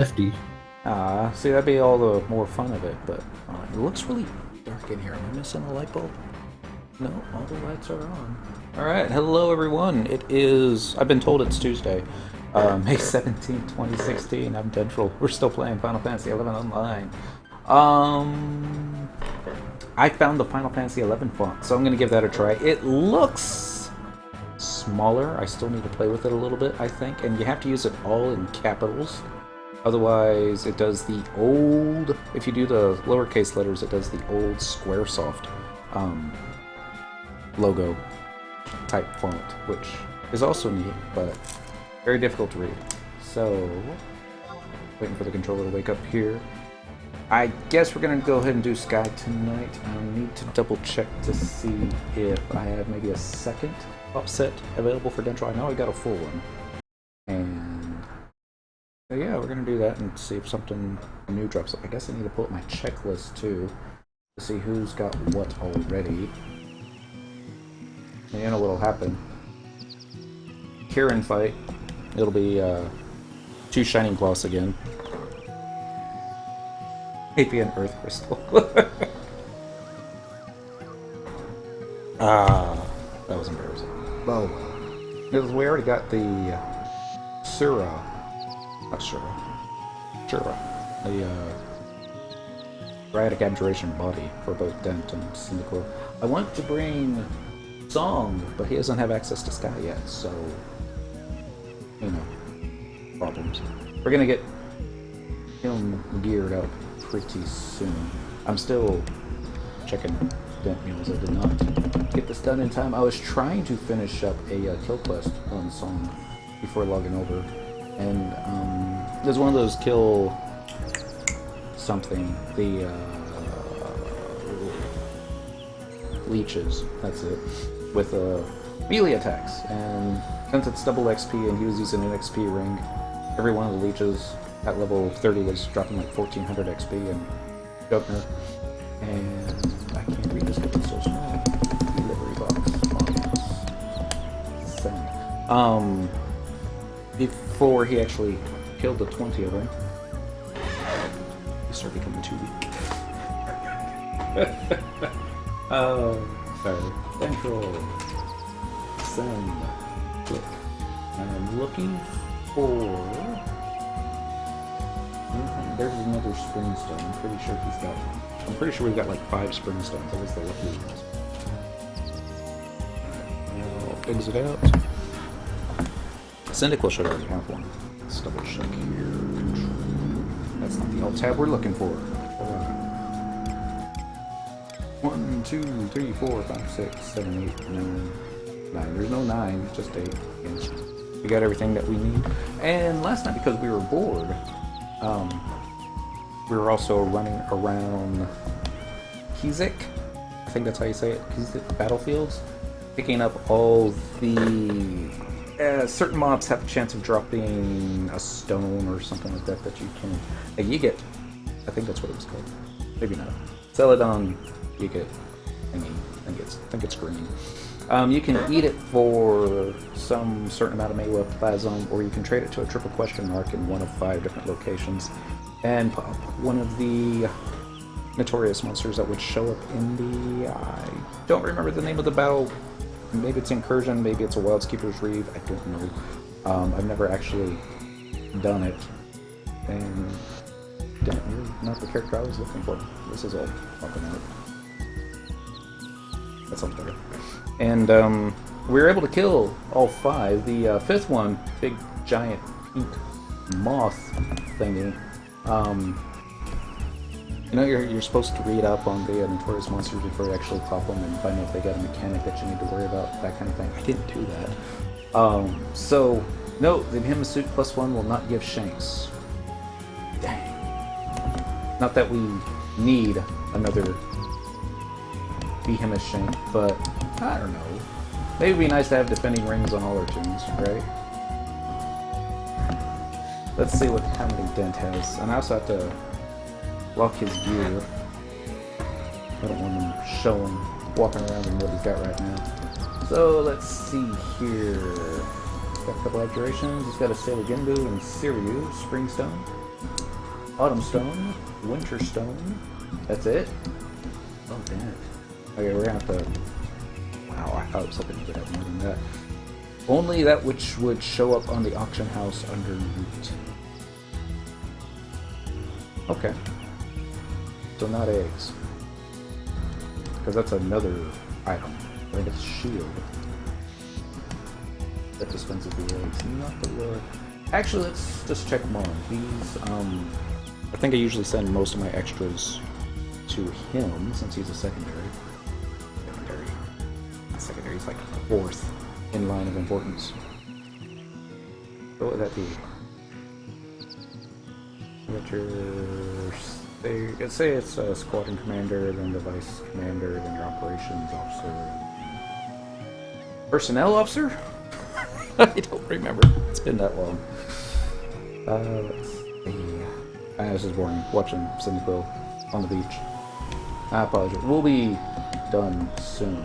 Hefty. See, that'd be all the more fun of it, but it looks really dark in here. Am I missing a light bulb? No, all the lights are on. Alright, hello everyone. It is, I've been told it's Tuesday, May 17th, 2016. I'm Dentral. We're still playing Final Fantasy XI Online. I found the Final Fantasy XI font, so I'm going to give that a try. It looks smaller. I still need to play with it a little bit, I think, and you have to use it all in capitals. Otherwise, it does the old, if you do the lowercase letters, it does the old Squaresoft logo type font, which is also neat, but very difficult to read. So, waiting for the controller to wake up here. I guess we're going to go ahead and do Sky tonight. I need to double check to see if I have maybe a second offset available for Dentro. I know I got a full one. And so yeah, we're going to do that and see if something new drops up. I guess I need to pull up my checklist too to see who's got what already. And you know what'll happen. Kirin fight. It'll be 2 Shining Gloss again. Maybe an Earth Crystal. That was embarrassing. Oh well. Because we already got the Sura. Not Sura. Sura. The Radic Abjuration body for both Dent and Cynical. I want to bring Song, but he doesn't have access to Sky yet, so you know, problems. We're gonna get him geared up pretty soon. I'm still checking Dent meals. I did not get this done in time. I was trying to finish up a kill quest on Song before logging over, and there's one of those kill something, the leeches, that's it, with melee attacks, and since it's double XP and he was using an XP ring, every one of the leeches at level 30 was dropping like 1400 XP and Governor, and I can't read this because it's so small. Delivery box. Send. Before he actually killed the 20 of them, he started becoming too weak. Sorry. Central. Send. Click. And I'm looking for... There's another springstone. I'm pretty sure he's got one. I'm pretty sure we've got like 5 springstones. That was the lucky ones. Now, exit out. Syndical should already have one. Let's double check here. That's not the alt tab we're looking for. 1, 2, 3, 4, 5, 6, 7, 8, 9. 9. There's no 9, just 8. We got everything that we need. And last night, because we were bored, we were also running around Kizik. I think that's how you say it. Kizik battlefields. Picking up all the... certain mobs have a chance of dropping a stone or something like that that you can... Like, you get... I think that's what it was called. Maybe not. Celadon, you get thingy. I think it's green. You can eat it for some certain amount of melee plasm, or you can trade it to a triple question mark in one of 5 different locations, and pop one of the notorious monsters that would show up in the... I don't remember the name of the battle. Maybe it's Incursion, maybe it's a Wildskeeper's Reeve, I don't know. I've never actually done it, and you're not the character I was looking for. This is all fucking out. That sounds better. And we were able to kill all 5. The 5th one, big giant pink moth thingy. You know, you're supposed to read up on the notorious monsters before you actually pop them and find out if they got a mechanic that you need to worry about, that kind of thing. I didn't do that. So, no, the Himasuit +1 will not give shanks. Dang. Not that we need another Behemoth shank, but I don't know. Maybe it'd be nice to have defending rings on all our tunes, right? Let's see how many Dent has. And I also have to lock his gear. I don't want him showing, walking around in what he's got right now. So let's see here. He's got a couple abjurations. He's got a Sailor Genbu and Siriu, Springstone. Autumn Stone, Winter Stone. That's it? Oh, damn it. Okay, we're gonna have to... Wow, I thought it was hoping to get more than that. Only that which would show up on the auction house under loot. Okay. So not eggs. Because that's another item. I think it's shield. That dispenses the eggs. Not the Lord. Actually, let's just check Mon. He's, I think I usually send most of my extras to him, since he's a secondary. Secondary is like fourth in line of importance. What would that be? Let's say it's a squadron commander, then the vice commander, then your operations officer. Personnel officer? I don't remember. It's been that long. Let's see. This is boring. Watching Cyndaquil on the beach. I apologize. We'll be done soon.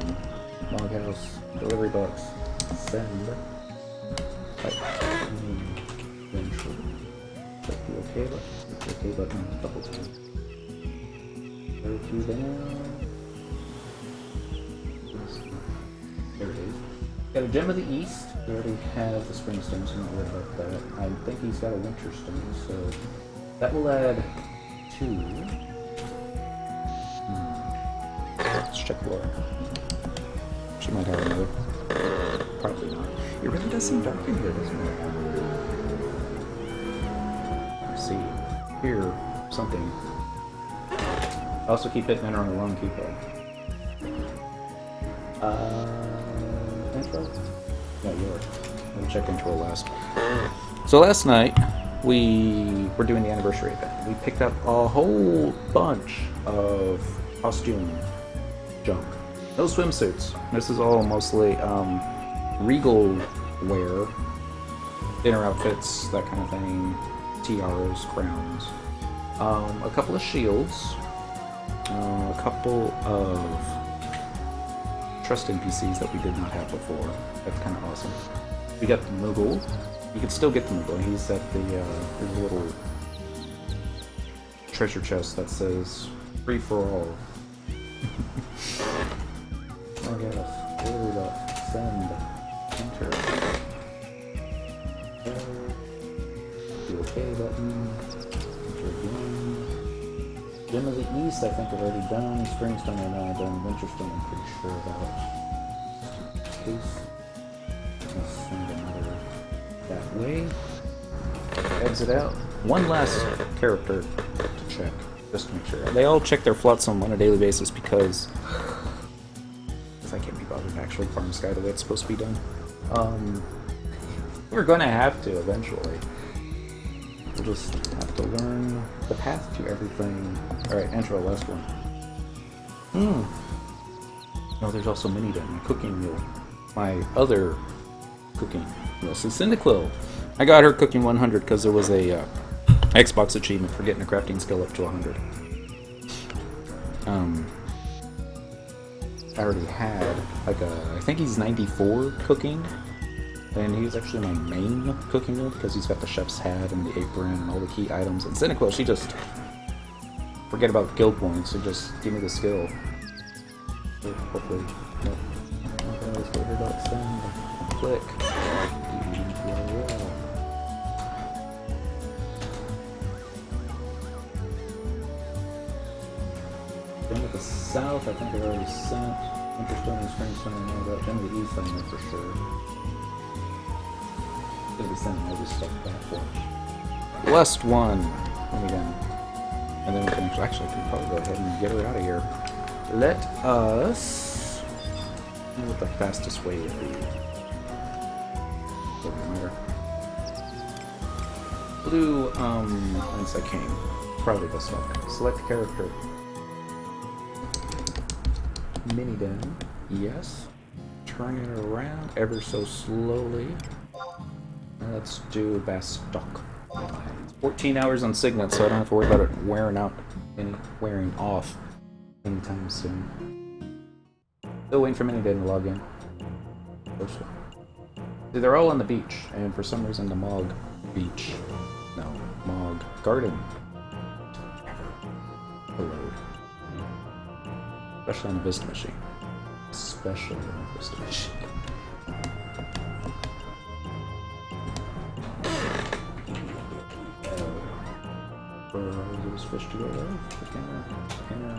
Log house, delivery box, send. Eventually. Click the OK button. Click the OK button a couple times. Go to down. There it is. Got a Gem of the East. We already have the Spring Stone, so I'm not worried about that. I think he's got a Winter Stone, so that will add 2. Let's check Laura. She might have another. Probably not. It really does seem dark in here, doesn't it? Let's see. Here, something. Also keep hitting enter on the wrong keypad. Intro? No, yours. We'll check intro last. So last night, we were doing the anniversary event. We picked up a whole bunch of costume junk. No swimsuits. This is all mostly regal wear, dinner outfits, that kind of thing, tiaras, crowns, a couple of shields, a couple of trust NPCs that we did not have before. That's kind of awesome. We got the Moogle. You can still get the Moogle. He's at the there's a little treasure chest that says "Free for all." Oh yes, order up, send, enter. The OK button. Enter again. Gem of the East, I think I've already done. Springstone, I know I've done. Winterstone, I'm pretty sure about. Case. Let's send another that way. Exit out. One last character to check, just to make sure. They all check their flotsam on a daily basis because I can't be bothered to actually farm Sky the way it's supposed to be done. We're gonna have to eventually. We'll just have to learn the path to everything. Alright, enter the last one. Oh, there's also Mini Dent, my cooking mule. My other cooking mule. So Cyndaquil. I got her cooking 100 because there was a Xbox achievement for getting a crafting skill up to 100. I already had like I think he's 94 cooking, and he's actually my main cooking mule because he's got the chef's hat and the apron and all the key items. And Cyndaquil, she just forget about guild points and just give me the skill. So hopefully, yep. Okay, let's go here to send. Click. Gem of the South, I think I already sent. Winterstone and Springstone, I know about. Gem of the East, I know for sure. I'm gonna be sending all this stuff back. Last one. Let me down. And then we can actually probably go ahead and get her out of here. Let us. I know what the fastest way would be. Doesn't matter. Blue, Insight King. Probably this one. Select character. Mini Den, yes. Turn it around ever so slowly. Let's do Bastock. 14 hours on Signet, so I don't have to worry about it wearing off anytime soon. Still waiting for Mini Den to log in. See, they're all on the beach, and for some reason the Mog Beach, no, Mog Garden a load. Especially on a Vista machine. Especially on a Vista machine. Those fish to go there. Camera.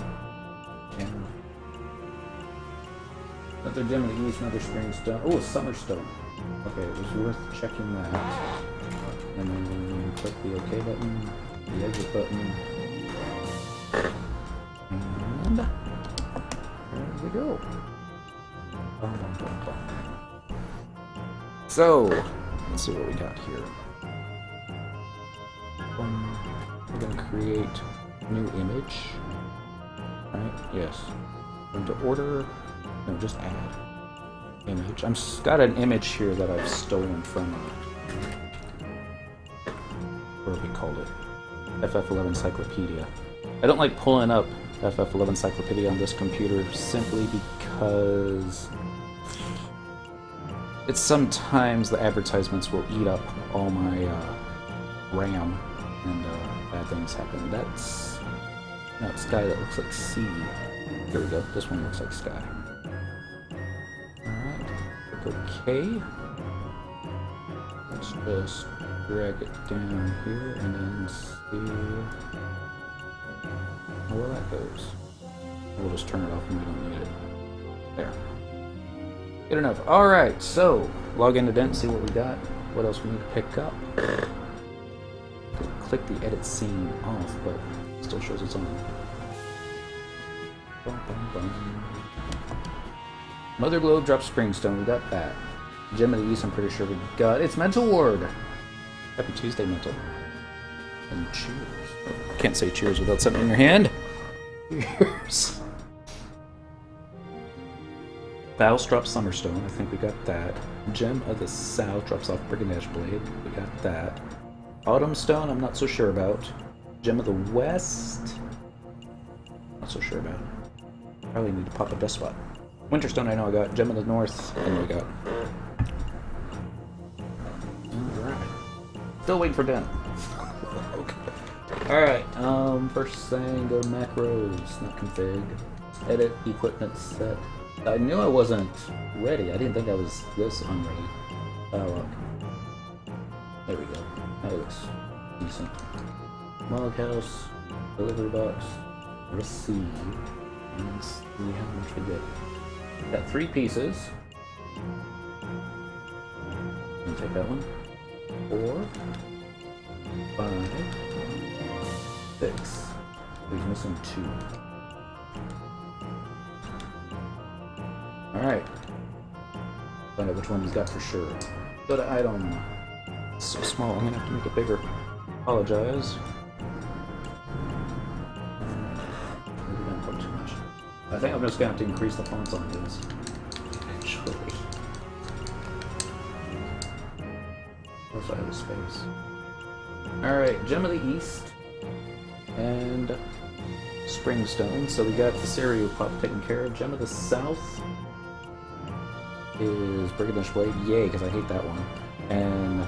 Another gem in the east, another spring stone. Oh, a summer stone. Okay, it was worth checking that. And then click the OK button, the exit button. And there we go. So, let's see what we got here. We're going to create a new image. Right? Yes. Going to order. No, just add image. I've got an image here that I've stolen from what do we call it? FF11 Encyclopedia. I don't like pulling up FF11 Encyclopedia on this computer simply because it's sometimes the advertisements will eat up all my RAM and bad things happen. That's not sky, that looks like sea. Here we go, this one looks like sky. Alright, click OK. Let's just drag it down here and then see where that goes. We'll just turn it off and we don't need it. There. Good enough. Alright, so log into Dent, see what we got. What else we need to pick up. Click the edit scene off, but it still shows it's on. Bum, bum, bum. Mother Globe drops Springstone, we got that. Gem of the East, I'm pretty sure we got. It's Mental Ward! Happy Tuesday, Mental. And cheers. Oh, can't say cheers without something in your hand. Cheers. Battles drops Summerstone, I think we got that. Gem of the South drops off Brigand Blade, we got that. Autumn Stone, I'm not so sure about. Gem of the West, not so sure about. Probably need to pop a Despot. Winterstone, I know I got. Gem of the North, I know I got. Alright. Still waiting for Dent. Okay. Alright, first thing, go to macros, not config. Edit equipment set. I knew I wasn't ready. I didn't think I was this unready. Look. There we go. That looks decent. Log house, delivery box, receive. Let's see how much we get. Got 3 pieces. Let me take that one. 4, 5, 6. We're missing 2. Alright. Find out which one he's got for sure. Go to item. It's so small, I'm gonna have to make it bigger. Apologize. Maybe don't put too much. I think I'm just gonna have to increase the fonts on this. Actually. Also, I have a space. Alright, Gem of the East. And Springstone. So we got the Cereal Pop taken care of. Gem of the South is Brigand Blade. Yay, because I hate that one. And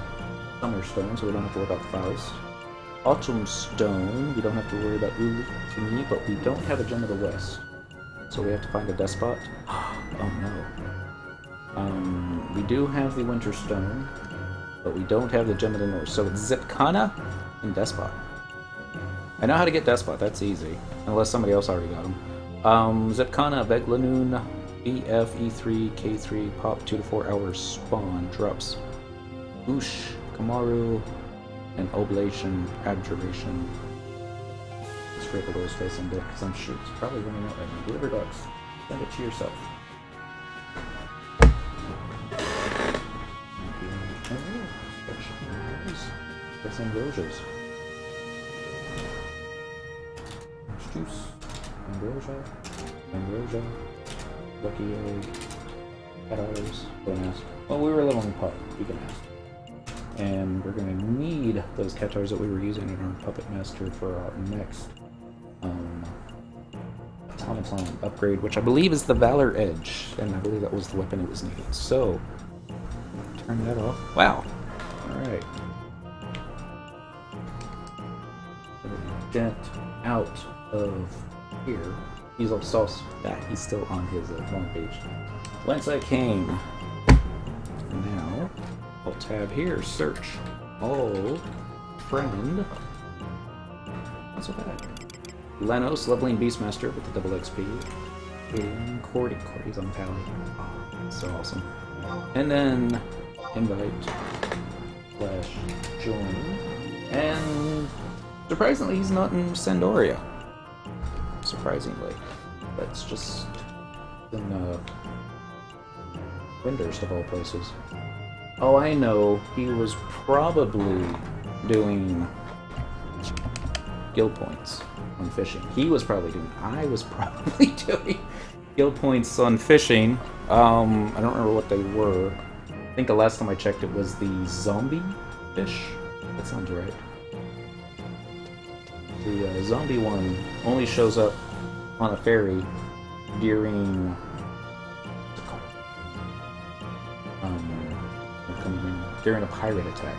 Summerstone, so we don't have to worry about Faust. Autumn Stone, we don't have to worry about Uli, but we don't have a Gem of the West. So we have to find a Despot. Oh no. We do have the Winter Stone, but we don't have the Gem of the North. So it's Zipacna and Despot. I know how to get Despot, that's easy. Unless somebody else already got him. Zipacna, Beglanoon, BF, E3, K3, pop 2 to 4 hours, spawn, drops. Oosh, Kamaru, and Oblation, Abjuration. Scrape the door's face and dick, because I'm sure it's probably running out right now. Delivery box. Send it to yourself. That's Ambrosia's. Orange juice. Ambrosia. Lucky egg. Cat otters. Don't ask. Well, we were a little on pup. You can ask. And we're going to need those cat otters that we were using in our Puppet Master for our next automaton upgrade, which I believe is the Valor Edge, and I believe that was the weapon it was needed. So, turn that off. Wow. Alright. Dent out. of here. He's still on his normal page. Whence I came. Now, I'll tab here, search. Oh, friend. Not so bad. Lenos, leveling Beastmaster with the double XP. And Cordy's on Paladin. Oh, so awesome. And then, invite, / join. And surprisingly, he's not in Sandoria. Surprisingly. That's just in Windhurst of all places. Oh, I know. He was probably doing guild points on fishing. I was probably doing guild points on fishing. I don't remember what they were. I think the last time I checked it was the zombie fish. That sounds right. The zombie one only shows up on a ferry during during a pirate attack.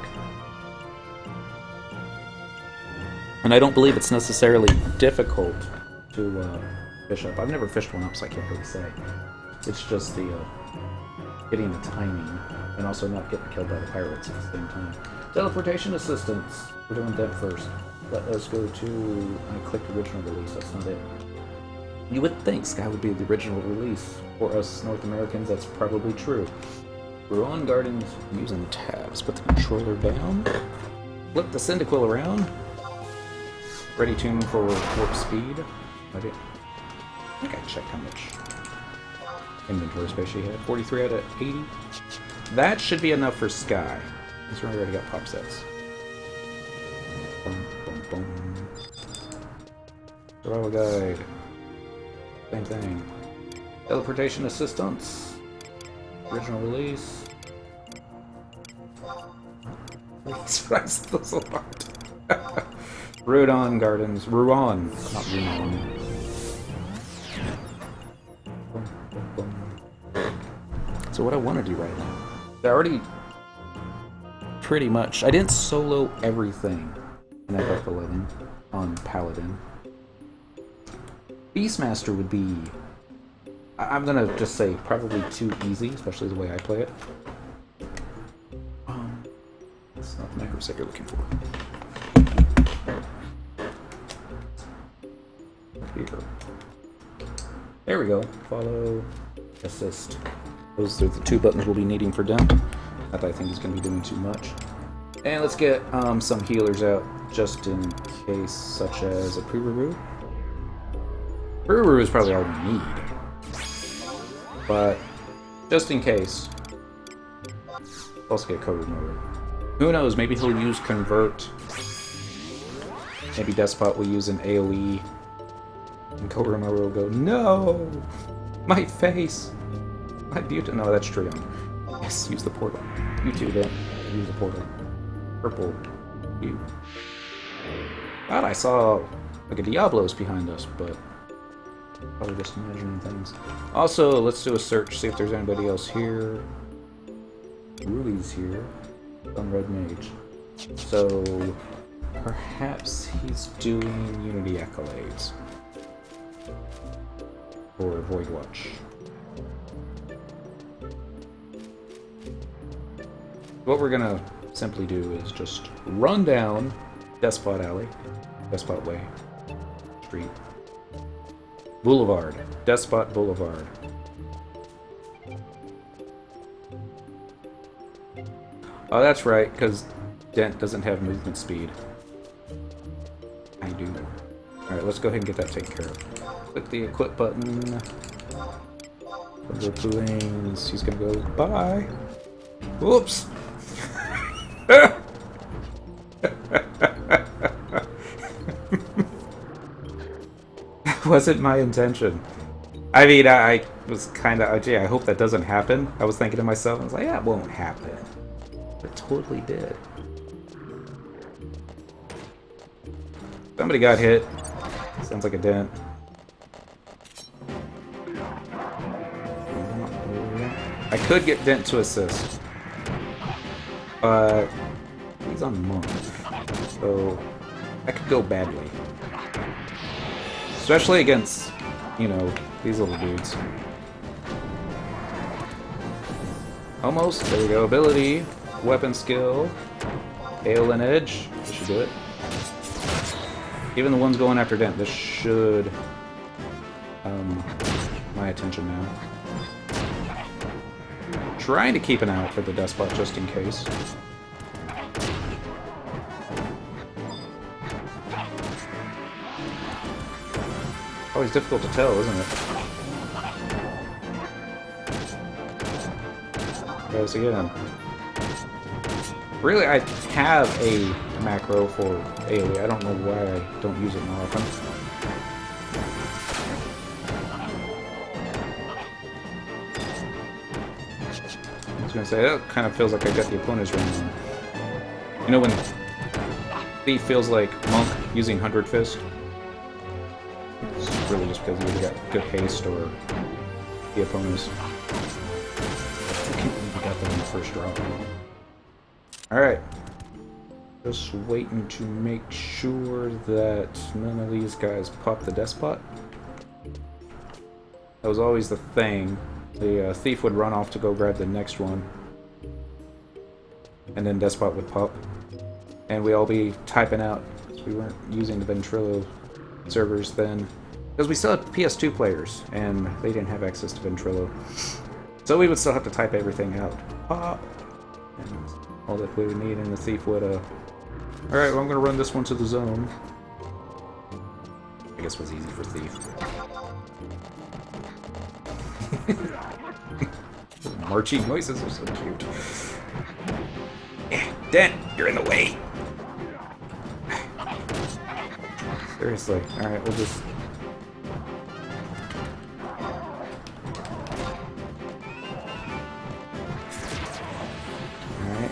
And I don't believe it's necessarily difficult to fish up. I've never fished one up, so I can't really say. It's just the getting the timing and also not getting killed by the pirates at the same time. Teleportation assistance. We're doing Dent first. Let us go to... I clicked original release, that's not it. You would think Sky would be the original release. For us North Americans, that's probably true. We're on Gardens using tabs. Put the controller down. Flip the Cyndaquil around. Ready tune for warp speed. I think I checked how much inventory space she had. 43 out of 80. That should be enough for Sky. He's already got pop sets. Boom, boom, boom. Survival guide. Same thing. Teleportation assistance. Original release. Those a lot. Rudon Gardens. Ruan, not Ruan. So what I want to do right now, I already pretty much, I didn't solo everything in FF11 on Paladin. Beastmaster would be, I'm gonna just say, probably too easy, especially the way I play it. That's not the macro set you're looking for. Here. There we go. Follow, assist. Those are the two buttons we'll be needing for Dent. Not that I think he's going to be doing too much. And let's get some healers out, just in case, such as a Pururu. Pururu is probably all we need. But, just in case, let's get Code Remover. Who knows, maybe he'll use Convert. Maybe Despot will use an AoE. And Code Remover will go, no! My face! My beauty. No, that's Trion. Yes, use the portal. You too, then. Use the portal. Purple. You. God, I saw like a Diablo's behind us, but probably just imagining things. Also, let's do a search, see if there's anybody else here. Ruby's here. On Red Mage. So, perhaps he's doing Unity Accolades. Or Void Watch. What we're gonna simply do is just run down Despot Alley, Despot Way, Street, Boulevard, Despot Boulevard. Oh, that's right, because Dent doesn't have movement speed. I do. Alright, let's go ahead and get that taken care of. Click the equip button. Go to lanes. He's gonna go, bye. Whoops. That wasn't my intention. I mean, I was kind of, gee, I hope that doesn't happen. I was thinking to myself, I was like, yeah, it won't happen. It totally did. Somebody got hit. Sounds like a Dent. I could get Dent to assist. But he's on Monk. So that could go badly. Especially against, you know, these little dudes. Almost. There we go. Ability. Weapon skill. Hail and edge. This should do it. Even the ones going after Dent. This should... my attention now. Trying to keep an eye out for the Despot just in case. Always difficult to tell, isn't it? Guys, again. Really, I have a macro for AoE. I don't know why I don't use it more often. I was gonna say, that kind of feels like I got the opponent's ring on. You know when Thief feels like Monk using 100 Fist? It's really just because you got good haste or the opponent's. I can't believe you got them in the first drop. Alright. Just waiting to make sure that none of these guys pop the Despot. That was always the thing. The Thief would run off to go grab the next one. And then Despot would pop. And we'd all be typing out. We weren't using the Ventrilo servers then. Because we still had PS2 players, and they didn't have access to Ventrilo. So we would still have to type everything out. Pop! And all that we would need, and the Thief would, Alright, well, I'm gonna run this one to the zone. I guess it was easy for Thief. Marchy noises are so cute. Dent, you're in the way! Seriously. Alright, we'll just... Alright.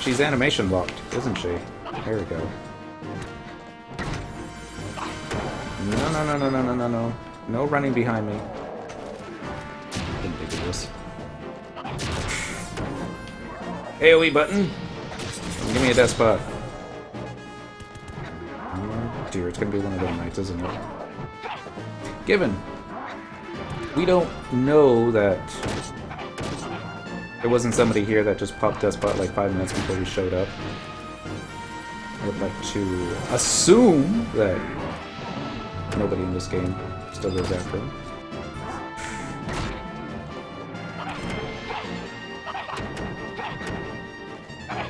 She's animation locked, isn't she? There we go. No. No running behind me. Ridiculous. AoE button! Give me a Despot. Oh dear, it's gonna be one of them nights, isn't it? Given we don't know that there wasn't somebody here that just popped Despot like 5 minutes before we showed up, I would like to assume that nobody in this game still goes after him.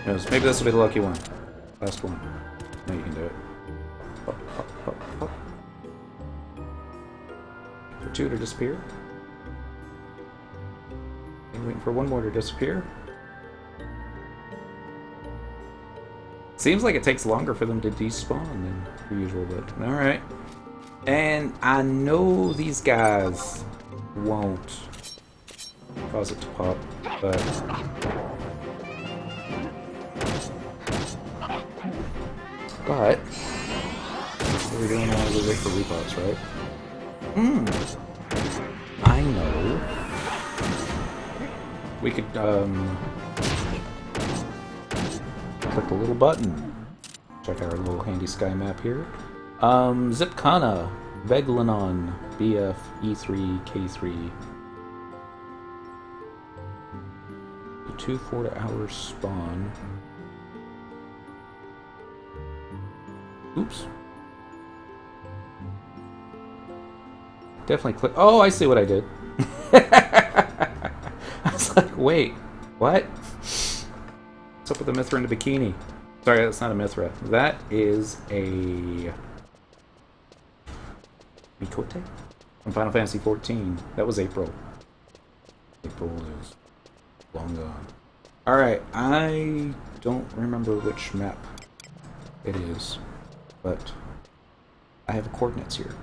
Knows, maybe this will be the lucky one. Last one. No, you can do it. Hop, hop, hop, hop. For 2 to disappear. And waiting for 1 more to disappear. Seems like it takes longer for them to despawn than usual, but alright. And I know these guys won't cause it to pop, but... But what are we doing while we wait for repops, right? I know. We could click the little button. Check out our little handy sky map here. Zipacna, Veglanon, BF, E3, K3. 2 4-hour spawn. Oops. Definitely click. Oh, I see what I did. I was like, wait, what? What's up with the Mithra and the bikini? Sorry, that's not a Mithra. That is a Mikote from Final Fantasy XIV. That was April. April is long gone. Alright, I don't remember which map it is, but I have coordinates here.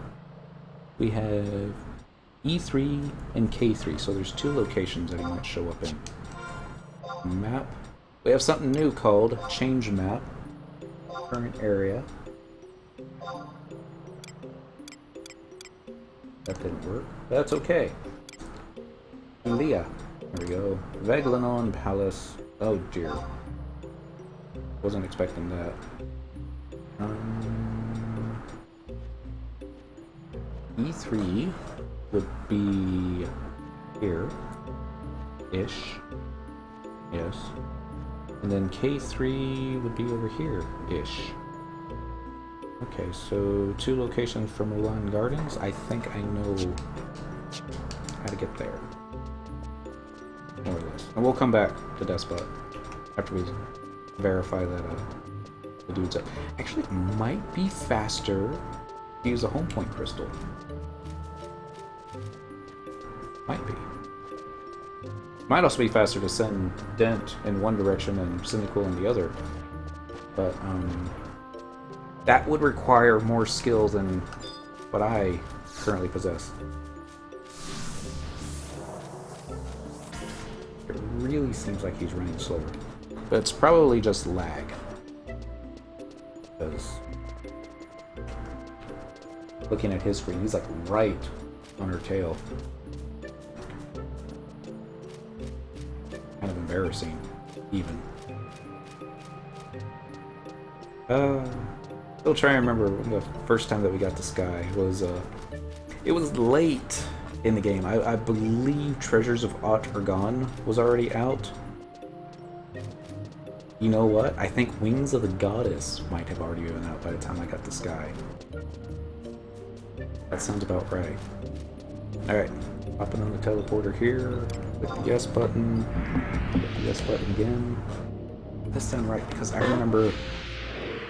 We have E3 and K3, so there's 2 locations that he might show up in. Map. We have something new called Change Map. Current area. That didn't work. That's okay. Leah. There we go. Veglanon Palace. Oh dear. Wasn't expecting that. E3 would be here-ish. Yes. And then K3 would be over here-ish. Okay, so 2 locations from Mulan Gardens. I think I know how to get there. More or less. And we'll come back to Despot after we verify that the dude's up. Actually, it might be faster to use a home point crystal. Might be. Might also be faster to send Dent in one direction and Cynical in the other. But, that would require more skill than what I currently possess. It really seems like he's running slower. But it's probably just lag. Because looking at his screen, he's like right on her tail. Kind of embarrassing, even. Still trying to remember when the first time that we got to Sky was, it was late in the game. I believe Treasures of Aut Urgan was already out. You know what? I think Wings of the Goddess might have already been out by the time I got to Sky. That sounds about right. Alright, popping on the teleporter here, click the yes button, click the yes button again. This sounds right, because I remember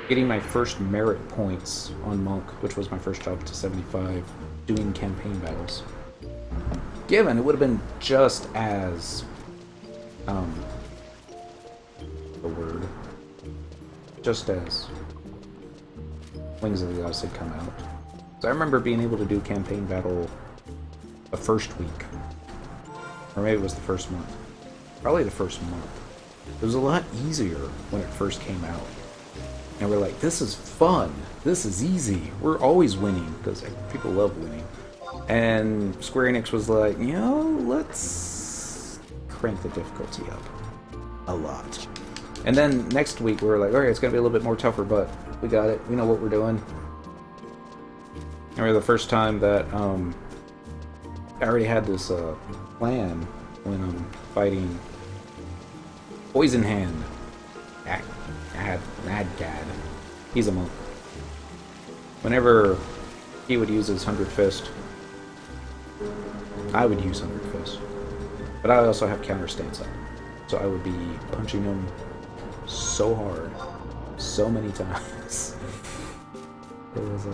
getting my first merit points on Monk, which was my first job to 75, doing campaign battles. Given, it would have been just as, the word, just as Wings of the Goddess had come out. So I remember being able to do campaign battle the first week. Or maybe it was the first month. Probably the first month. It was a lot easier when it first came out. And we're like, this is fun. This is easy. We're always winning, because people love winning. And Square Enix was like, you know, let's crank the difficulty up a lot. And then next week we were like, alright, it's going to be a little bit more tougher, but we got it. We know what we're doing. I remember the first time that I already had this plan when I'm fighting Poison Hand. Madgad. He's a monk. Whenever he would use his 100 Fist, I would use 100 Fist. But I also have counter stance up. So I would be punching him so hard, so many times. It was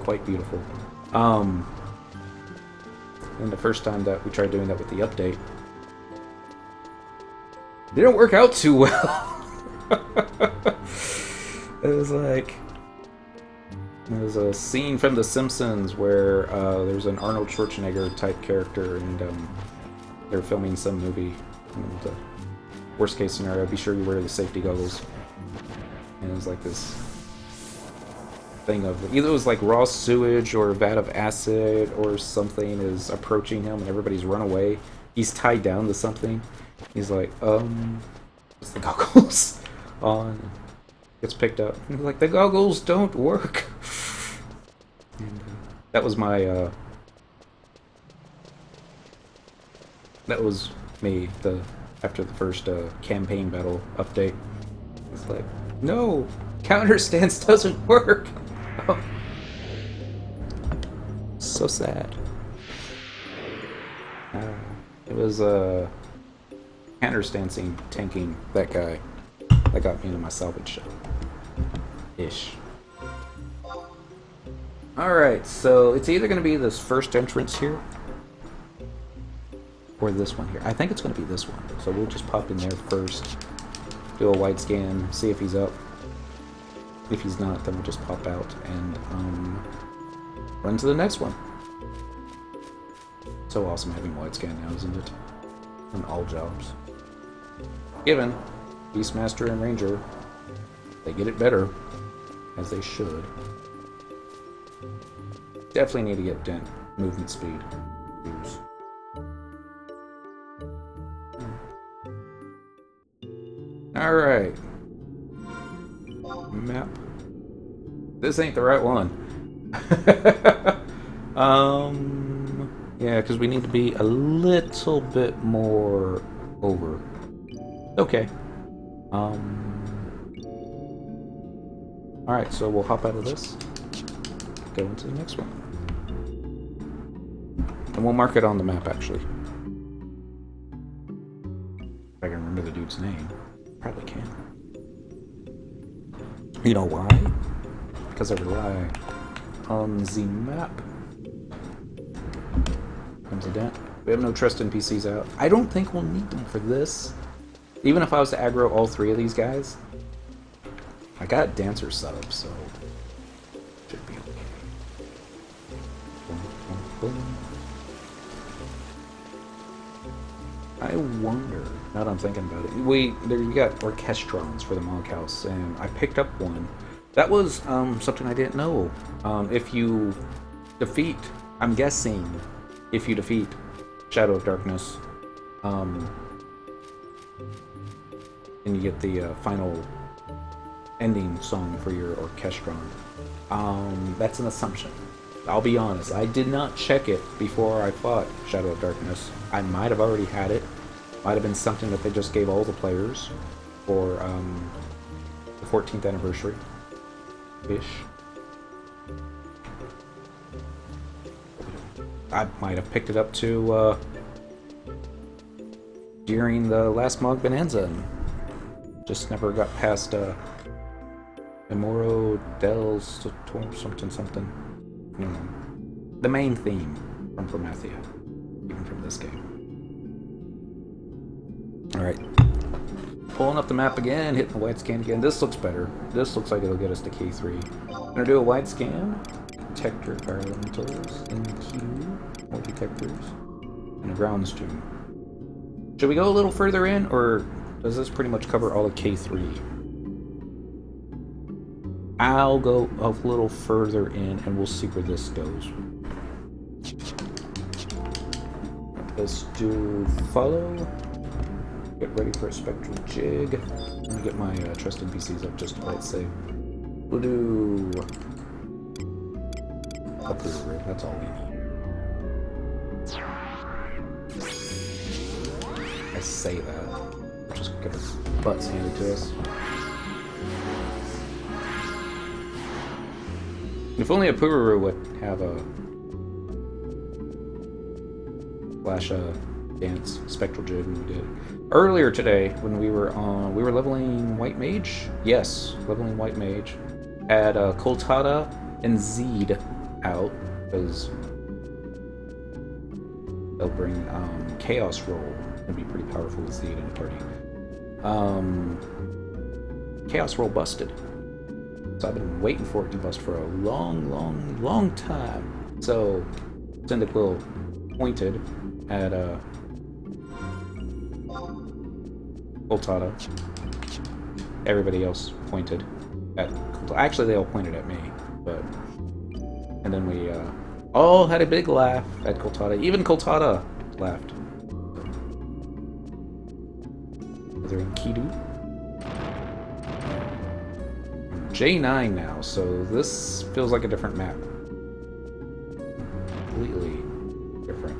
quite beautiful. And the first time that we tried doing that with the update, it didn't work out too well. It was like, there's a scene from The Simpsons where there's an Arnold Schwarzenegger type character, and they're filming some movie. And the worst case scenario, be sure you wear the safety goggles. And it was like this thing of, either it was like raw sewage or a vat of acid or something is approaching him and everybody's run away. He's tied down to something. He's like, what's the goggles on? Gets picked up. And he's like, the goggles don't work. And that was my, that was me, after the first campaign battle update. It's like, no, counter stance doesn't work. Oh. So sad. It was counterstancing, tanking that guy that got me into my salvage shop. Ish. Alright, so it's either going to be this first entrance here or this one here. I think it's going to be this one. So we'll just pop in there first, do a wide scan, see if he's up. If he's not, then we'll just pop out and run to the next one. So awesome having wide scan now, isn't it? On all jobs. Given Beastmaster and Ranger, they get it better, as they should. Definitely need to get Dent movement speed. Oops. Alright. Map. This ain't the right one. Yeah, because we need to be a little bit more over. Okay. Alright, so we'll hop out of this. Go into the next one. And we'll mark it on the map, actually. If I can remember the dude's name. Probably can. You know why? Because I rely on the map. Comes a Dent. We have no trust NPCs out. I don't think we'll need them for this. Even if I was to aggro all three of these guys. I got Dancer sub, so should be okay. Boom, boom, boom. I wonder, now that I'm thinking about it, there you got orchestrons for the Monk House, and I picked up one. That was something I didn't know. If you defeat, I'm guessing, if you defeat Shadow of Darkness, and you get the final ending song for your orchestron. That's an assumption. I'll be honest, I did not check it before I fought Shadow of Darkness. I might have already had it. Might have been something that they just gave all the players for the 14th anniversary-ish. I might have picked it up to during the last Mog Bonanza and just never got past Memoro del something. You know, the main theme from Promathia, even from this game. Alright. Pulling up the map again, hitting the wide scan again. This looks better. This looks like it'll get us to K3. I'm gonna do a wide scan. Detector fire elementals. NQ. More detectors. And a ground stream. Should we go a little further in, or does this pretty much cover all of K3? I'll go a little further in and we'll see where this goes. Let's do follow. Get ready for a spectral jig. Let me get my trust NPCs up just to play it safe. We'll do a brewery. That's all we need. I say that. We'll just get our butts handed to us. If only a Pururu would have a flash dance spectral jig when we did. Earlier today, when we were leveling White Mage. Yes, leveling White Mage. Had Koltada and Zeed out because they'll bring Chaos Roll. It'll be pretty powerful with Zeed in the party. Chaos Roll busted. So I've been waiting for it to bust for a long time. So Cyndaquil pointed at Koltada. Everybody else pointed at Koltada. Actually, they all pointed at me, but and then we all had a big laugh at Koltada. Even Koltada laughed. They're in Kidu. J9 now, so this feels like a different map. Completely different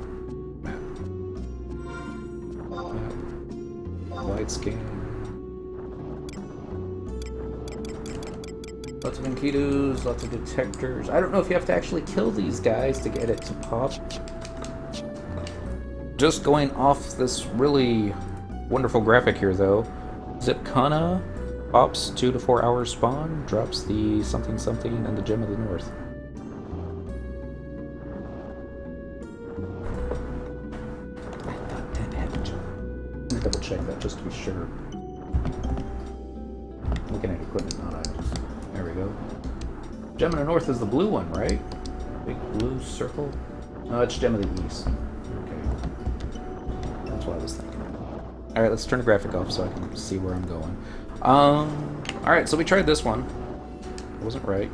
map. Wide scan. Lots of Enkidus, lots of detectors. I don't know if you have to actually kill these guys to get it to pop. Just going off this really wonderful graphic here, though. Zipacna pops 2 to 4 hours spawn, drops the something and the Gem of the North. I thought Dent had the gem. Let me double check that just to be sure. Looking at equipment, not items. There we go. Gem of the North is the blue one, right? Big blue circle? No, it's Gem of the East. Okay. That's what I was thinking. Alright, let's turn the graphic off so I can see where I'm going. Alright, so we tried this one. It wasn't right.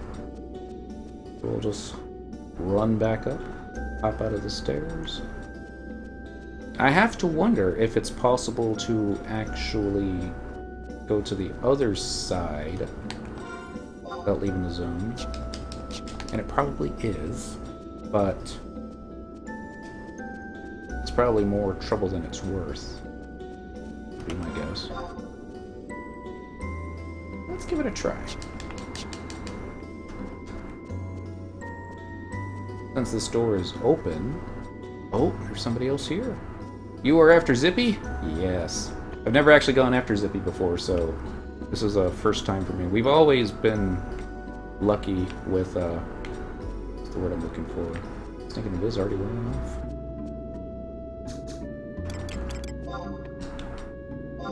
We'll just run back up, hop out of the stairs. I have to wonder if it's possible to actually go to the other side without leaving the zone. And it probably is, but it's probably more trouble than it's worth, would be my guess. Let's give it a try. Since this door is open... Oh, there's somebody else here. You are after Zippy? Yes. I've never actually gone after Zippy before, so this is a first time for me. We've always been lucky with, what's the word I'm looking for? I was thinking it is already wearing off.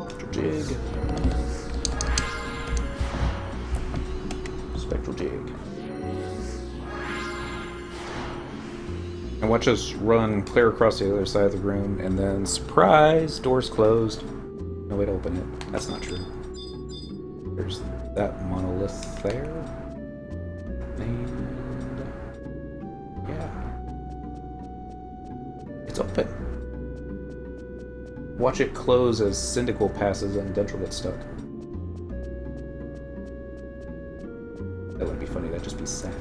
Spectral Jig. Spectral Jig. And watch us run clear across the other side of the room, and then, surprise, door's closed. No way to open it. That's not true. There's that monolith there. And... yeah. It's open. Watch it close as Syndical passes and Dentral gets stuck. That wouldn't be funny, that'd just be sad.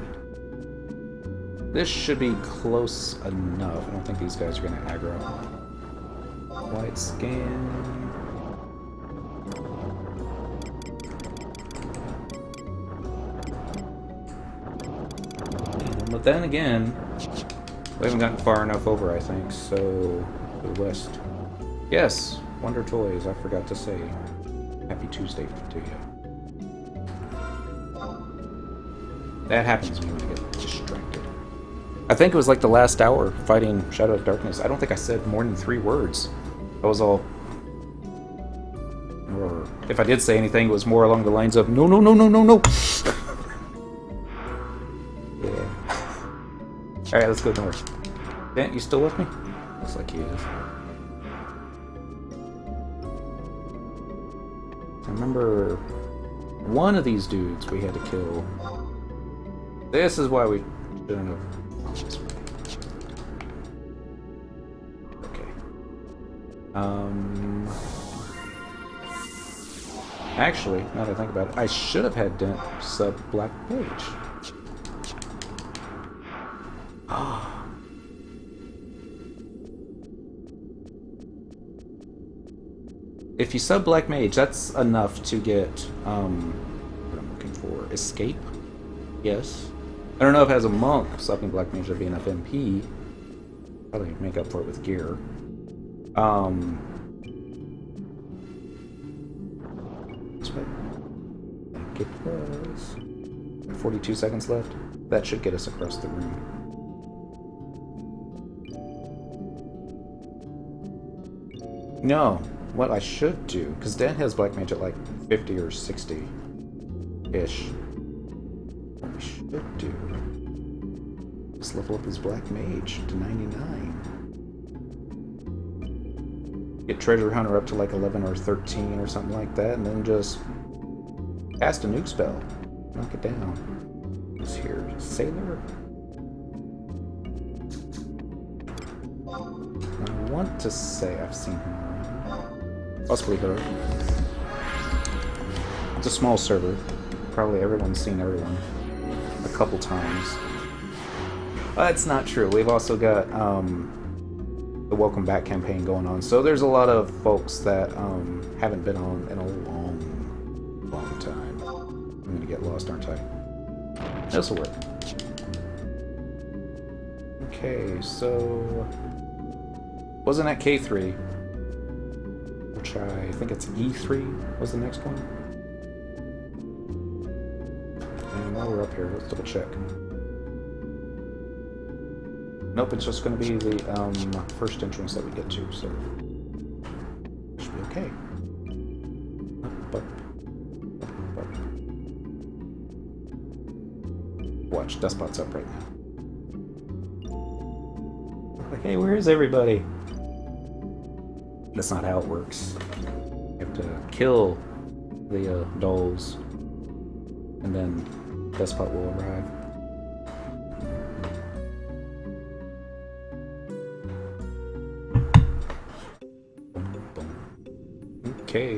This should be close enough. I don't think these guys are going to aggro. White scan. But then again, we haven't gotten far enough over, I think, so to the west. Yes, Wonder Toys, I forgot to say. Happy Tuesday to you. That happens when you get distracted. I think it was like the last hour fighting Shadow of Darkness. I don't think I said more than 3 words. That was all. Or if I did say anything, it was more along the lines of no, no, no, no, no, no. Yeah. All right, let's go north. Dent, you still with me? Looks like he is. I remember one of these dudes we had to kill. This is why we shouldn't have. Okay. Actually, now that I think about it, I should have had Dent sub Black Mage. If you sub Black Mage, that's enough to get, what I'm looking for, Escape? Yes. I don't know if as a monk, subbing Black Mage would be enough MP. Probably make up for it with gear. I think it was 42 seconds left. That should get us across the room. No, what I should do, because Dent has Black Mage at like 50 or 60-ish. What we should do is level up his Black Mage to 99. Get Treasure Hunter up to like 11 or 13 or something like that, and then just cast a nuke spell. Knock it down. Who's here? Sailor? I want to say I've seen him around. Possibly her. It's a small server. Probably everyone's seen everyone a couple times. That's not true. We've also got the Welcome Back campaign going on, so there's a lot of folks that haven't been on in a long time. I'm gonna get lost, aren't I? This'll work. Okay, so wasn't at K3, which I think it's E3 was the next one. And while we're up here, let's double check. Nope, it's just going to be the first entrance that we get to, so should be okay. Up. Watch, Despot's up right now. Like, hey, where is everybody? That's not how it works. You have to kill the dolls, and then Despot will arrive. Okay,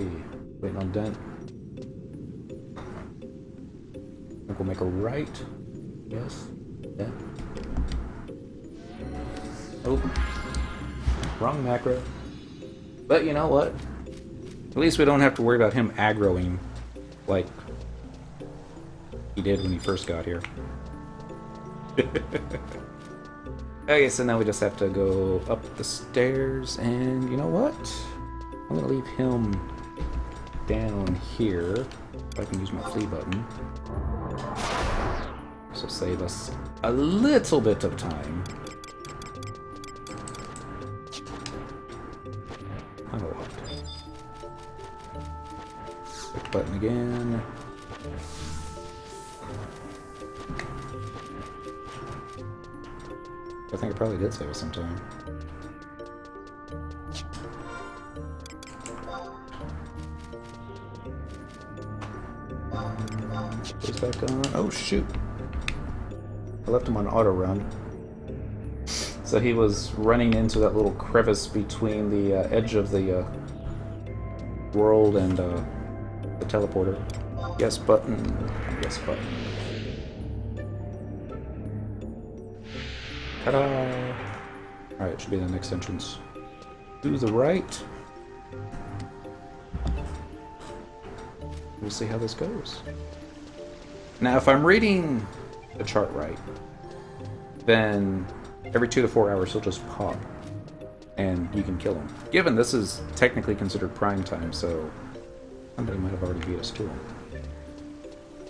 waiting on Dent. I think we'll make a right. Yes. Yeah. Oh. Wrong macro. But you know what? At least we don't have to worry about him aggroing like he did when he first got here. Okay, so now we just have to go up the stairs, and you know what? I'm gonna leave him down here, if I can use my flee button. This will save us a little bit of time. Not a lot. Click button again. I think it probably did save us some time. Goes back on. Oh shoot! I left him on auto run. So he was running into that little crevice between the edge of the world and the teleporter. Yes button. Yes button. Ta-da! Alright, it should be the next entrance. To the right. We'll see how this goes. Now, if I'm reading the chart right, then every 2 to 4 hours he'll just pop, and you can kill him. Given this is technically considered prime time, so somebody might have already beat us to him.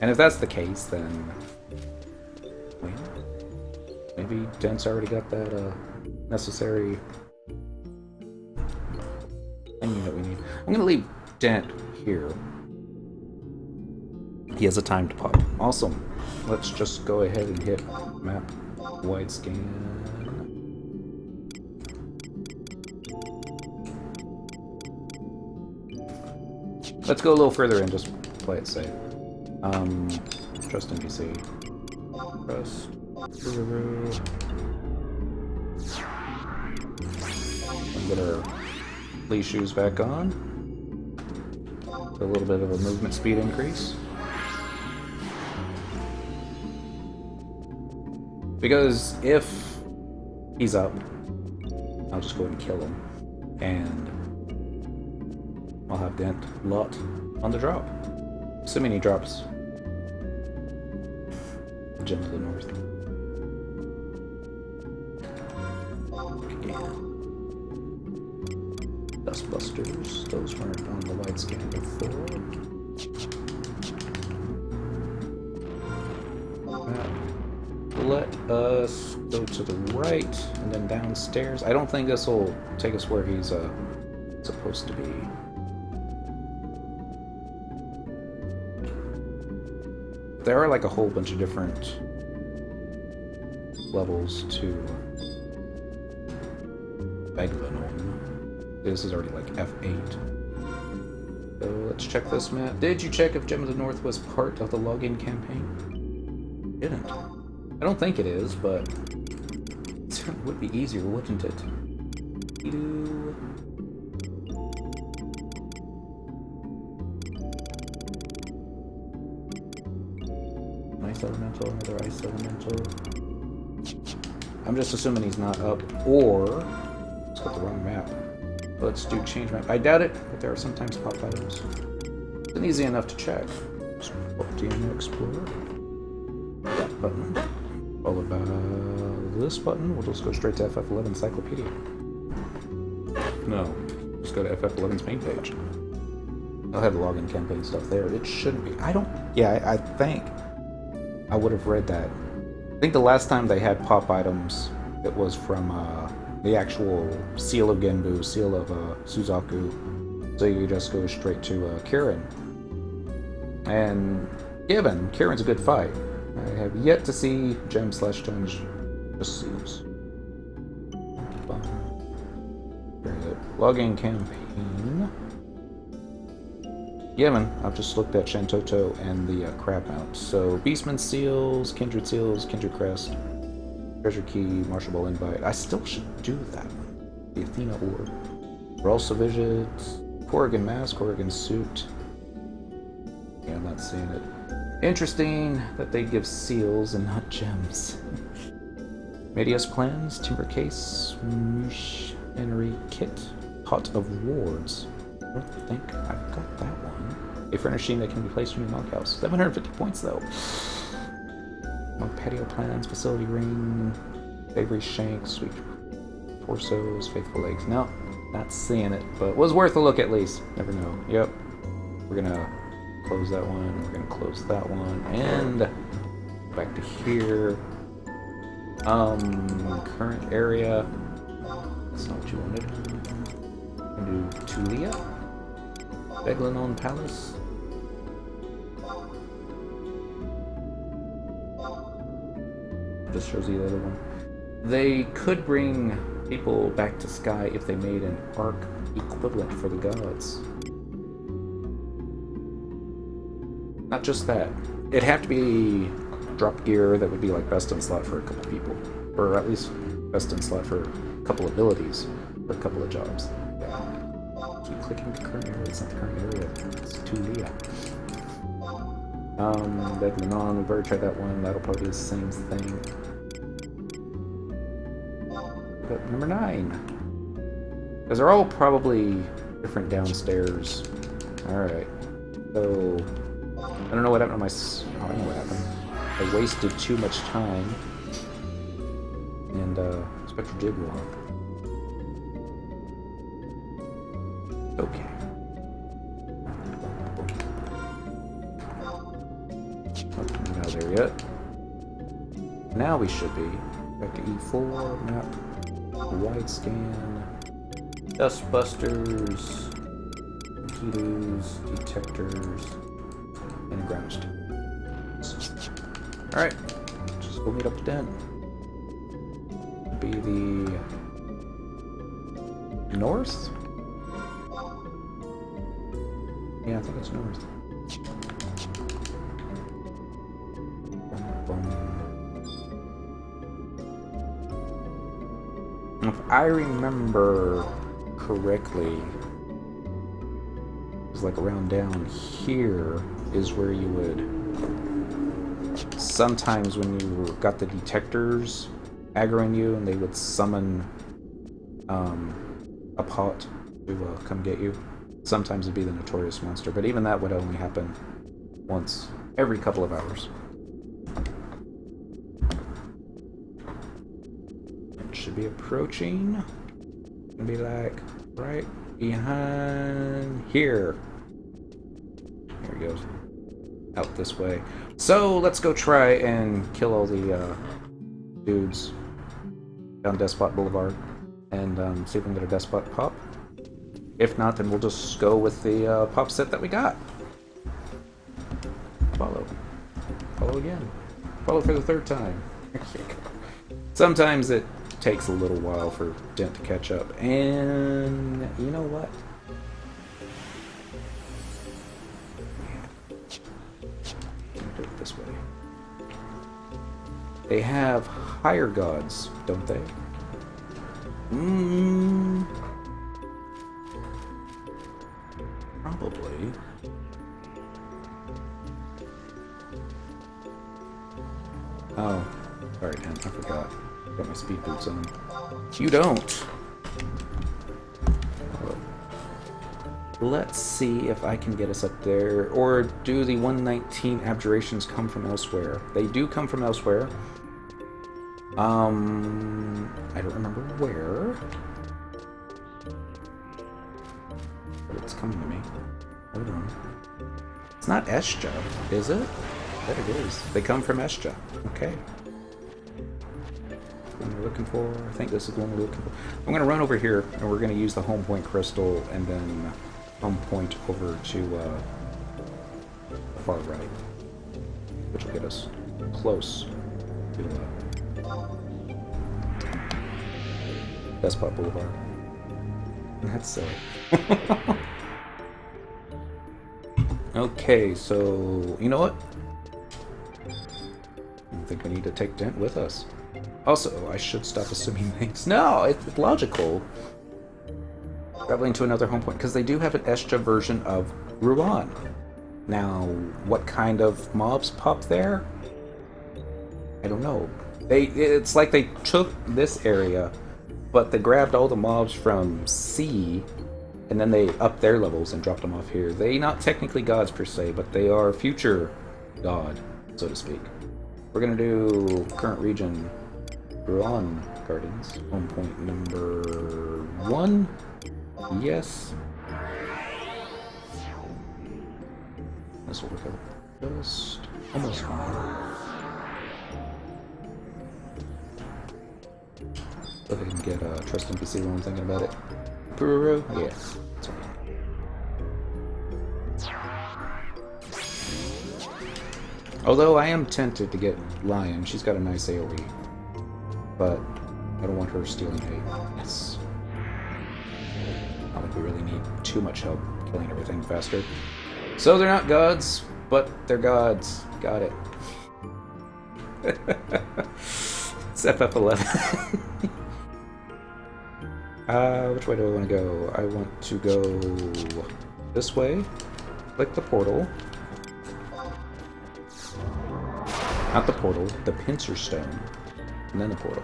And if that's the case, then well, maybe Dent's already got that necessary thing that we need. I'm gonna leave Dent here. He has a time to pop. Awesome. Let's just go ahead and hit map wide scan. Let's go a little further and just play it safe. Trust NPC. Trust. Get our Lee shoes back on. A little bit of a movement speed increase. Because if he's up, I'll just go ahead and kill him. And I'll have Dent lot on the drop. Assuming he drops Gem of the North. Again. Dustbusters. Those weren't on the wide scan before. Let us go to the right and then downstairs. I don't think this will take us where he's supposed to be. There are like a whole bunch of different levels to Beglenon. This is already like F8. So let's check this map. Did you check if Gem of the North was part of the login campaign? Didn't. I don't think it is, but it certainly would be easier, wouldn't it? Ice elemental, another ice elemental. I'm just assuming he's not up, or it's got the wrong map. Let's do change map. I doubt it, but there are sometimes pop items. It's easy enough to check. DM Explorer. That button. Followed by this button. We'll just go straight to FF11 Encyclopedia. No, just go to FF11's main page. I'll have the login campaign stuff there. It shouldn't be. I don't. Yeah, I think I would have read that. I think the last time they had pop items, it was from the actual Seal of Genbu, Seal of Suzaku. So you just go straight to Kirin. And given, Kirin's a good fight. I have yet to see Gem/Challenge just seals. Login campaign. Given, I've just looked at Shantoto and the crab mount. So Beastman seals, Kindred Crest, Treasure Key, Martial Ball Invite. I still should do that one. The Athena Orb. Ralsa Visits, Corrigan Mask, Corrigan Suit. Yeah, I'm not seeing it. Interesting that they give seals and not gems. Medias plans, timber case, machinery kit, pot of wards. I don't think I've got that one. A furnishing that can be placed in your knockhouse. 750 points though. More patio plans, facility ring, savory shanks, sweet torsos, faithful legs. No, not seeing it, but was worth a look at least. Never know. Yep. We're gonna close that one. We're gonna close that one, and back to here. Current area. That's not what you wanted. We're gonna do Tulia, Beglanon Palace. Just shows you the other one. They could bring people back to Sky if they made an arc equivalent for the gods. Not just that. It'd have to be drop gear that would be like best in slot for a couple people. Or at least best in slot for a couple abilities for a couple of jobs. Yeah. Keep clicking the current area. It's not the current area. It's Tulia. Beglanon, we've already tried that one. That'll probably be the same thing. But number 9. Because they're all probably different downstairs. Alright. So, I don't know what happened to my... Oh, I know what happened. I wasted too much time. And, Spectral Jaguar. Okay. Not there yet. Now we should be. Back to E4, map, wide scan, dustbusters, torpedoes, detectors, and ground station. Alright, just go meet up with Dent. Be the north? Yeah, I think it's north. If I remember correctly, it was like around down here is where you would sometimes when you got the detectors aggroing you and they would summon a pot to come get you. Sometimes it'd be the notorious monster, but even that would only happen once every couple of hours. It should be approaching. Gonna be like right behind here. There he goes. Out this way. So let's go try and kill all the dudes down Despot Boulevard and see if we can get a Despot pop. If not, then we'll just go with the pop set that we got. Follow. Follow again. Follow for the 3rd time. Sometimes it takes a little while for Dent to catch up. And you know what? Do it this way. They have higher gods, don't they? Probably. Oh, sorry, Dent, I forgot. Got my speed boots on. You don't. Let's see if I can get us up there. Or do the 119 abjurations come from elsewhere? They do come from elsewhere. I don't remember where. But it's coming to me. Hold on. It's not Estia, is it? I bet it is. They come from Estia. Okay. One we're looking for. I think this is the one we're looking for. I'm going to run over here, and we're going to use the home point crystal, and then home point over to the far right, which will get us close to Despot Boulevard. That's silly. Okay, so you know what? I think we need to take Dent with us. Also, I should stop assuming things. No, it's logical. Traveling to another home point, because they do have an Estia version of Ruan. Now, what kind of mobs pop there? I don't know. It's like they took this area, but they grabbed all the mobs from C, and then they upped their levels and dropped them off here. They not technically gods per se, but they are future god, so to speak. We're gonna do current region Ruan Gardens. Home point number 1. Yes. This will work out just almost fine. Go ahead and get trust NPC while I'm thinking about it. Puru? Yeah. That's okay. Although I am tempted to get Lion. She's got a nice AoE. But I don't want her stealing A. Yes. I don't think we really need too much help killing everything faster. So they're not gods, but they're gods. Got it. It's FF11. Which way do I want to go? I want to go this way. Click the portal. Not the portal, the pincer stone. And then the portal.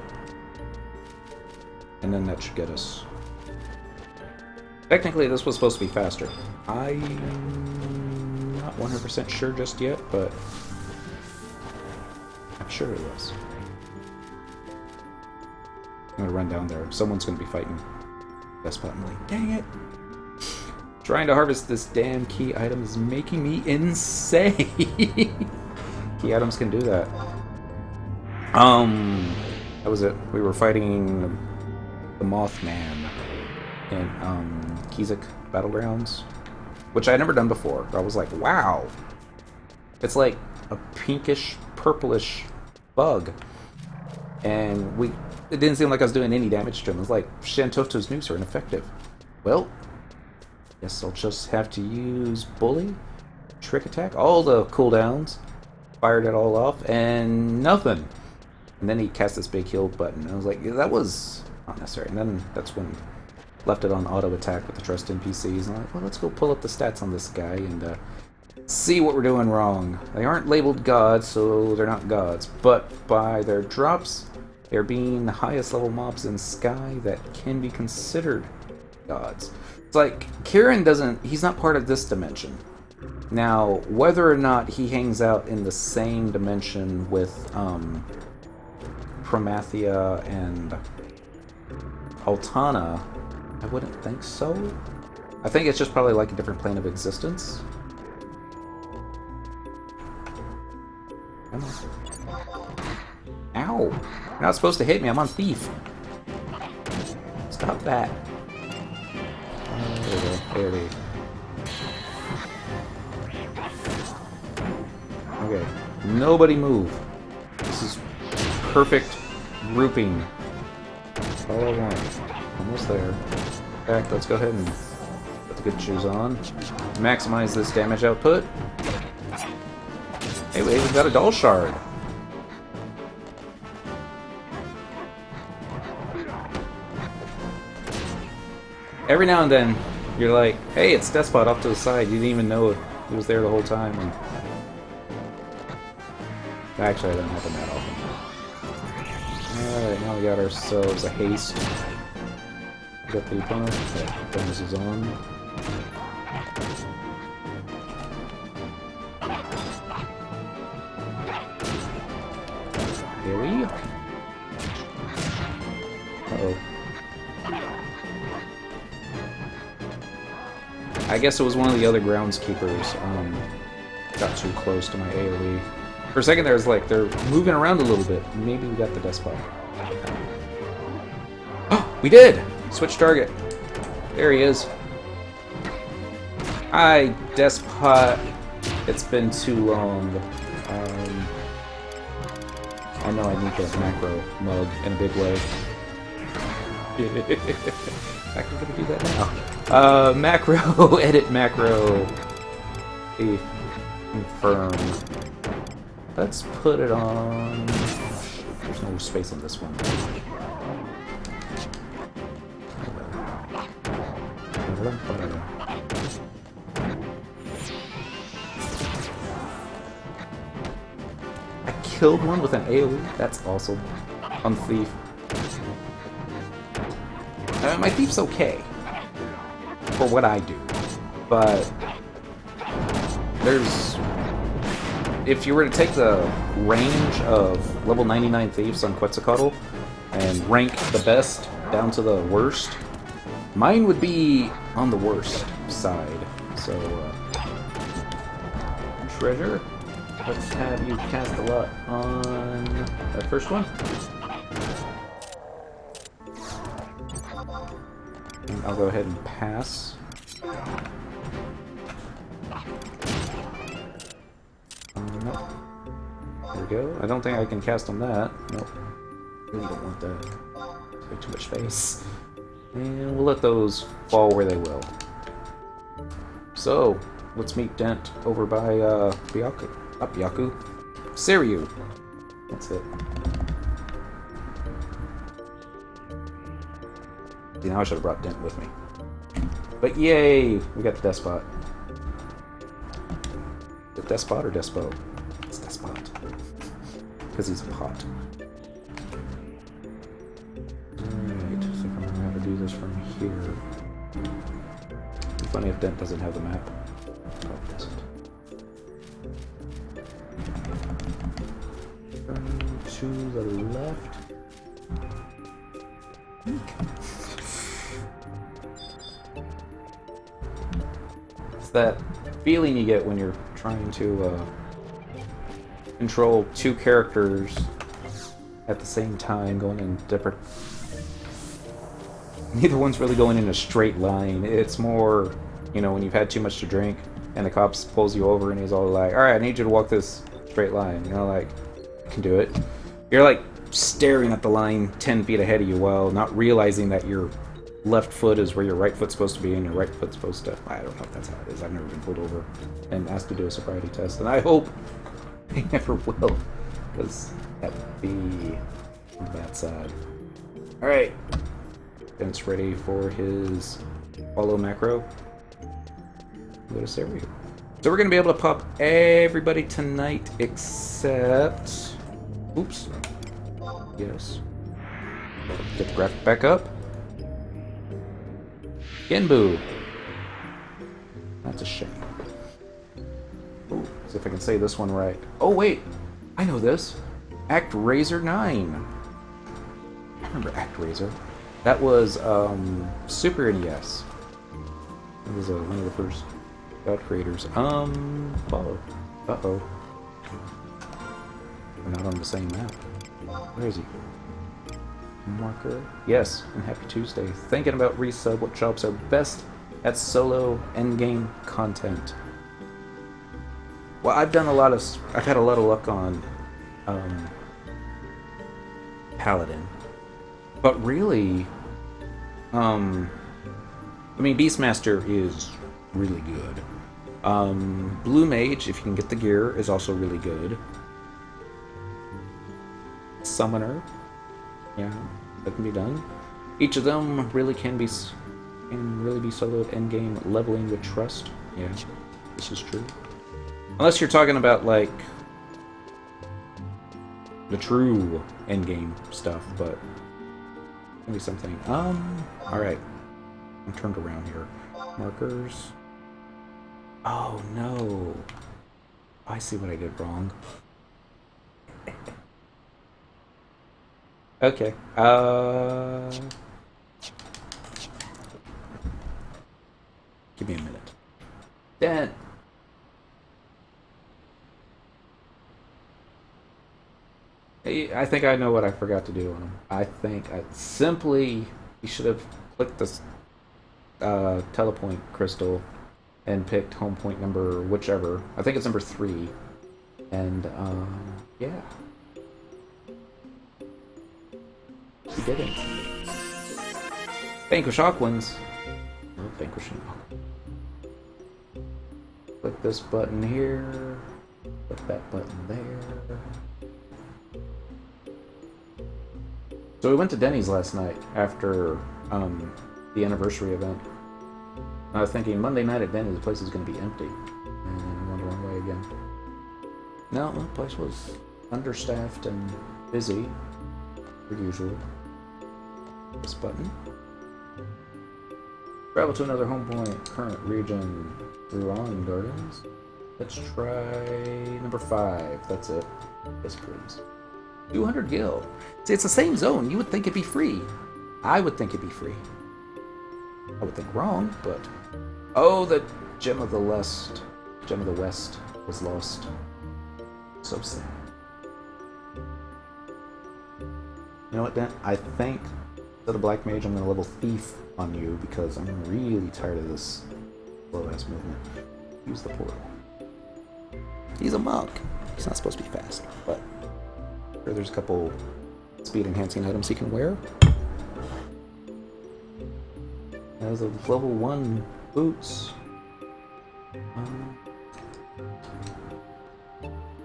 And then that should get us. Technically, this was supposed to be faster. I'm not 100% sure just yet, but I'm sure it was. I'm gonna run down there. Someone's gonna be fighting Despot. I'm like, dang it! Trying to harvest this damn key item is making me insane. Key items can do that. That was it. We were fighting the Mothman in Kizak Battlegrounds, which I had never done before. I was like, wow, it's like a pinkish, purplish bug, and it didn't seem like I was doing any damage to him. It was like, Shantoto's nukes are ineffective. Well, guess I'll just have to use Bully, Trick Attack, all the cooldowns, fired it all off, and nothing. And then he cast this big heal button. I was like, yeah, that was not necessary. And then that's when left it on auto attack with the trust NPCs. And I'm like, well, let's go pull up the stats on this guy and see what we're doing wrong. They aren't labeled gods, so they're not gods. But by their drops, they're being the highest level mobs in Sky that can be considered gods. It's like, Kirin he's not part of this dimension. Now, whether or not he hangs out in the same dimension with Promathia and Altana, I wouldn't think so. I think it's just probably like a different plane of existence. Come on. Ow! You're not supposed to hit me, I'm on Thief. Stop that. There we go, there we go. Okay, nobody move. This is perfect grouping. That's all I want. Almost there. In fact, let's go ahead and put the good shoes on. Maximize this damage output. Hey, we even got a doll shard. Every now and then, you're like, hey, it's Despot off to the side. You didn't even know he was there the whole time. And actually, that doesn't happen that often. Alright, now we got ourselves a haste. We got the opponent. Yeah, bonus is on. Here we go. Uh-oh. I guess it was one of the other groundskeepers got too close to my AoE. For a second there, I was like, they're moving around a little bit. Maybe we got the Despot. Oh, we did! Switch target. There he is. Hi, Despot. It's been too long. I know I need that macro mug in a big way. I'm gonna do that now. Macro, edit macro. Confirm. Let's put it on. There's no space on this one. killed one with an AoE. That's awesome. On Thief. My Thief's okay. For what I do. But there's... If you were to take the range of level 99 Thieves on Quetzalcoatl and rank the best down to the worst, mine would be on the worst side. So, Treasure, let's have you cast a lot on that first one. And I'll go ahead and pass. Nope. There we go. I don't think I can cast on that. Nope. Really don't want that. Take too much space. And we'll let those fall where they will. So, let's meet Dent over by Byaku. Not Byaku. Siryu. That's it. See, now I should have brought Dent with me. But yay! We got the Despot. Is it Despot or Despot? It's Despot. Because he's a pot. Alright, so I'm going to have to do this from here. It'd be funny if Dent doesn't have the map. Oh, it doesn't. To the left. It's that feeling you get when you're trying to control two characters at the same time, going in different... Neither one's really going in a straight line. It's more, you know, when you've had too much to drink and the cops pulls you over and he's all like, alright, I need you to walk this straight line. You know, like, I can do it. You're like staring at the line 10 feet ahead of you while not realizing that your left foot is where your right foot's supposed to be and your right foot's supposed to... I don't know if that's how it is. I've never been pulled over and asked to do a sobriety test, and I hope they never will, because that would be on the bad side. Alright. Dent's ready for his follow macro. Go to Siryu. So we're going to be able to pop everybody tonight except... Oops. Yes. Get the graphic back up. Genbu. That's a shame. Ooh, see if I can say this one right. Oh wait, I know this. ActRaiser 9. I remember ActRaiser. That was Super NES. It was one of the first creators. Follow. Uh-oh. We're not on the same map. Where is he? Marker. Yes, and happy Tuesday. Thinking about resub, what jobs are best at solo endgame content? Well, I've had a lot of luck on Paladin. But really, I mean, Beastmaster is really good. Blue Mage, if you can get the gear, is also really good. Summoner. Yeah, that can be done. Each of them really can be soloed endgame leveling with trust. Yeah, this is true. Unless you're talking about like the true endgame stuff, but maybe something. All right, I'm turned around here. Markers. Oh no! I see what I did wrong. Okay. Give me a minute. Dent. I think I know what I forgot to do on him. I think you should have clicked this telepoint crystal and picked home point number whichever. I think it's number 3. And yeah. He didn't. Vanquish Aquans. No vanquishing Aquans. Click this button here. Click that button there. So we went to Denny's last night after the anniversary event. I was thinking Monday night at Denny's, the place is going to be empty. And I went the wrong way again. No, the place was understaffed and busy, per usual. This button. Travel to another home point, current region, Ruan Gardens. Let's try number 5. That's it. Yes, please. 200 gil. See, it's the same zone. You would think it'd be free. I would think it'd be free. I would think wrong, but... Oh, the Gem of the West. Gem of the West was lost. So sad. You know what, Dent? I think instead of Black Mage, I'm going to level Thief on you because I'm really tired of this slow-ass movement. Use the portal. He's a monk. He's not supposed to be fast, but sure, there's a couple speed-enhancing items he can wear. As of level 1 boots.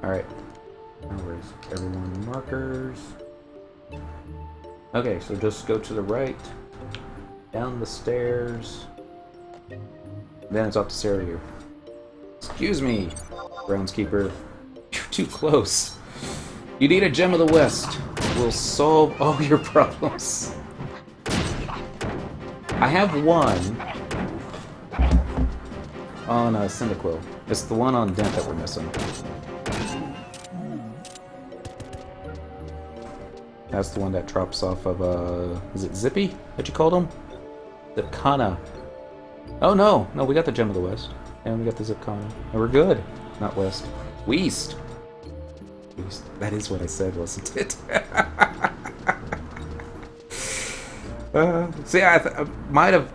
Alright. Now where's everyone markers? Okay, so just go to the right, down the stairs, then it's off to Sarayu. Excuse me, groundskeeper. You're too close. You need a Gem of the West. We'll solve all your problems. I have one on Cyndaquil. It's the one on Dent that we're missing. That's the one that drops off of, is it Zippy that you called him? Zipacna. Oh no, no, we got the Gem of the West. And we got the Zipacna. And we're good. Not West. West. West. That is what I said, wasn't it? See, I might have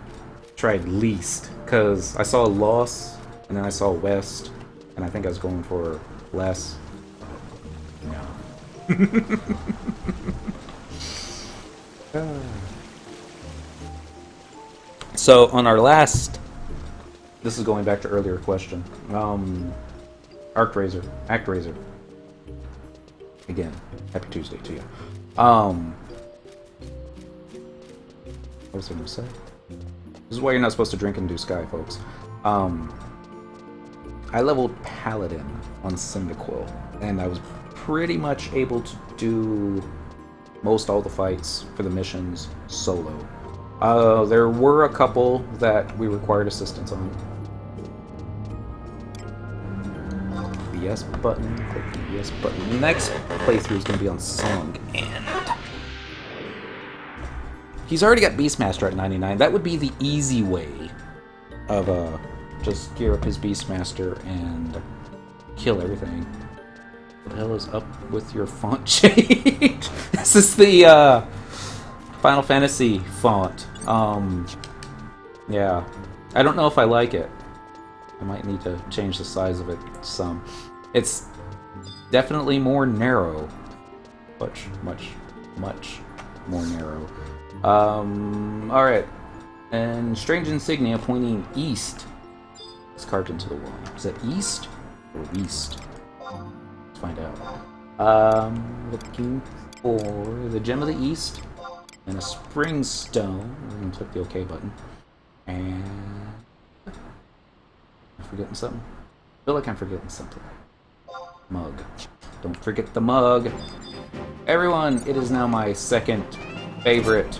tried least, because I saw loss, and then I saw West, and I think I was going for less. No. So, on our last... This is going back to earlier question. Actraiser. Again, happy Tuesday to you. What was I going to say? This is why you're not supposed to drink and do Sky, folks. I leveled Paladin on Cyndaquil, and I was pretty much able to do most all the fights for the missions solo. There were a couple that we required assistance on. The yes button, click the yes button. The next playthrough is going to be on Song, and he's already got Beastmaster at 99. That would be the easy way of just gear up his Beastmaster and kill everything. What the hell is up with your font change? This is the Final Fantasy font. Yeah. I don't know if I like it. I might need to change the size of it some. It's definitely more narrow. Much more narrow. Alright. And strange insignia pointing east is carved into the wall. Is that east or west? Let's find out. Looking for the Gem of the East and a spring stone. We're gonna click the OK button. And am I forgetting something? I feel like I'm forgetting something. Mug. Don't forget the mug. Everyone, it is now my second favorite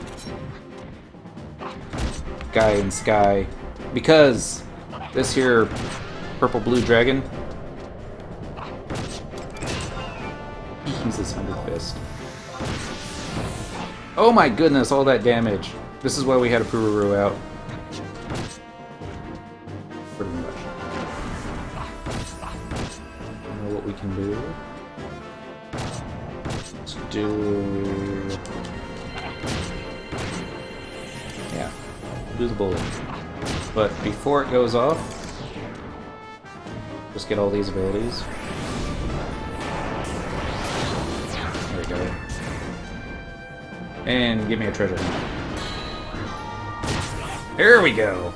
guy in Sky, because this here purple blue dragon, he uses 100 Fist. Oh my goodness, all that damage. This is why we had a Pururu out. Pretty much. I know what we can do. Let's do... yeah, do the bullet. But before it goes off, just get all these abilities. There we go. And give me a treasure hunt. There we go!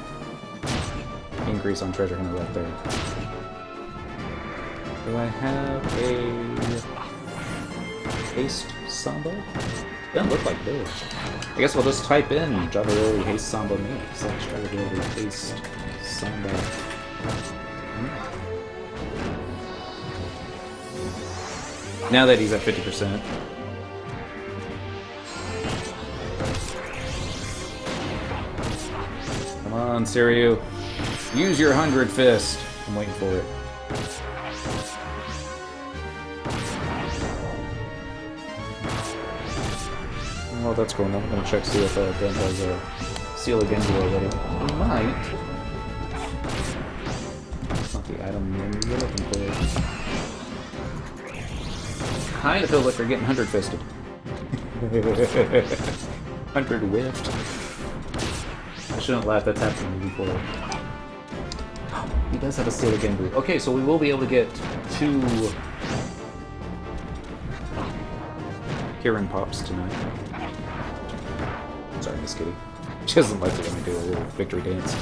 Increase on treasure hunt right there. Do I have a haste samba? Doesn't look like this. I guess we'll just type in Javarili haste samba mix. Let's try to go to haste samba. Now that he's at 50%. Come on, Siryu. Use your 100 fist. I'm waiting for it. Well, that's cool. I'm gonna check see if Dent has a seal of Genbu already. He might. That's not the item you're looking for. Kind of feel like we're getting 100 fisted. 100 whiffed. I shouldn't laugh. That's happened to me before. He does have a seal of Genbu. Okay, so we will be able to get 2 kirin pops tonight. Sorry, Miss Kitty. She doesn't like it when we do a little victory dance.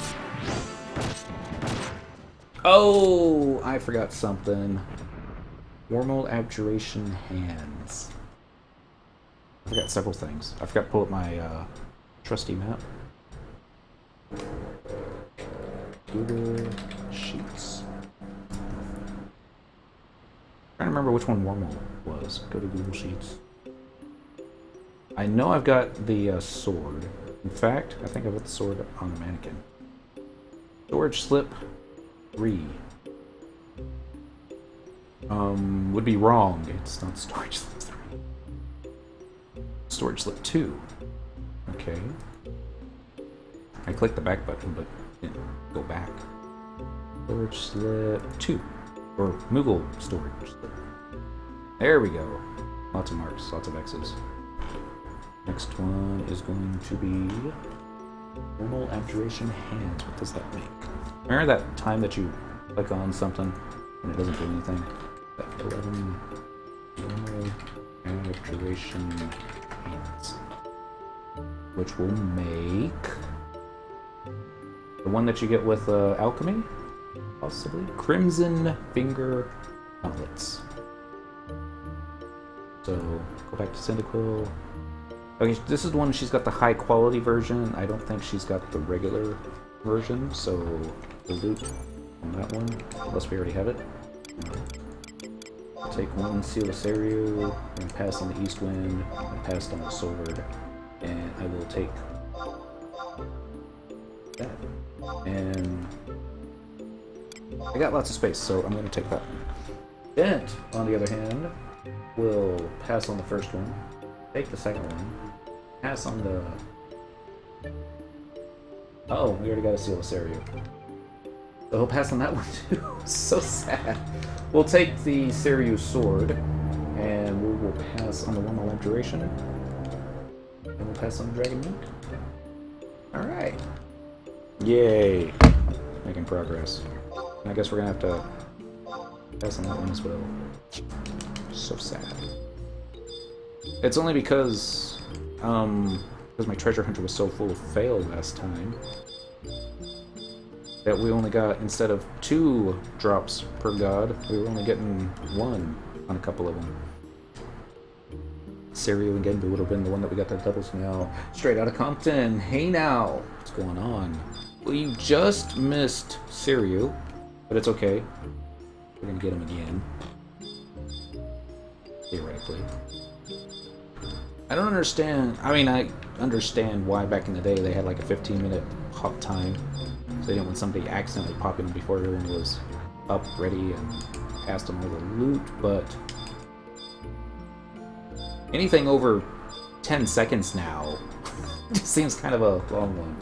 Oh, I forgot something. Wormhole abjuration hands. I forgot several things. I forgot to pull up my trusty map. Google Sheets. I'm trying to remember which one Wormhole was. Go to Google Sheets. I know I've got the sword. In fact, I think I've got the sword on the mannequin. Storage slip 3. Would be wrong. It's not storage slip 3. Storage slip 2. Okay. I clicked the back button, but didn't go back. Storage slip 2. Or Moogle storage slip. There we go. Lots of marks, lots of X's. Next one is going to be Wormhole abjuration hands. What does that make? Remember that time that you click on something and it doesn't do anything? That 11 Wormhole abjuration hands. Which will make the one that you get with alchemy? Possibly? Crimson finger gauntlets. So, go back to Cyndaquil. Okay, this is the one she's got the high quality version. I don't think she's got the regular version, so we'll loot on that one, unless we already have it. I'll take 1 Seal of Siryu, and pass on the East Wind, and pass on the sword, and I will take that. And I got lots of space, so I'm going to take that one. Dent, on the other hand, will pass on the first one, take the second one, pass on the... Oh, we already got a Seal of Siryu. So he'll pass on that one too. So sad. We'll take the Siryu sword, and we will pass on the Wormhole abjuration, and we'll pass on the Dragon Meat. Alright. Yay. Making progress. And I guess we're gonna have to pass on that one as well. So sad. It's only because my treasure hunter was so full of fail last time that we only got, instead of 2 drops per god, we were only getting 1 on a couple of them. Siryu and Genbu would have been the one that we got their doubles now. Straight out of Compton. Hey now, what's going on? Well, you just missed Siryu, but it's okay. We're gonna get him again. Theoretically. I don't understand. I mean, I understand why back in the day they had like a 15-minute hop time. So they didn't want somebody accidentally popping in before everyone was up, ready, and passed them all the loot, but anything over 10 seconds now just seems kind of a long one.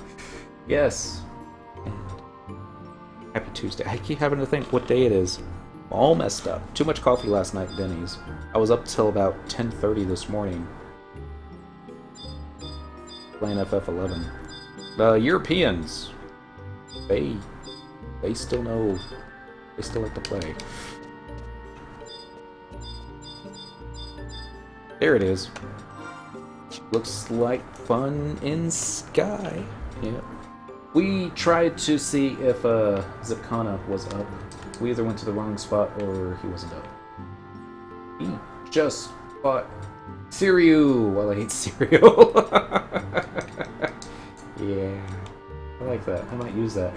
Yes. And happy Tuesday. I keep having to think what day it is. I'm all messed up. Too much coffee last night at Denny's. I was up till about 10:30 this morning playing FF11. The Europeans, they still know, they still like to play. There it is. Looks like fun in sky. Yeah. We tried to see if Zipacna was up. We either went to the wrong spot or he wasn't up. He just fought Siryu. Well, I hate cereal. Yeah, I like that. I might use that.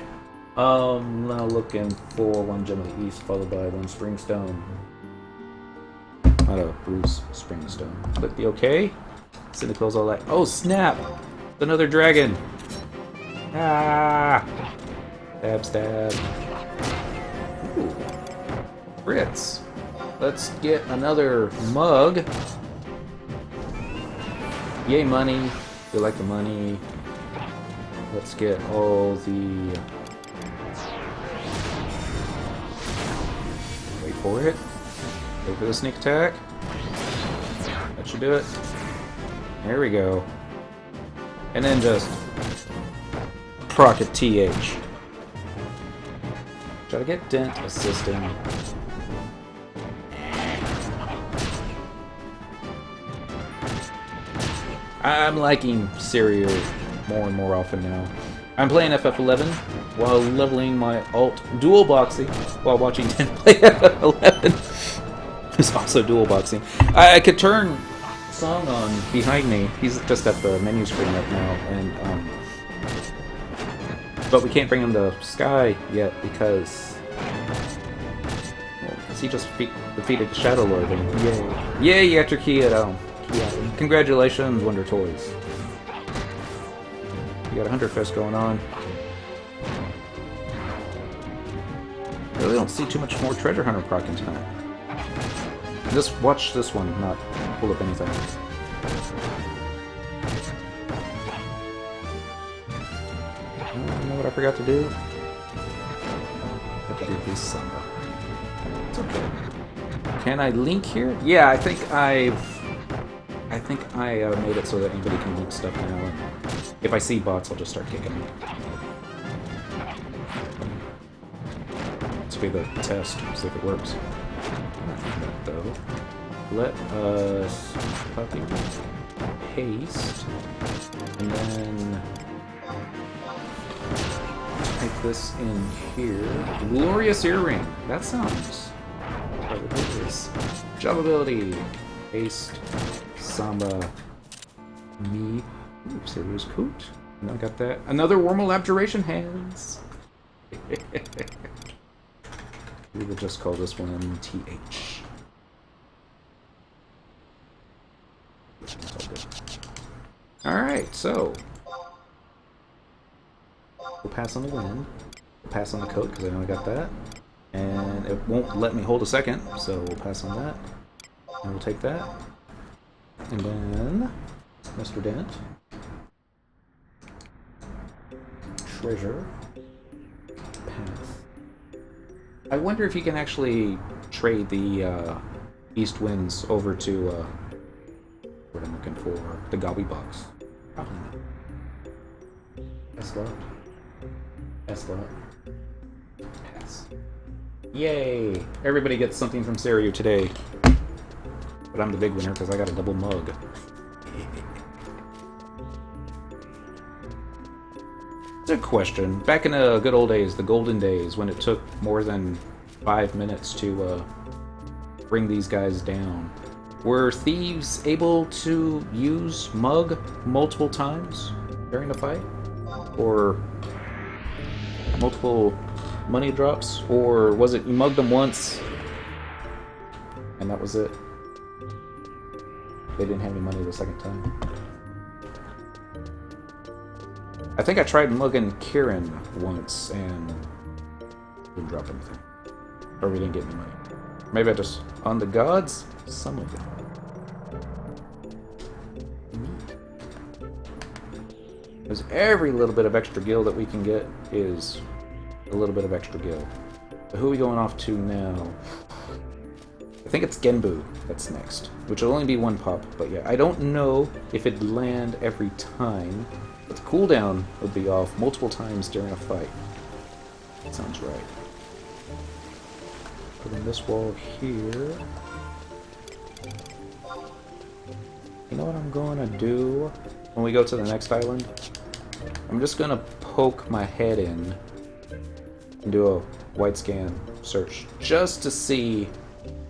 Now looking for 1 Gem of the East, followed by 1 Springstone. not a Bruce Springsteen. Click the OK. Cindy kills all that. Oh, snap! Another dragon! Ah! Stab, stab. Ooh. Crits. Let's get another mug. Yay, money. We like the money. Let's get all the... Wait for it. Wait for the sneak attack. That should do it. There we go. And then just... proc a TH. Try to get Dent assisting. I'm liking Serio more and more often now. I'm playing FF11 while leveling my alt dual boxing while watching Dent play FF11. It's also dual boxing. I could turn Song on behind me. He's just at the menu screen right now, and but we can't bring him to Sky yet because he just defeated Shadow Lord. And yay! Yay! You got your key at yeah. Congratulations, Wonder Toys. You got a Hunter Fest going on. Really don't see too much more Treasure Hunter proc in time. Just watch this one, not pull up anything. You know what I forgot to do? I have to do this somewhere. It's okay. Can I link here? Yeah, I think I made it so that anybody can link stuff now. And if I see bots, I'll just start kicking them. This will be the test, see if it works. Not though. Let us copy, paste, and then type this in here. Glorious earring. That sounds probably is. Job ability. Paste. Samba. Me. Ooh, serious coot. And I got that. Another Wormhole Abjuration hands. We will just call this one TH. Alright, so we'll pass on the wind. We'll pass on the coat because I know I got that. And it won't let me hold a second, so we'll pass on that. And we'll take that. And then Mr. Dent. Treasure. Path. I wonder if you can actually trade the East Winds over to what I'm looking for, the Gobby Box. Probably not. S-Lot. S-Lot. Pass. Yay! Everybody gets something from Serio today. But I'm the big winner because I got a double mug. It's a question. Back in the good old days, the golden days, when it took more than 5 minutes to bring these guys down, were thieves able to use mug multiple times during a fight? Or multiple money drops? Or was it you mugged them once and that was it? They didn't have any money the second time. I think I tried mugging Kirin once and didn't drop anything. Or we didn't get any money. Maybe I just... On the gods? Some of them. Because every little bit of extra gil that we can get is a little bit of extra gil. So who are we going off to now? I think it's Genbu that's next, which will only be one pop, but yeah, I don't know if it'd land every time, but the cooldown would be off multiple times during a fight. That sounds right. Put in this wall here. You know what I'm gonna do when we go to the next island? I'm just gonna poke my head in and do a wide scan search, just to see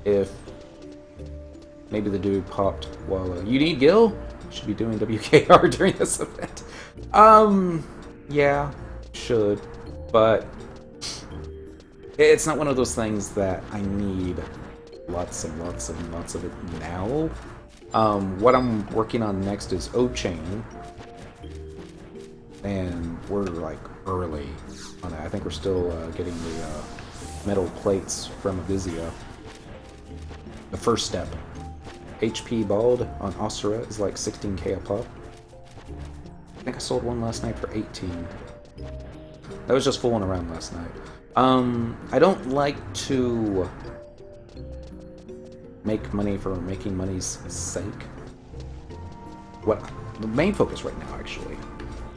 if maybe the dude popped while you need gil? Should be doing WKR during this event. Yeah, should, but it's not one of those things that I need lots and lots and lots of it now. What I'm working on next is O-Chain. And we're like early on that. I think we're still getting the metal plates from Avizia. The first step. HP Bald on Osira is like 16k a pop. I think I sold one last night for 18. That was just fooling around last night. I don't like to make money for making money's sake. What the main focus right now, actually,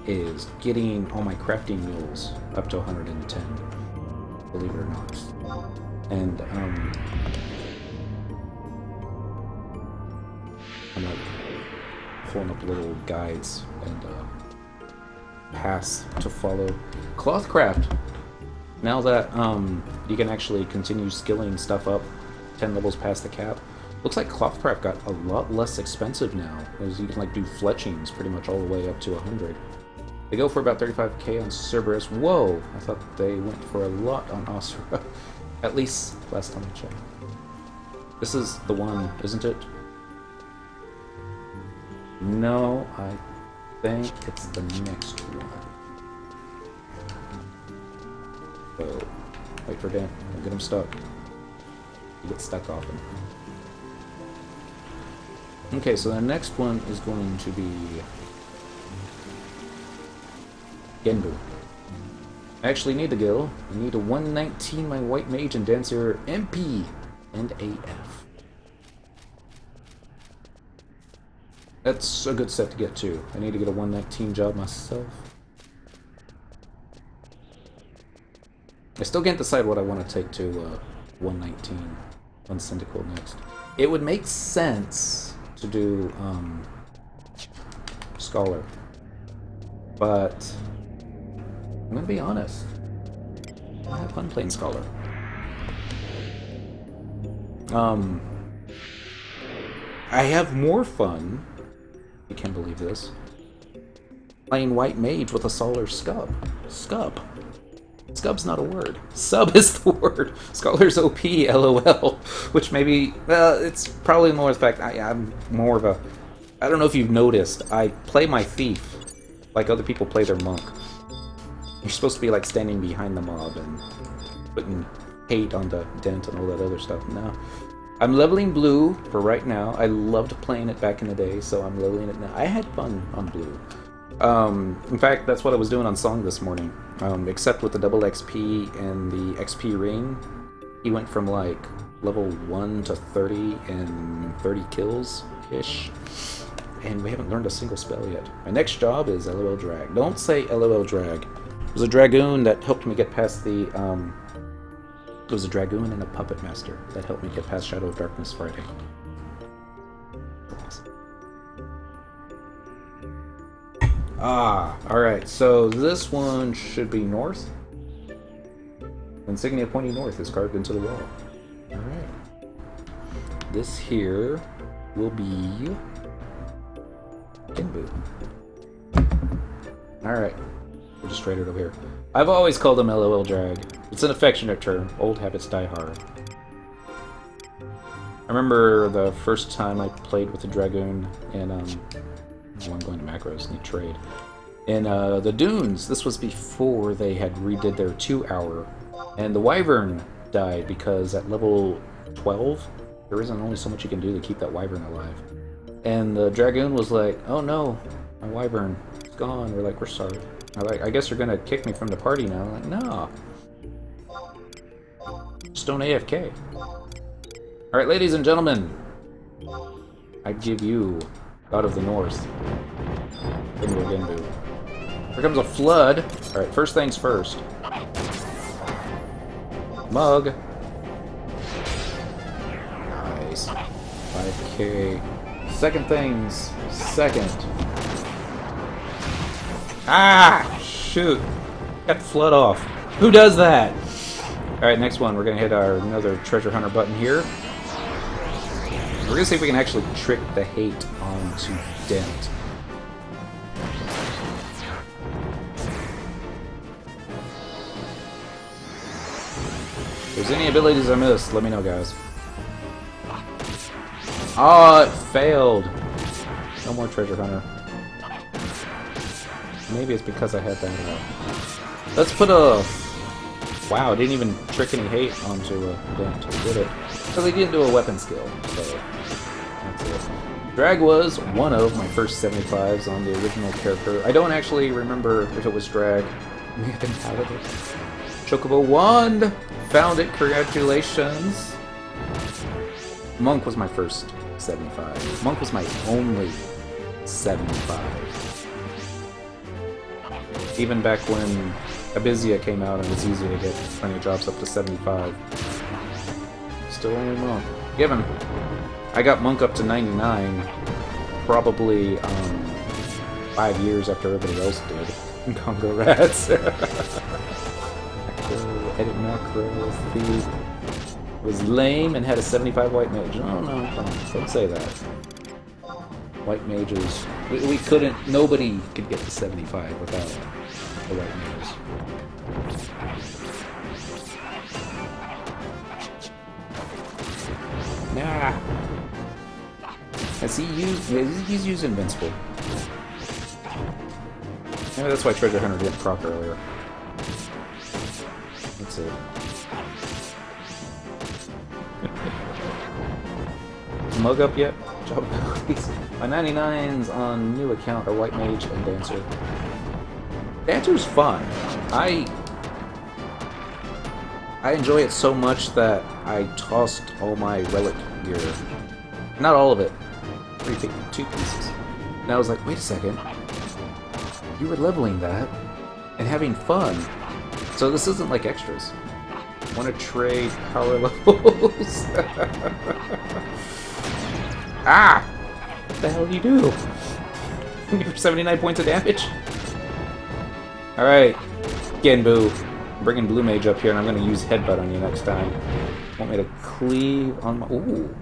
is getting all my crafting mules up to 110. Believe it or not. And I'm like pulling up little guides and paths to follow. Clothcraft. Now that you can actually continue skilling stuff up 10 levels past the cap, looks like Clothcraft got a lot less expensive now, as you can like do fletchings pretty much all the way up to 100. They go for about 35k on Cerberus. Whoa! I thought they went for a lot on Osira. At least last time I checked. This is the one, isn't it? No, I think it's the next one. So, wait for Dan. Don't get him stuck. You get stuck often. Okay, so the next one is going to be Genbu. I actually need the guild. I need a 119 my white mage and dancer MP and AF. That's a good set to get to. I need to get a 119 job myself. I still can't decide what I want to take to 119 on Syndical next. It would make sense to do Scholar, but I'm gonna be honest. I have fun playing Scholar. I have more fun, you can't believe this, playing White Mage with a Solar Scub. Scub. Scub's not a word. Sub is the word. Scholar's OP, LOL. Which maybe, well, it's probably more the fact I'm more of a... I don't know if you've noticed, I play my thief like other people play their monk. You're supposed to be like standing behind the mob and putting hate on the Dent and all that other stuff. No. I'm leveling blue for right now. I loved playing it back in the day, so I'm leveling it now. I had fun on blue. In fact, that's what I was doing on Song this morning. Except with the double XP and the XP ring, he went from like level 1 to 30 and 30 kills-ish. And we haven't learned a single spell yet. My next job is LOL Drag. Don't say LOL Drag. It was a Dragoon that helped me get past the... it was a Dragoon and a Puppet Master that helped me get past Shadow of Darkness Friday. Awesome. Ah, alright, so this one should be north. Insignia pointing north is carved into the wall. Alright. This here will be Genbu. Alright, we're just straight over here. I've always called him LOL Drag. It's an affectionate term. Old habits die hard. I remember the first time I played with the Dragoon and I'm going to macros, need trade. In the Dunes, this was before they had redid their 2-hour, and the Wyvern died because at level 12, there isn't only so much you can do to keep that Wyvern alive. And the Dragoon was like, oh no, my Wyvern is gone. We're like, we're sorry. I'm like, I guess you're gonna kick me from the party now. I'm like, no. Just don't AFK. Alright, ladies and gentlemen, I give you God of the North. Genbu. Here comes a flood. Alright, first things first. Mug. Nice. 5k. Second things second. Ah! Shoot. Got the flood off. Who does that? Alright, next one. We're gonna hit our another treasure hunter button here. We're gonna see if we can actually trick the hate onto Dent. If there's any abilities I missed, let me know, guys. Oh, it failed. No more treasure hunter. Maybe it's because I had that. Let's put a... Wow, didn't even trick any hate onto Dent, did it? Because he didn't do a weapon skill, so that's it. Drag was one of my first 75s on the original character. I don't actually remember if it was Drag. It may have been Paladin. Chocobo wand! Found it, congratulations! Monk was my first 75. Monk was my only 75. Even back when Abizia came out and it was easy to get plenty of drops up to 75. Still only Monk. Given. I got Monk up to 99, probably 5 years after everybody else did. Congo Rats. Edit macro. Thief. Was lame and had a 75 white mage. Oh no, don't say that. White mages. We couldn't. Nobody could get to 75 without the white mages. Nah. Has he used? Yeah, he's used Invincible. Maybe that's why Treasure Hunter didn't proc earlier. Let's see. Mug up yet? Job abilities. My 99s on new account are White Mage and Dancer. Dancer's fun. I enjoy it so much that I tossed all my relic gear. Not all of it. 2 pieces. And I was like, wait a second. You were leveling that and having fun. So this isn't like extras. Want to trade power levels? Ah! What the hell do you do? For 79 points of damage? Alright. Genbu. I'm bringing Blue Mage up here and I'm going to use Headbutt on you next time. Want me to cleave on my... Ooh.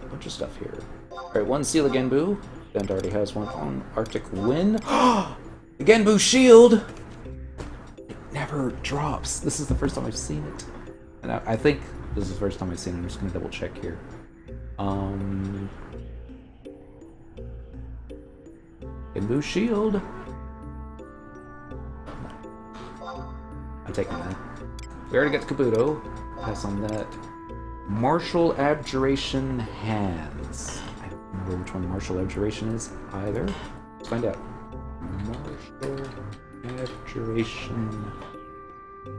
A bunch of stuff here. Alright, 1 Seal of Genbu. Dent already has one on Arctic Wind. The Genbu Shield! It never drops. This is the first time I've seen it. And I think this is the first time I've seen it. I'm just going to double check here. Genbu Shield. I'm taking that. We already got the Kabuto. Pass on that. Martial Abjuration Hands. I don't remember which one Martial Abjuration is either. Let's find out. Martial Abjuration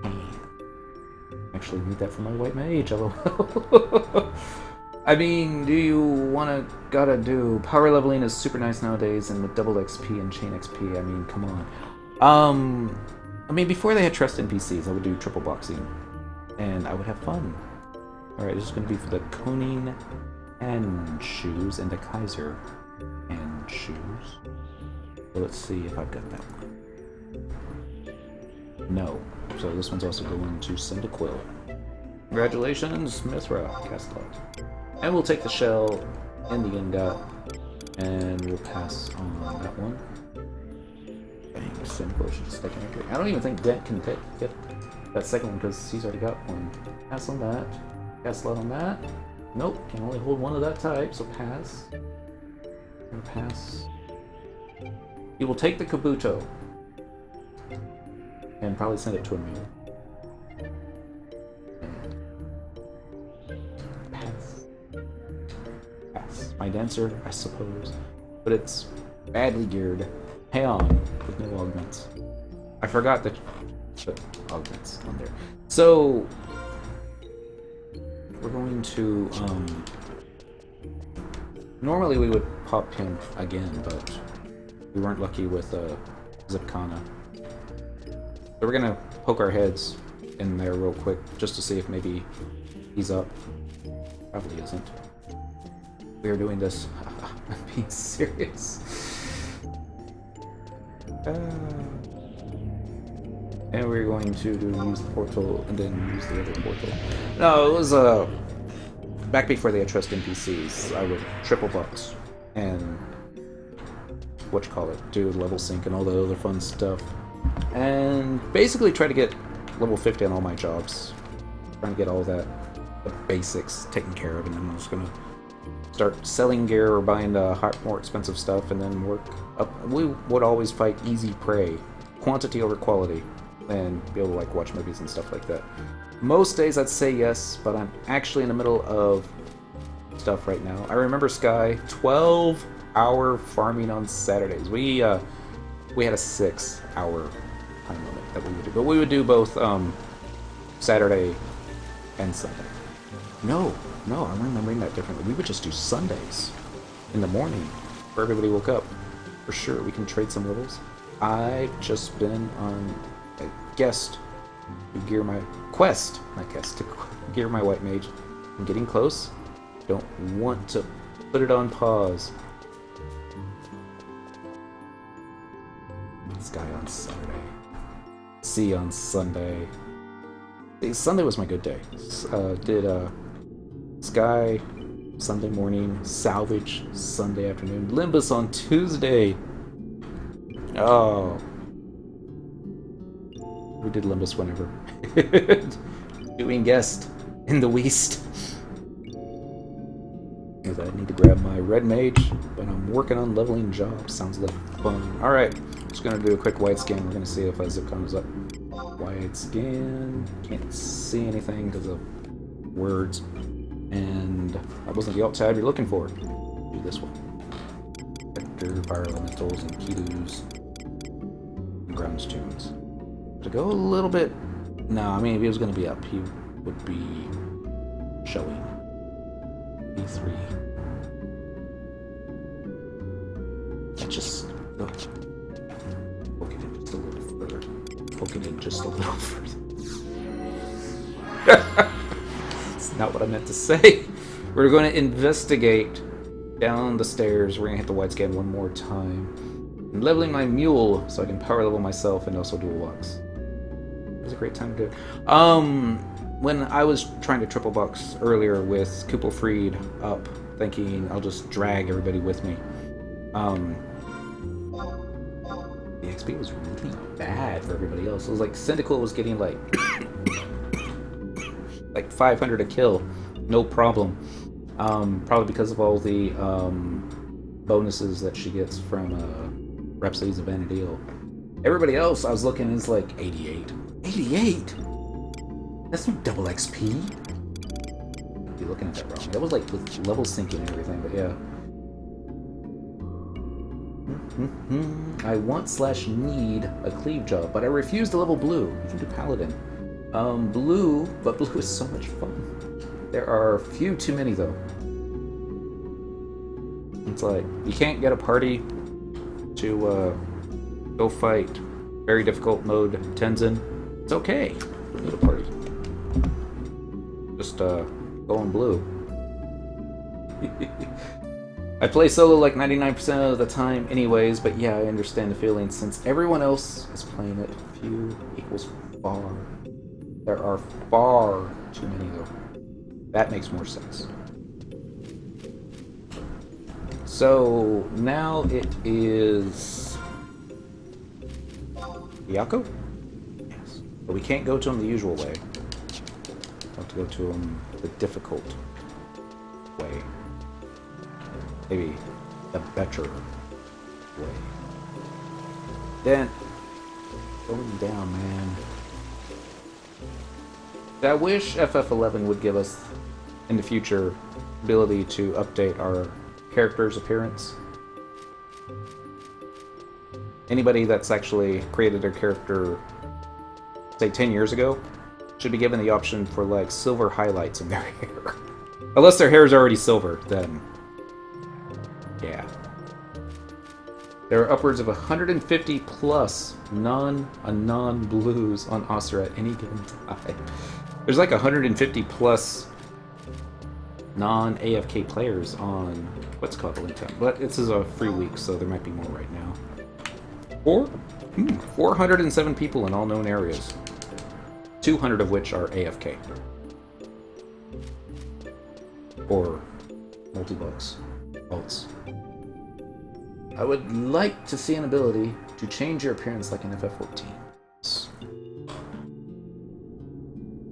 Hands. Actually need that for my white mage, lol. I mean, do you gotta do... Power leveling is super nice nowadays, and with double XP and chain XP, I mean, come on. I mean, before they had trust NPCs, I would do triple boxing, and I would have fun. Alright, this is gonna be for the Koning and shoes, and the Kaiser and shoes. So let's see if I've got that one. No. So this one's also going to Cyndaquil. Congratulations, Mithra, Castlet. And we'll take the shell and the ingot, and we'll pass on that one. Dang, Cyndaquil should stick in here. I don't even think Dent can get that second one because he's already got one. Pass on that. Castlet on that. Nope, can only hold one of that type, so pass. And pass. You will take the Kabuto and probably send it to a mule. Pass. Pass. My Dancer, I suppose. But it's badly geared. Heon with no augments. I forgot that augments on there. So we're going to normally we would pop him again, but we weren't lucky with Zipacna. So we're gonna poke our heads in there real quick just to see if maybe he's up. Probably isn't. We are doing this. I'm being serious. And we're going to use the portal and then use the other portal. No, it was back before they had trust NPCs. I would triple box and do level sync and all the other fun stuff. And basically try to get level 50 on all my jobs. Trying to get all that the basics taken care of, and then I'm just gonna start selling gear or buying more expensive stuff, and then work up. We would always fight easy prey, quantity over quality, and be able to like watch movies and stuff like that. Most days I'd say yes, but I'm actually in the middle of stuff right now. I remember Sky 12-hour farming on Saturdays. We had a 6-hour time limit that we would do, but we would do both Saturday and Sunday. No, I'm remembering that differently. We would just do Sundays in the morning where everybody woke up. For sure, we can trade some levels. I've just been on a guest to gear my quest, not guest, to gear my white mage. I'm getting close. Don't want to put it on pause. Sky on Saturday. See on Sunday. Sunday was my good day. Did Sky Sunday morning, Salvage Sunday afternoon, Limbus on Tuesday. Oh, we did Limbus whenever. Doing guest in the West. I need to grab my red mage, but I'm working on leveling jobs. Sounds like fun. All right, just gonna do a quick white scan. We're gonna see if Zip comes up. Wide scan. Can't see anything because of words. And that wasn't the alt tab you're looking for. Do this one. Vector, fire elementals, and Kidus. And grounds tunes. To go a little bit. No, I mean, if he was going to be up, he would be showing. E3. Just. Oh. Poke it in just a little further. Poke it in just a little further. That's not what I meant to say. We're going to investigate down the stairs. We're going to hit the white scan one more time. I'm leveling my mule so I can power level myself and also dual walks. It was a great time to do it. When I was trying to triple box earlier with Kupelfried up, thinking I'll just drag everybody with me. The XP was really bad for everybody else. It was like Syndical was getting like 500 a kill, no problem. Probably because of all the bonuses that she gets from Rhapsodies of Vanadil. Everybody else I was looking is like 88. 88? That's no double XP. I'd be looking at that wrong. That was like with level syncing and everything, but yeah. I want/need a cleave job, but I refuse to level blue. You can do paladin. Blue, but blue is so much fun. There are few too many though. It's like you can't get a party to go fight very difficult mode Tenzin. It's okay. You don't need a party. Just go on blue. I play solo like 99% of the time anyways, but yeah, I understand the feeling. Since everyone else is playing it, few equals far. There are far too many though. That makes more sense. So now it is Yako? Yes. But we can't go to him the usual way. We have to go to him the difficult way. Maybe the better way. Dent. Going down, man. I wish FF11 would give us, in the future, ability to update our character's appearance. Anybody that's actually created their character, say 10 years ago, should be given the option for like silver highlights in their hair. Unless their hair is already silver, then yeah. There are upwards of 150 plus non-blues on Oster at any given time. There's like 150 plus non-AFK players on what's called the link time. But this is a free week, so there might be more right now. 407 people in all known areas. 200 of which are AFK. Or multi-bucks. Alts. I would like to see an ability to change your appearance like in FF14.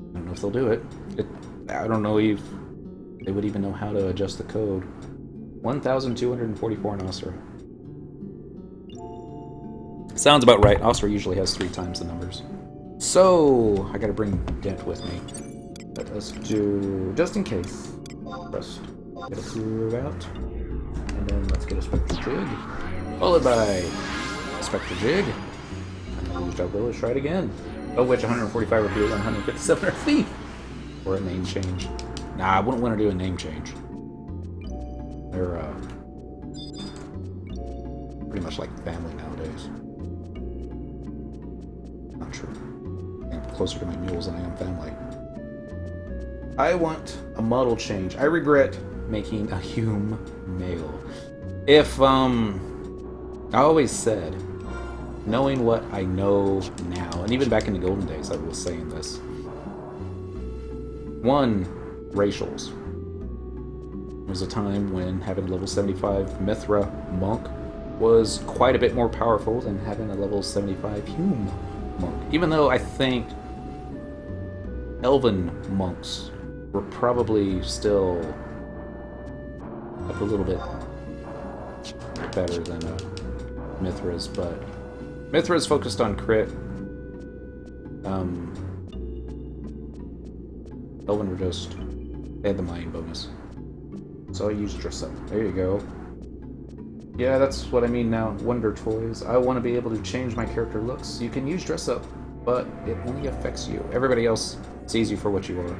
I don't know if they'll do it. I don't know if they would even know how to adjust the code. 1,244 in Osra. Sounds about right. Osra usually has 3 times the numbers. So, I gotta bring Dent with me. Let us do, just in case, first, get a prove out. And then let's get a Spectre Jig. Followed by Spectre Jig. And let's try it again. Of which 145 would be 157 are Thief. Or a name change. Nah, I wouldn't want to do a name change. They're pretty much like family nowadays. Not true. I'm closer to my mules than I am family. I want a model change. I regret making a Hume male. If, I always said, knowing what I know now, and even back in the golden days I was saying this. 1, racials. There was a time when having a level 75 Mithra monk was quite a bit more powerful than having a level 75 Hume monk. Even though I think Elven monks were probably still a little bit better than Mithras, but Mithras focused on crit. Elven were just, they had the mind bonus. So I used dress up. There you go. Yeah, that's what I mean now. Wonder Toys. I want to be able to change my character looks. You can use dress up, but it only affects you. Everybody else sees you for what you are.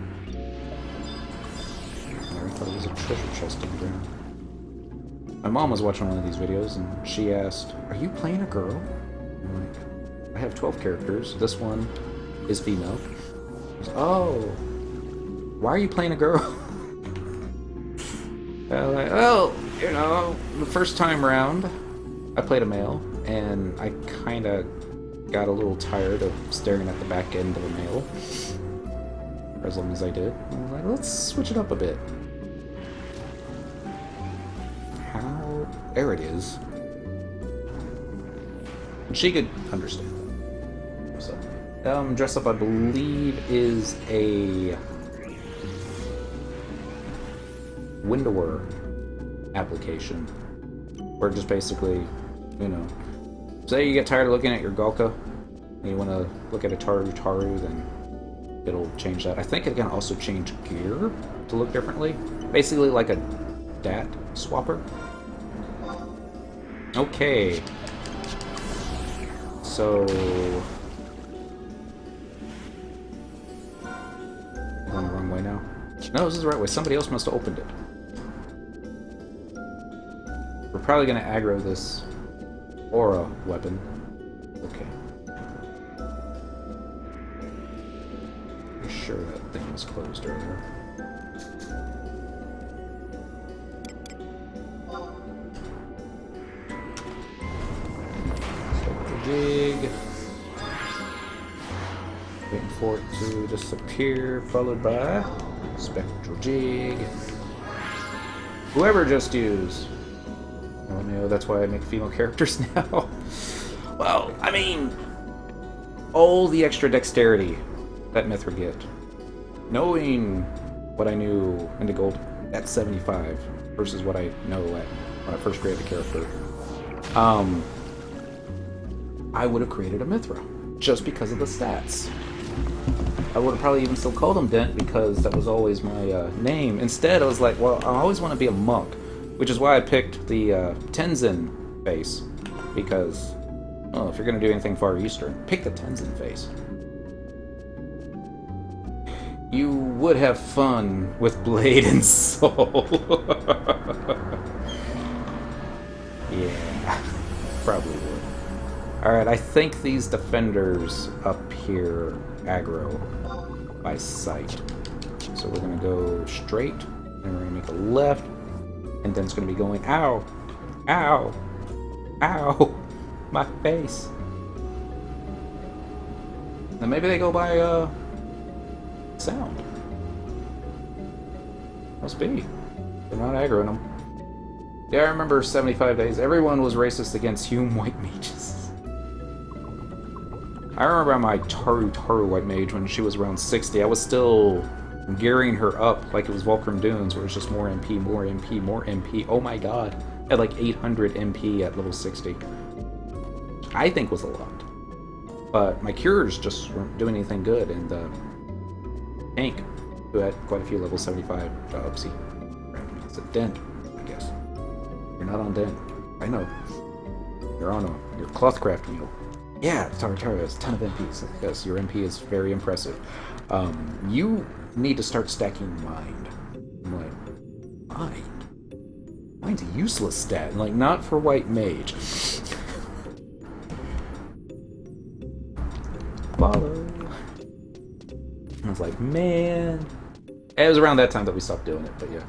I thought it was a treasure chest on the ground. My mom was watching one of these videos, and she asked, "Are you playing a girl?" I'm like, "I have 12 characters. This one is female." She goes, "Oh, why are you playing a girl?" I'm like, well, you know, the first time around, I played a male, and I kind of got a little tired of staring at the back end of a male. For as long as I did. I was like, let's switch it up a bit. How? There it is. And she could understand that. So, dress up, I believe, is a windower application, where just basically, you know, say you get tired of looking at your Galka and you want to look at a Taru, then it'll change that. I think it can also change gear to look differently, basically like a DAT swapper. Okay, so going the wrong way now. No, this is the right way. Somebody else must have opened it. We're probably going to aggro this aura weapon. Okay. I'm sure that thing was closed earlier. Spectral Jig. Waiting for it to disappear, followed by Spectral Jig. Whoever just used. Oh no, that's why I make female characters now. Well, I mean, all the extra dexterity that Mithra get. Knowing what I knew in the gold at 75 versus what I know at when I first created the character, I would have created a Mithra just because of the stats. I would have probably even still called him Dent because that was always my name. Instead, I was like, well, I always want to be a monk, which is why I picked the Tenzin face, because, well, if you're going to do anything Far Eastern, pick the Tenzin face. You would have fun with Blade and Soul. Yeah, probably would. Alright, I think these defenders up here aggro by sight. So we're going to go straight, and we're going to make a left, and then it's going to be going, ow, ow, ow, my face. Then maybe they go by sound. Must be. They're not aggroing them. Yeah, I remember 75 days. Everyone was racist against Hume white mages. I remember my Taru white mage when she was around 60. I was still I'm gearing her up like it was Volcrum Dunes, where it's just more MP, more MP, more MP. Oh my god. At like 800 MP at level 60. I think was a lot. But my cures just weren't doing anything good, and Tank, who had quite a few level 75, oopsie. It's a Dent, I guess. You're not on Dent. I know. You're on your Clothcraft wheel. Yeah, Tara has a ton of MPs. Yes, your MP is very impressive. You need to start stacking Mind. I'm like, Mind? Mind's a useless stat. Like, not for White Mage. Follow. I was like, man. It was around that time that we stopped doing it, but yeah.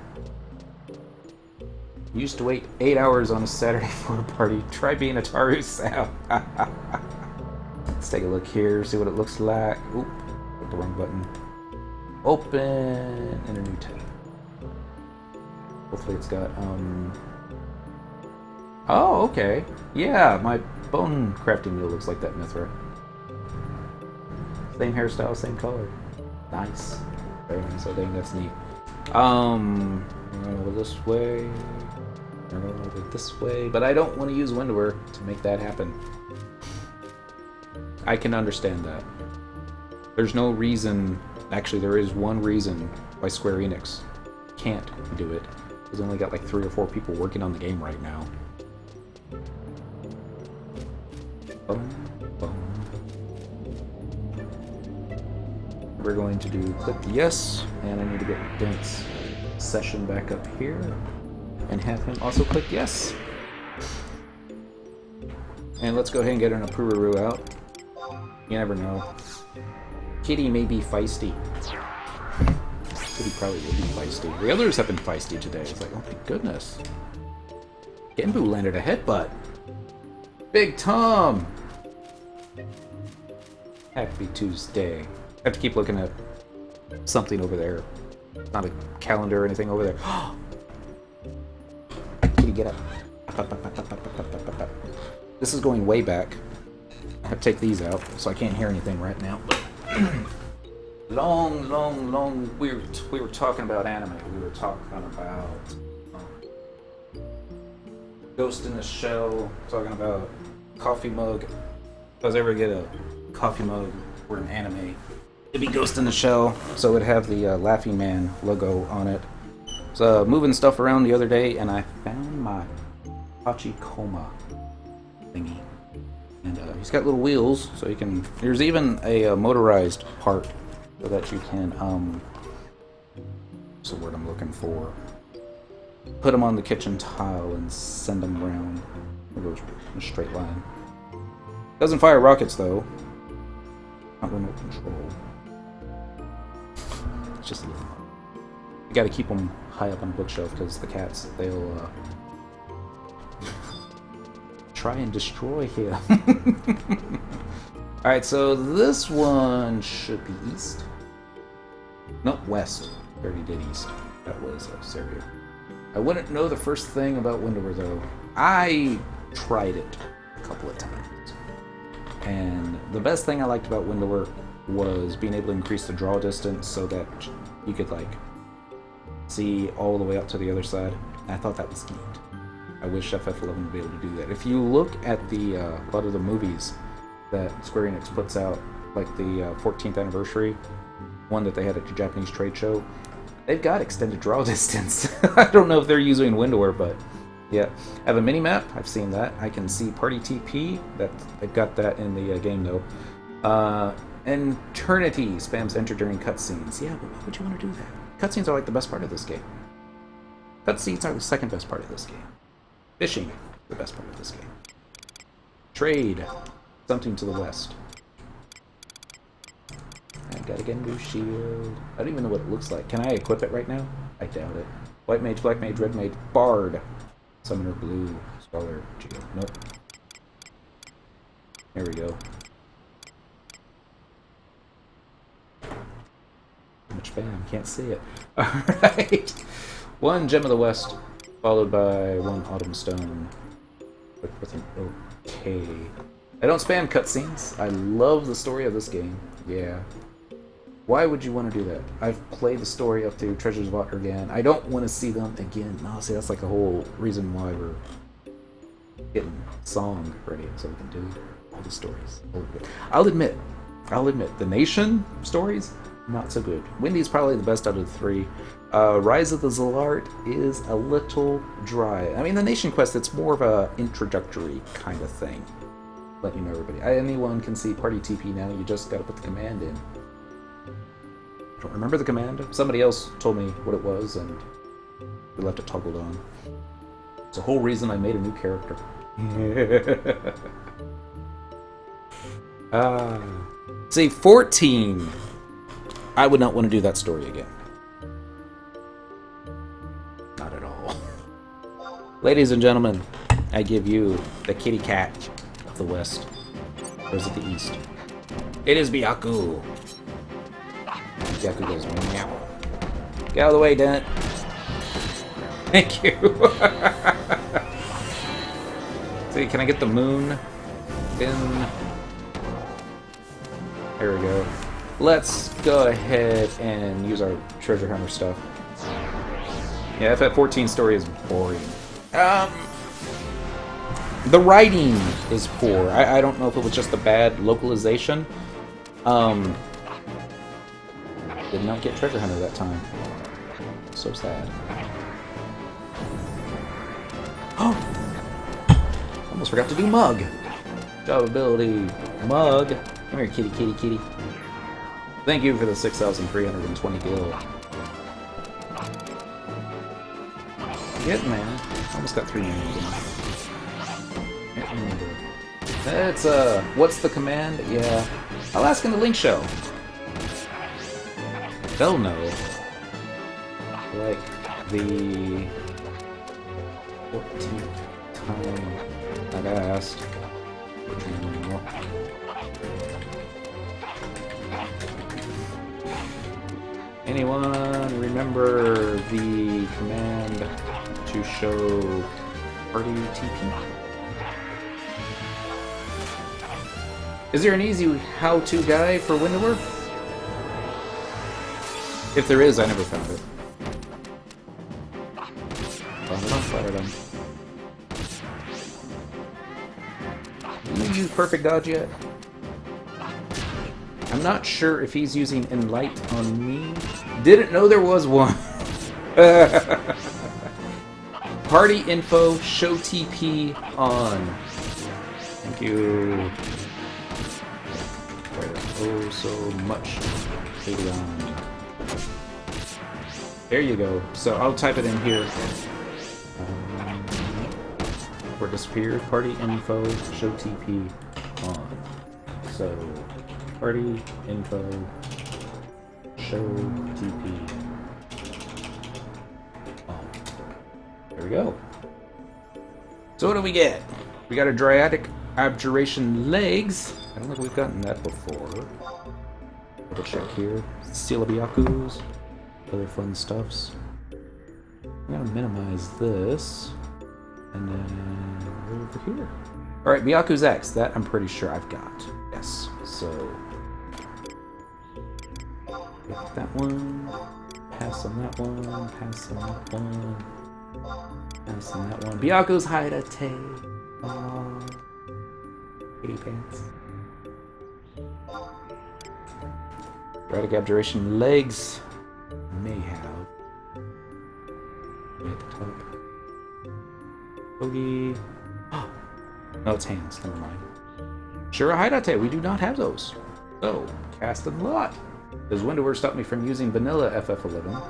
Used to wait 8 hours on a Saturday for a party. Try being a Taru Sal. Let's take a look here, see what it looks like. Oop, hit the wrong button. Open in a new tab. Hopefully it's got, Oh, okay. Yeah, my bone crafting wheel looks like that Mithra. Same hairstyle, same color. Nice. Very nice. I think that's neat. I'm gonna go this way. I'm gonna go this way. But I don't want to use Windower to make that happen. I can understand that. There's no reason... Actually, there is one reason why Square Enix can't do it. There's only got like 3 or 4 people working on the game right now. Boom, boom. We're going to do click yes, and I need to get Dent's session back up here, and have him also click yes. And let's go ahead and get an Apururu out. You never know. Kitty may be feisty. Kitty probably will be feisty. The others have been feisty today. It's like, oh my goodness. Genbu landed a headbutt. Big Tom! Happy Tuesday. I have to keep looking at something over there. Not a calendar or anything over there. Kitty, get up. This is going way back. I have to take these out, so I can't hear anything right now. long. We were talking about anime. We were talking about Ghost in the Shell. Talking about coffee mug. If I was ever to get a coffee mug or an anime, it'd be Ghost in the Shell. So it'd have the Laughing Man logo on it. So moving stuff around the other day, and I found my Hachikoma thingy. And he's got little wheels, so you can... There's even a motorized part so that you can, what's the word I'm looking for? Put them on the kitchen tile and send them around. It goes in a straight line. Doesn't fire rockets, though. Not remote control. It's just a little... You gotta keep them high up on the bookshelf, because the cats, they'll, try and destroy him. Alright, so this one should be east. No, west. I already did east. That was Serbia. I wouldn't know the first thing about Windower, though. I tried it a couple of times. And the best thing I liked about Windower was being able to increase the draw distance so that you could, like, see all the way up to the other side. I thought that was neat. I wish FF11 would be able to do that. If you look at the a lot of the movies that Square Enix puts out, like the 14th anniversary one that they had at the Japanese trade show, they've got extended draw distance. I don't know if they're using Windower, but yeah. I have a mini-map. I've seen that. I can see Party TP. That they've got that in the game, though. Eternity spams enter during cutscenes. Yeah, but why would you want to do that? Cutscenes are like the best part of this game. Cutscenes are the second best part of this game. Fishing, the best part of this game. Trade, something to the west. I got a Genbu shield. I don't even know what it looks like. Can I equip it right now? I doubt it. White mage, black mage, red mage, bard. Summoner, blue, scholar, geo. Nope. There we go. Too much spam, can't see it. Alright. One Gem of the West, followed by one Autumn Stone. With an okay. I don't spam cutscenes. I love the story of this game. Yeah. Why would you want to do that? I've played the story up to Treasures of Water again. I don't want to see them again. No, see, that's like the whole reason why we're getting song ready so we can do all the stories. I'll admit, the Nation stories, not so good. Wendy's probably the best out of the three. Rise of the Zalart is a little dry. I mean, the Nation quest, it's more of a introductory kind of thing. Let you know, everybody. Anyone can see Party TP now. You just got to put the command in. Don't remember the command. Somebody else told me what it was, and we left it toggled on. It's the whole reason I made a new character. See, 14. I would not want to do that story again. Not at all. Ladies and gentlemen, I give you the kitty cat of the West. Or is it the East? It is Byaku. Byaku goes meow. Get out of the way, Dent. Thank you. See, can I get the moon in? There we go. Let's go ahead and use our treasure hunter stuff. Yeah, FF14 story is boring. The writing is poor. I don't know if it was just a bad localization. Did not get treasure hunter that time. So sad. Oh! Almost forgot to do mug. Job ability. Mug. Come here, kitty, kitty, kitty. Thank you for the 6,320 gil. Getting there. Almost got 3 names in. It's, what's the command? Yeah. I'll ask in the link show. They'll know. Like, the 14th time I've asked. Anyone remember the command to show party TP? Is there an easy how-to guide for Windower? If there is, I never found it. Did you use Perfect Dodge yet? I'm not sure if he's using Enlight on me. Didn't know there was one. Party info, show TP on. Thank you. Oh, so much. There you go. So I'll type it in here. Or disappeared. Party info, show TP on. So party info, show TP on. There we go. So what do we get? We got a Dryadic Abjuration legs. I don't think we've gotten that before. Double check here. Byakus. Other fun stuffs. I'm gonna minimize this. And then over here. Alright, Byaku's X. That I'm pretty sure I've got. Yes. So get that one. Pass on that one. Pass on that one. Pass on that one. Byaku's Hidate. Aww. Kitty pants. Dryadic Abjuration legs. May have. At the top. Boogie. No, it's hands. Never mind. Shura Hidate. We do not have those. So, cast a lot. Does Windower stop me from using vanilla FF11?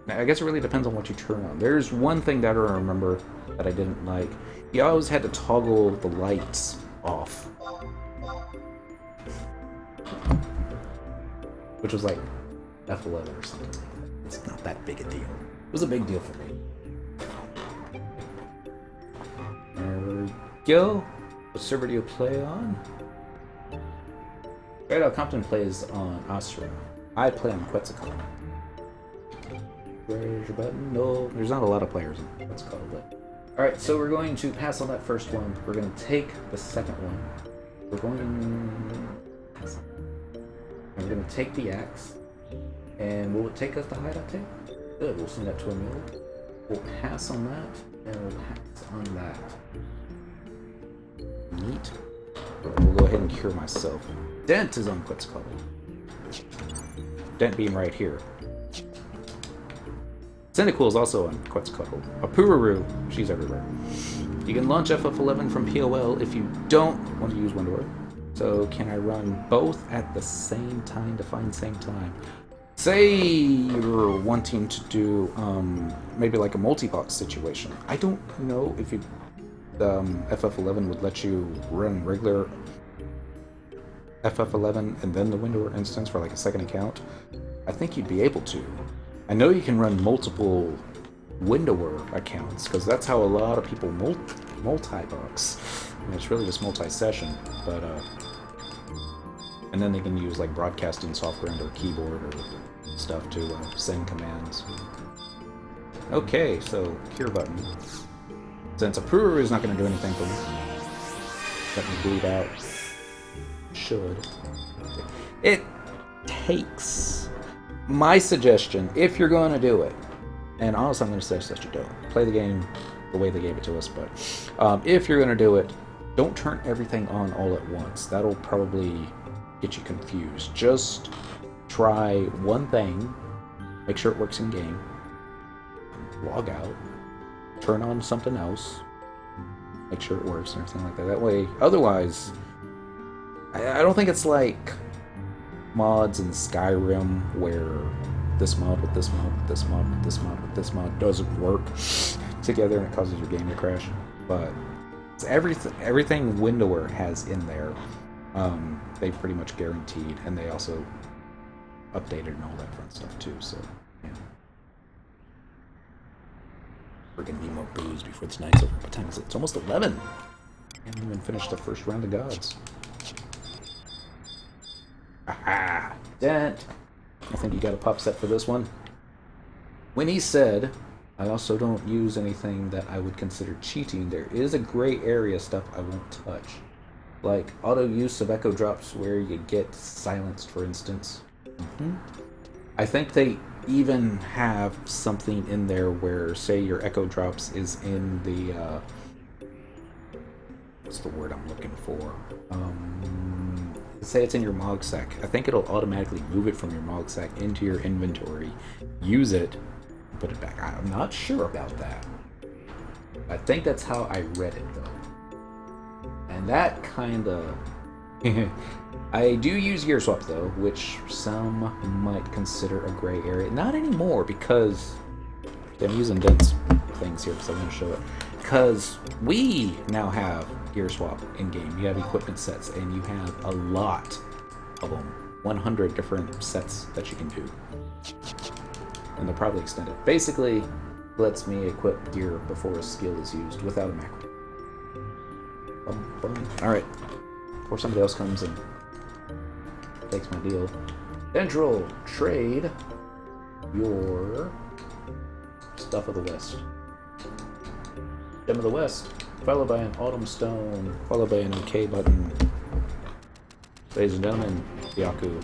Now, I guess it really depends on what you turn on. There's one thing that I remember that I didn't like. You always had to toggle the lights off. Which was like F11 or something like that. It's not that big a deal. It was a big deal for me. There we go. What server do you play on? Right out Compton plays on Astra. I play on Quetzalcoatl. Where's your button? No, there's not a lot of players in Quetzalcoatl, but... Alright, so we're going to pass on that first one. We're going to take the second one. We're going to pass on. And we're going to take the axe. And will it take us to hideout table? Good, we'll send that to a mill. We'll pass on that, and we'll pass on that. Neat. We'll go ahead and cure myself. Dent is on Quetzalcoatl. Dent being right here. Cyndaquil is also on Quetzalcoatl. Apururu, she's everywhere. You can launch FF11 from POL if you don't want to use Windward. So can I run both at the same time to find same time? Say you're wanting to do maybe like a multi-box situation. I don't know if FF11 would let you run regular FF11 and then the Windward instance for like a second account. I think you'd be able to. I know you can run multiple Windower accounts, because that's how a lot of people multi-box. I mean, it's really just multi-session, but and then they can use like broadcasting software or keyboard or stuff to send commands. Okay, so cure button. Since Apururu is not going to do anything for me, let me bleed out. Should. It takes. My suggestion, if you're going to do it, and honestly I'm going to suggest you don't. Play the game the way they gave it to us, but if you're going to do it, don't turn everything on all at once. That'll probably get you confused. Just try one thing, make sure it works in game, log out, turn on something else, make sure it works and everything like that. That way, otherwise, I don't think it's like mods in Skyrim where this mod with this mod with this mod with this mod with this mod doesn't work together and it causes your game to crash. But it's everything Windower has in there, they pretty much guaranteed, and they also updated and all that fun stuff too. So yeah. We're gonna need more booze before this night's over. What time is it? It's almost 11. I haven't even finished the first round of gods. Aha! Dent! I think you got a pop set for this one. When he said, I also don't use anything that I would consider cheating, there is a gray area stuff I won't touch. Like auto use of echo drops where you get silenced, for instance. I think they even have something in there where, say, your echo drops is in the, what's the word I'm looking for? Say it's in your Mog Sack. I think it'll automatically move it from your Mog Sack into your inventory, use it, and put it back. I'm not sure about that. I think that's how I read it, though. And that kind of... I do use Gear Swap, though, which some might consider a gray area. Not anymore, because... I'm using Dent's things here because I want to show it. Because we now have Gear Swap in-game. You have equipment sets, and you have a lot of them. 100 different sets that you can do. And they're probably extended. Basically, lets me equip gear before a skill is used without a macro. Alright. Before somebody else comes and takes my deal. Dendril, trade your Stuff of the West. Gem of the West, followed by an Autumn Stone, followed by an OK button. Ladies and gentlemen, Yaku,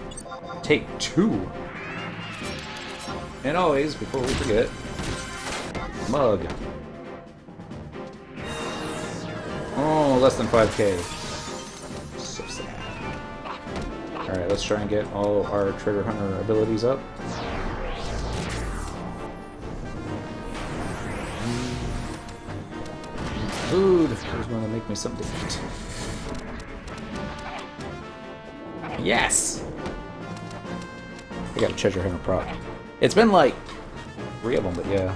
take 2. And always, before we forget, Mug. Oh, less than 5k. So sad. Alright, let's try and get all our Trigger Hunter abilities up. Food! Who's going to make me something to eat? Yes! I got a Treasure Hunter proc. It's been like 3 of them, but yeah.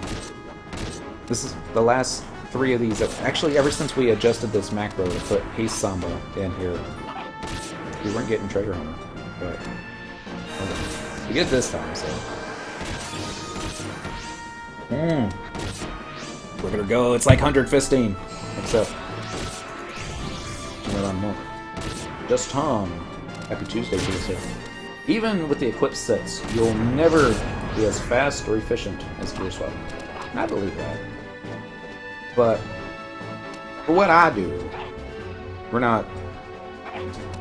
This is the last 3 of these. Actually, ever since we adjusted this macro to put Haste Samba in here, we weren't getting Treasure Hunter. But we get this time, so. Look at her go. It's like 100 fisting. Except, just Tom. Happy Tuesday to you, sir. Even with the equip sets, you'll never be as fast or efficient as Gear Swap. I believe that. But for what I do, we're not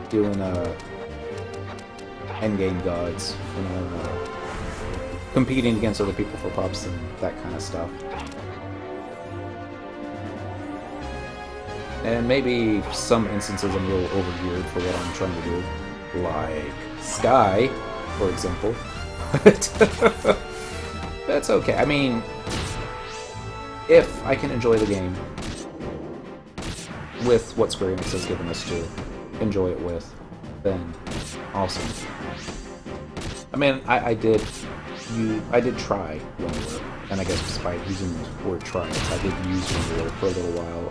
doing endgame gods, you know, competing against other people for props and that kind of stuff. And maybe some instances I'm a little overgeared for what I'm trying to do, like Sky, for example. But that's okay. I mean, if I can enjoy the game with what Square Enix has given us to enjoy it with, then awesome. I mean, I did try Windward, and I guess despite using the word try, I did use Windward for a little while.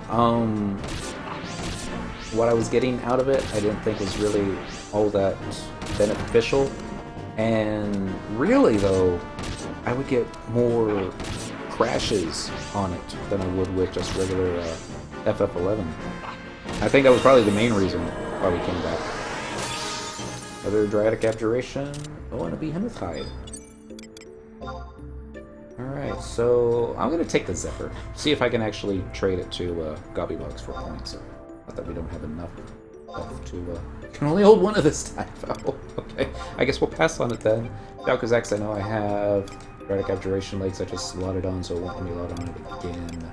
What I was getting out of it, I didn't think was really all that beneficial, and really though, I would get more crashes on it than I would with just regular FF11. I think that was probably the main reason why we came back. Another Dryatic Abjuration. Oh, and a Behemoth Hide. Alright, so I'm going to take the Zephyr. See if I can actually trade it to Gobbybugs for points. Not that we don't have enough to... can only hold one of this type. Oh, okay. I guess we'll pass on it then. Yakuzax, I know I have Dryatic Abjuration legs I just slotted on, so it won't let me lot on it again.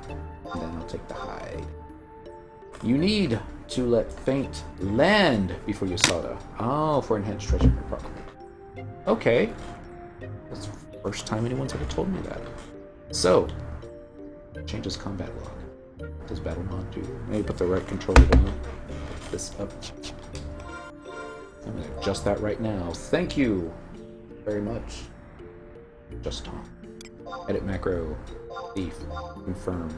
And then I'll take the Hide. You need to let Faint land before you Soda. Oh, for enhanced treasure. Okay. That's the first time anyone's ever told me that. So, changes combat log. What does battle mod do? Maybe put the right controller down. Put this up. I'm going to adjust that right now. Thank you very much. Just on. Edit macro. Thief. Confirm.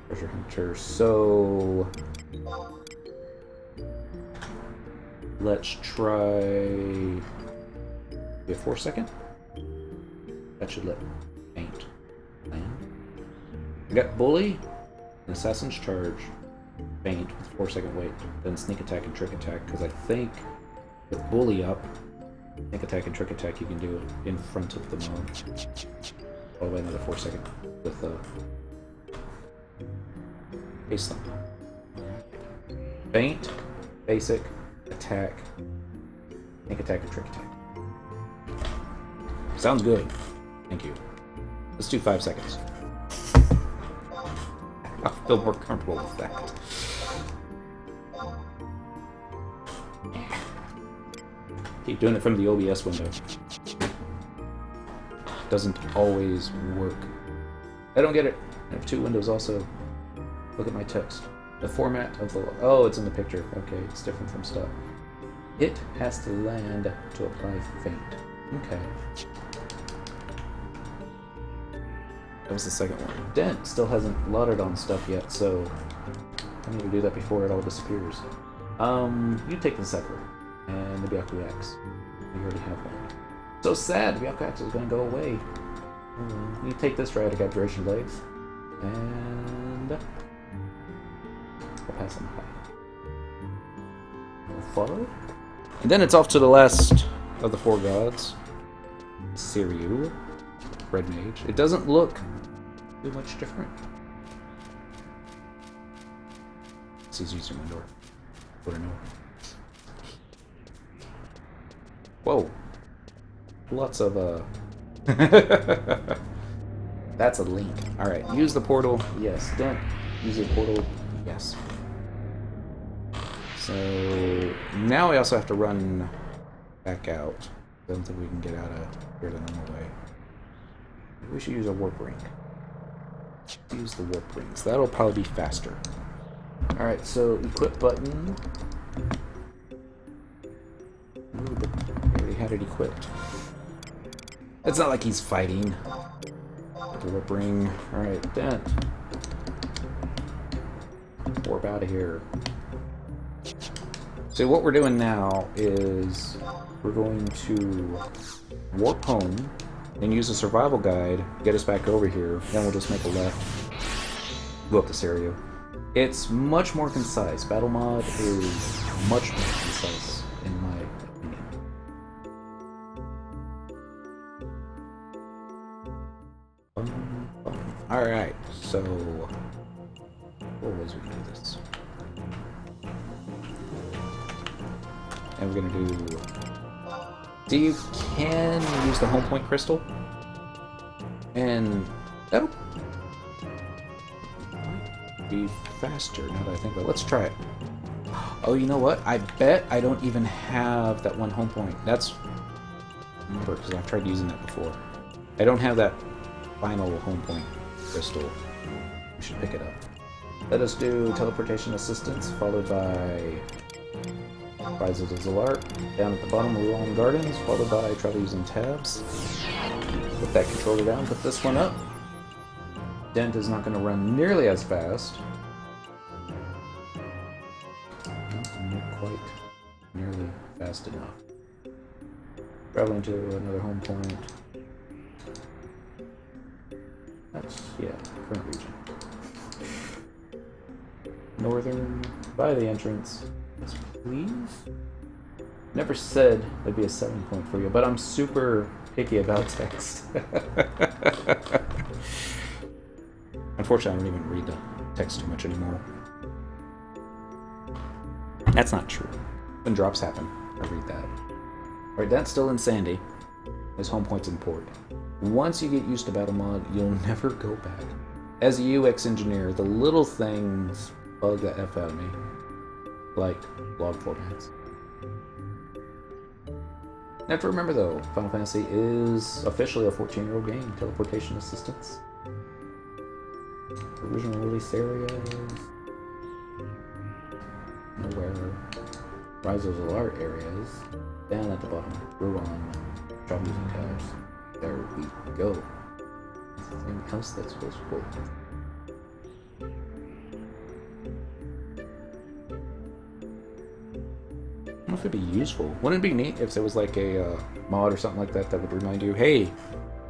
Treasure Hunter. So let's try a 4-second. That should let Faint land. We got Bully, an Assassin's Charge, Faint with 4-second wait, then Sneak Attack and Trick Attack, because I think with Bully up, Sneak Attack and Trick Attack you can do it in front of the mob. Oh, wait, another 4-second with Face them. Faint, basic, attack, sneak attack, and trick attack. Sounds good. Thank you. Let's do 5 seconds. I'll feel more comfortable with that. Keep doing it from the OBS window. Doesn't always work. I don't get it. I have 2 windows also. Look at my text. The format of the... Oh, it's in the picture. Okay, it's different from stuff. It has to land to apply Faint. Okay. That was the second one. Dent still hasn't loaded on stuff yet, so I need to do that before it all disappears. You take the Zephyr and the Byaku Axe. You already have one. So sad, the Byaku Axe is going to go away. You take this Dryatic Abjuration legs, and I'll pass them by. Follow. And then it's off to the last of the 4 gods. Siryu, Red Mage. It doesn't look too much different. It's easy to window. What I know. Whoa. Lots of That's a link. Alright, use the portal. Yes. Dent. Use the portal. Yes. So now we also have to run back out. I don't think we can get out of here the normal way. Maybe we should use a warp ring. Use the warp rings. That'll probably be faster. Alright, so equip button. Ooh, but I already had it equipped. It's not like he's fighting. The warp ring. Alright, Dent. Warp out of here. So what we're doing now is we're going to warp home and use a survival guide, get us back over here, then we'll just make a left, go up to Serio. It's much more concise. Battle mod is much more concise, in my opinion. Alright, so... what ways we can do this? And we're gonna do So you can use the home point crystal, and that'll be faster now that I think about it. Let's try it. Oh, you know what? I bet I don't even have that one home point. That's... remember, because I've tried using that before. I don't have that final home point crystal. We should pick it up. Let us do teleportation assistance, followed by Rise of the Zalart. Down at the bottom, Ruan Gardens, followed by travel using tabs. Put that controller down, put this one up. Dent is not going to run nearly as fast. Not quite nearly fast enough. Traveling to another home point. That's, yeah, current region. Northern, by the entrance. Yes, please? Never said there'd be a selling point for you, but I'm super picky about text. Unfortunately, I don't even read the text too much anymore. That's not true. When drops happen, I read that. Alright, that's still in Sandy. His home point's in Port. Once you get used to Battle Mod, you'll never go back. As a UX engineer, the little things bug the F out of me. Like log formats. You have to remember though, Final Fantasy is officially a 14-year-old game. Teleportation assistance. Original release areas. Nowhere. Rise of Zalart areas. Down at the bottom. Ruan. Travel using tabs. There we go. Anything else that's useful? I don't know if it'd be useful. Wouldn't it be neat if there was like a mod or something like that that would remind you, hey,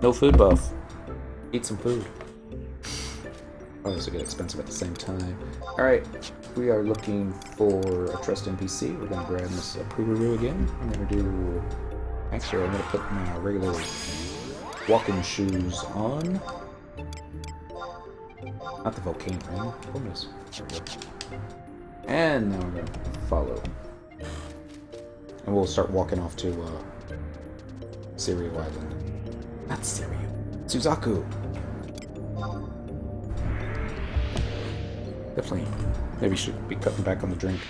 no food buff. Eat some food. Probably also get expensive at the same time. Alright, we are looking for a trust NPC. We're going to grab Miss Pururu again. I'm going to do... actually, I'm going to put my regular walking shoes on. Not the volcano ring. Goodness. There we go. And now we're going to follow. And we'll start walking off to Seiryu Island. Not Seiryu. Suzaku! Definitely. Maybe should be cutting back on the drink.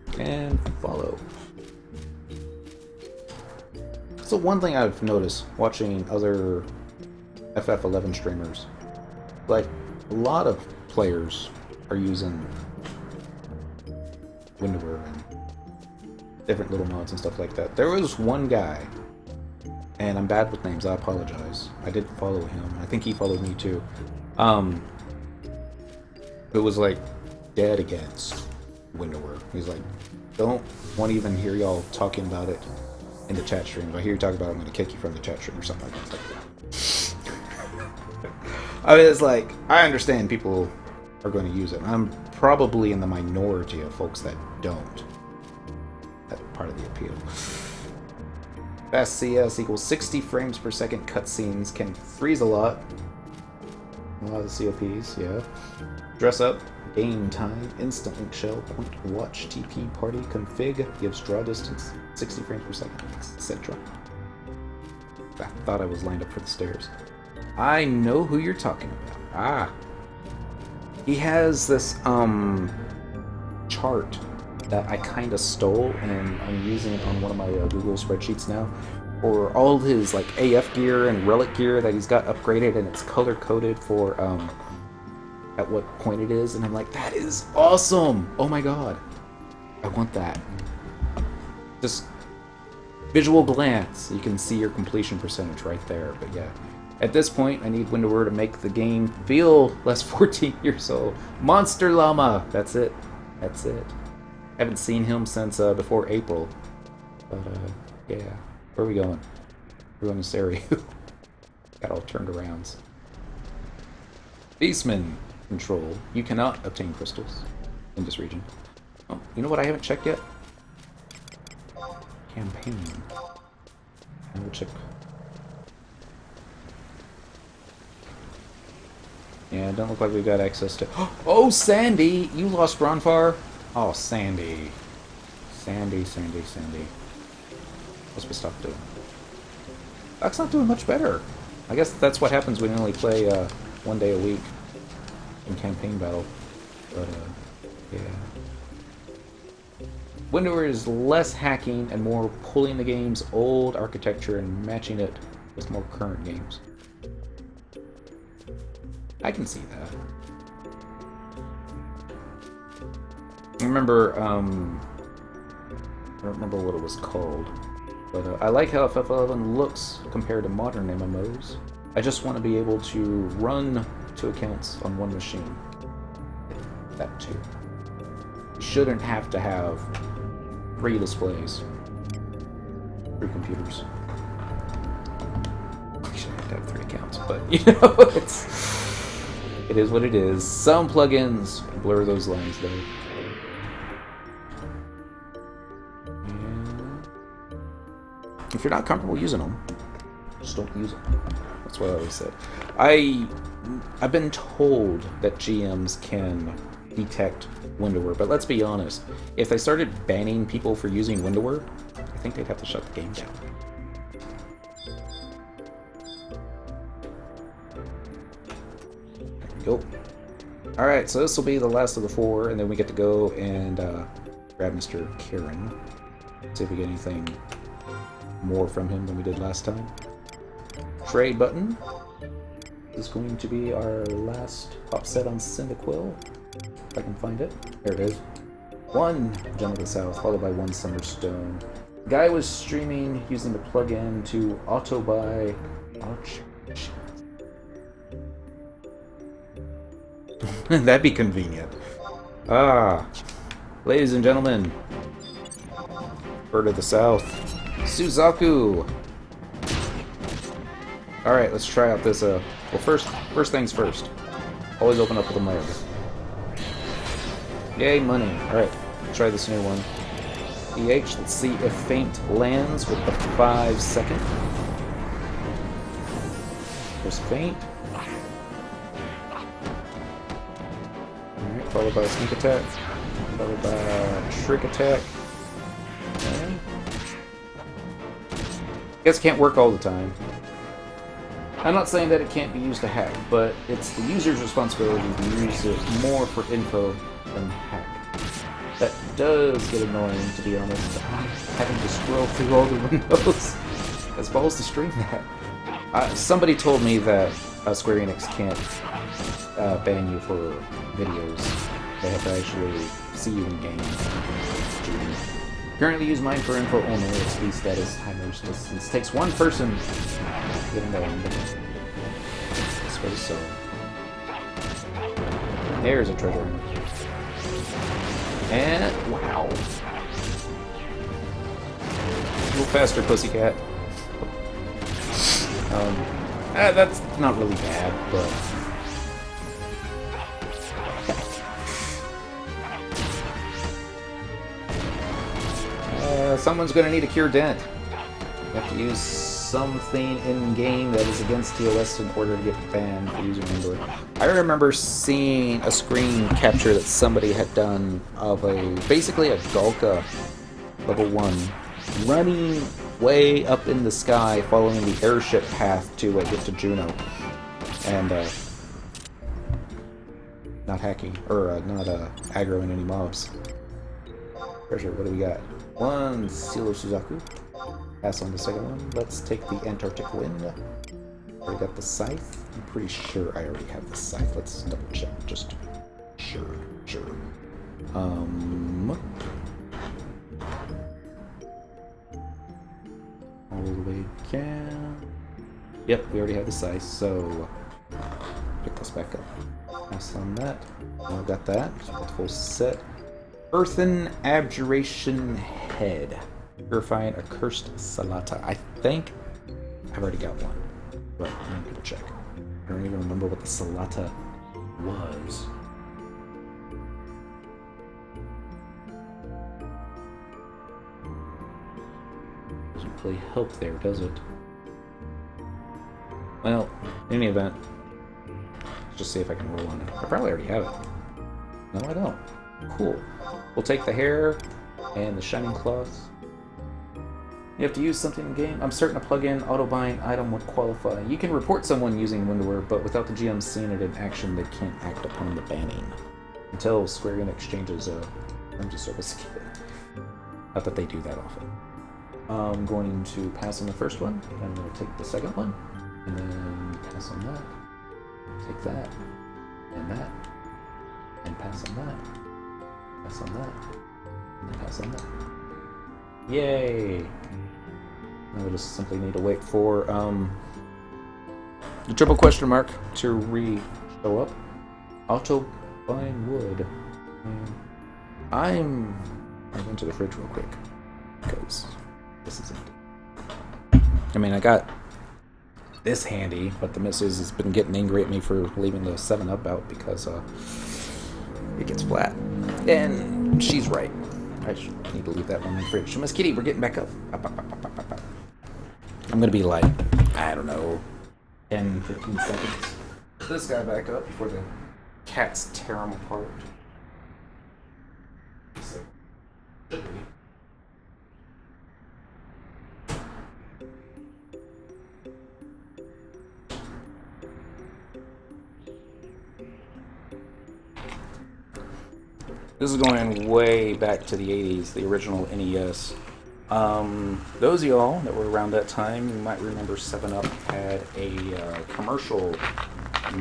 Okay. And follow. So one thing I've noticed watching other FF11 streamers, like a lot of players are using Windower and different little mods and stuff like that. There was one guy, and I'm bad with names, I apologize. I did follow him. I think he followed me too. It was like dead against Windower. He's like, don't want to even hear y'all talking about it in the chat stream. If I hear you talk about it, I'm going to kick you from the chat stream or something like that. I mean, it's like, I understand people are going to use it. I'm probably in the minority of folks that don't. That's part of the appeal. Fast CS equals 60 frames per second cutscenes. Can freeze a lot. A lot of the COPs, yeah. Dress up. Game time. Instant link shell. Point watch. TP party. Config. Gives draw distance. 60 frames per second. Etc. I thought I was lined up for the stairs. I know who you're talking about. Ah. He has this, chart that I kind of stole, and I'm using it on one of my Google spreadsheets now, for all his, like, AF gear and relic gear that he's got upgraded, and it's color-coded for, at what point it is, and I'm like, that is awesome! Oh my god. I want that. Just visual glance, you can see your completion percentage right there, but yeah. At this point, I need Windower to make the game feel less 14 years old. Monster Llama! That's it. That's it. I haven't seen him since before April. But, yeah. Where are we going? We're going to Seiryu. Got all turned around. Beastman control. You cannot obtain crystals in this region. Oh, you know what I haven't checked yet? Campaign. And we'll check. Yeah, don't look like we've got access to... Oh, Sandy! You lost Ronfar? Oh, Sandy. Sandy. What's we stop doing? That's not doing much better. I guess that's what happens when you only play 1 day a week in campaign battle. But, yeah. Windower is less hacking and more pulling the game's old architecture and matching it with more current games. I can see that. I remember, I don't remember what it was called, but I like how FF11 looks compared to modern MMOs. I just want to be able to run 2 accounts on 1 machine. That too. You shouldn't have to have 3 displays, 3 computers. You shouldn't have to have 3 accounts, but you know, it is what it is. Some plugins blur those lines though. If you're not comfortable using them, just don't use them. That's what I always said. I've been told that GMs can detect Windower, but let's be honest. If they started banning people for using Windower, I think they'd have to shut the game down. There we go. Alright, so this will be the last of the 4, and then we get to go and grab Mr. Kirin. See if we get anything more from him than we did last time. Trade button is going to be our last pop set on Cyndaquil. If I can find it. There it is. 1 Gem of the South, followed by 1 Summerstone. Guy was streaming using the plugin to auto-buy abjuration. That'd be convenient. Ladies and gentlemen, Bird of the South, Suzaku! Alright, let's try out this, well, first things first. Always open up with a mug. Yay, money. Alright, try this new one. EH, let's see if Feint lands with the 5 second. There's Feint. Alright, followed by a sneak attack. Followed by a trick attack. Okay. Guess it can't work all the time. I'm not saying that it can't be used to hack, but it's the user's responsibility to use it more for info than hack. That does get annoying, to be honest. Having to scroll through all the windows as well as to stream that. Somebody told me that Square Enix can't ban you for videos. They have to actually see you in game. Currently use mine for info only. XP status, timers, distance. Takes 1 person to get him going. This way so. There's a treasure. And wow. A little faster, pussycat. That's not really bad, but someone's going to need a cure Dent. You have to use something in-game that is against TOS in order to get banned for using Windower. I remember seeing a screen capture that somebody had done of basically a Galka level 1 running way up in the sky following the airship path to get to Juno. And not hacking, or not aggroing any mobs. Treasure, what do we got? 1 Seal of Suzaku. Pass on the second one. Let's take the Antarctic Wind. Already got the Scythe. I'm pretty sure I already have the Scythe. Let's double check. Just sure. All the way down. Yep, we already have the Scythe, so pick this back up. Pass on that. Now got that. Full set. Earthen Abjuration Head. Purifying a cursed Salata. I think I've already got one, but I'm gonna check. I don't even remember what the Salata was. Doesn't really help there, does it? Well, in any event, let's just see if I can roll on it. I probably already have it. No, I don't. Cool. We'll take the hair and the shining cloth. You have to use something in game. I'm certain a plug-in auto-bind item would qualify. You can report someone using Windowware, but without the GM seeing it in action, they can't act upon the banning. Until Square Enix changes terms of service. Not that they do that often. I'm going to pass on the first one, and I'm going to take the second one, and then pass on that. Take that, and pass on that. Pass on that, and pass on that. Yay! Now we just simply need to wait for the triple question mark to show up. Auto bind wood. I went to the fridge real quick because this is empty. I mean, I got this handy, but the missus has been getting angry at me for leaving the 7-Up out because it gets flat. And she's right. I need to leave that one in the fridge. So, Miss Kitty, we're getting back up. Up. I'm going to be like, I don't know, 10, 15 seconds. Put this guy back up before the cats tear him apart. This is going way back to the 80s, the original NES. Those of y'all that were around that time, you might remember 7-Up had a commercial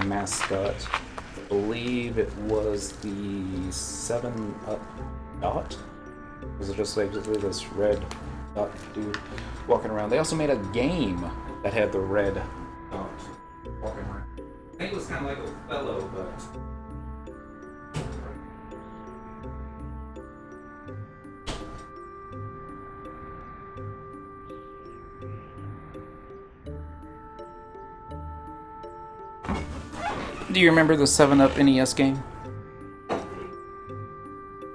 mascot. I believe it was the 7-Up dot. It was just like this red dot dude walking around. They also made a game that had the red dot walking around. I think it was kind of like Othello, but... Do you remember the 7-Up NES game?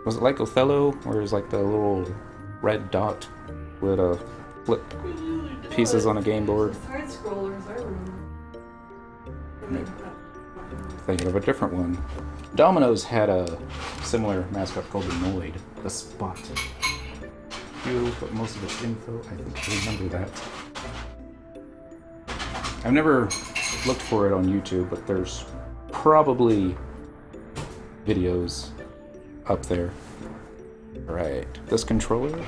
Was it like Othello, where it was like the little red dot with flip pieces on a game board? Side scrollers, I remember. Thinking of a different one. Domino's had a similar mascot called the Noid, the Spot. You put most of its info. I think I remember that. I've never looked for it on YouTube, but there's probably videos up there. Alright, this controller.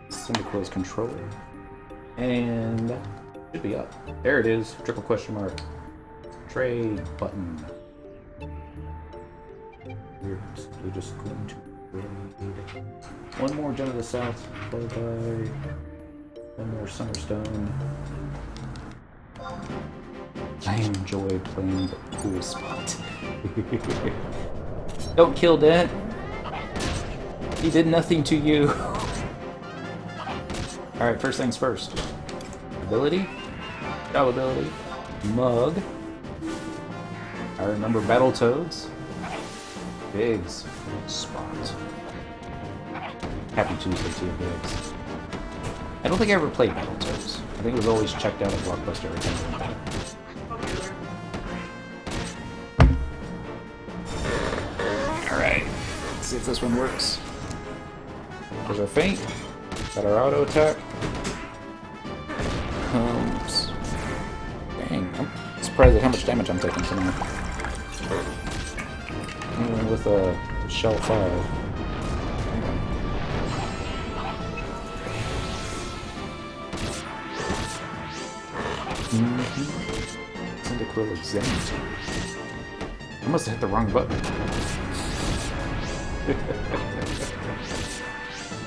Cyndaquil's controller. And should be up. There it is. Triple question mark. Trade button. We're just going to trade. One more Gem of the South, followed by one more Summerstone. I enjoy playing the pool spot. Don't kill Dent. He did nothing to you. Alright, first things first. Ability. Job ability. Mug. I remember Battletoads. Biggs. Spot. Happy Tuesday to you, Biggs. I don't think I ever played Battletoads. I think it was always checked out at Blockbuster every time. Alright, let's see if this one works. There's our feint. Got our auto attack. Dang, I'm surprised at how much damage I'm taking tonight. Even with a shell 5. Cyndaquil exempt. I must have hit the wrong button.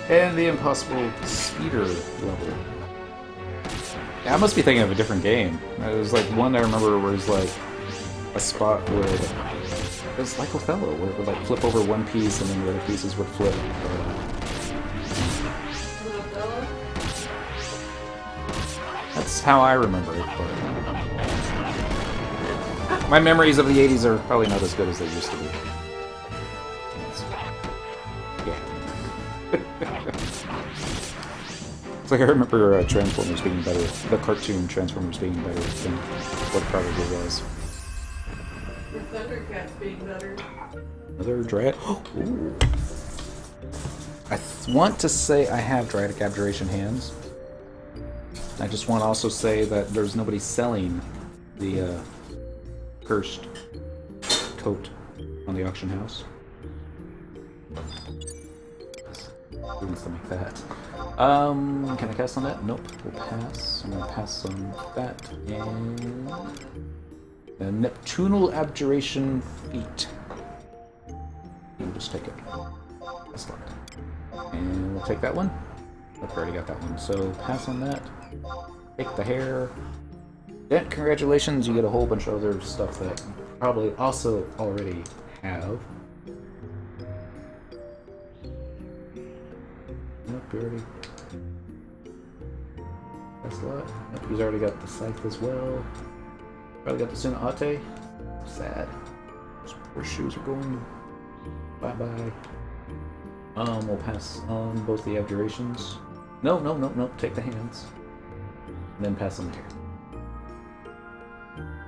And the impossible speeder level. Yeah, I must be thinking of a different game. It was like one I remember where it was like a spot where it was like Othello, where it would like flip over one piece and then the other pieces would flip. That's how I remember it, but my memories of the 80s are probably not as good as they used to be. Yeah. It's like I remember Transformers being better, the cartoon Transformers being better than what it probably was. Or Thundercats being better. Another Dryad. Ooh. I want to say I have Dryadic Abjuration hands. I just want to also say that there's nobody selling the cursed coat on the auction house. Who wants to make that? Can I cast on that? Nope. We'll pass. I'm gonna pass on that and the Neptunal Abjuration Feat. We'll just take it. That's locked. And we'll take that one. I've already got that one. So pass on that. Take the hair. Dent, congratulations. You get a whole bunch of other stuff that you probably also already have. Nope, you already. That's a lot. Nope, he's already got the scythe as well. Probably got the Sunate. Sad. Those poor shoes are going bye-bye. We'll pass on both the abjurations. No. Take the hands. And then pass on the hair.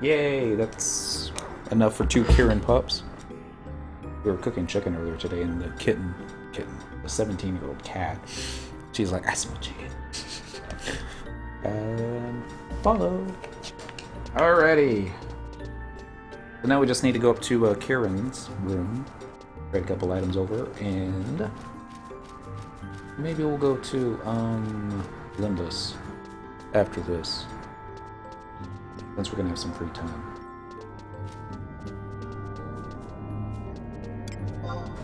Yay! That's enough for 2 Kirin pups. We were cooking chicken earlier today, and the kitten, the 17-year-old cat, she's like, I smell chicken. And follow. Alrighty. So now we just need to go up to Kirin's room, trade a couple items over, and maybe we'll go to Limbus after this, since we're gonna have some free time.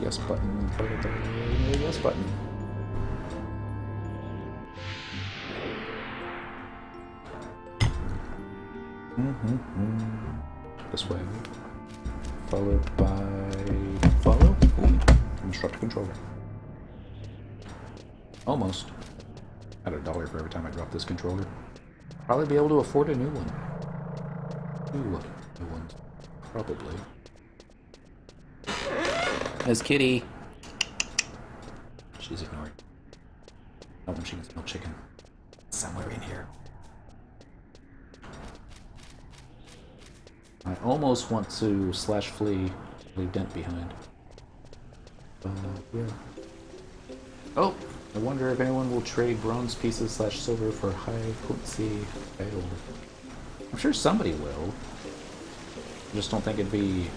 Yes button. Yes button. This way. Followed by follow. Ooh. Instruct controller. Almost. At $1 for every time I drop this controller. Probably be able to afford a new one. New ones. Probably. There's Kitty. She's ignoring. Oh, she can smell chicken. Somewhere in here. I almost want to slash flee, leave Dent behind. Yeah. Oh! I wonder if anyone will trade bronze pieces slash silver for high potency gold. I'm sure somebody will. I just don't think it'd be...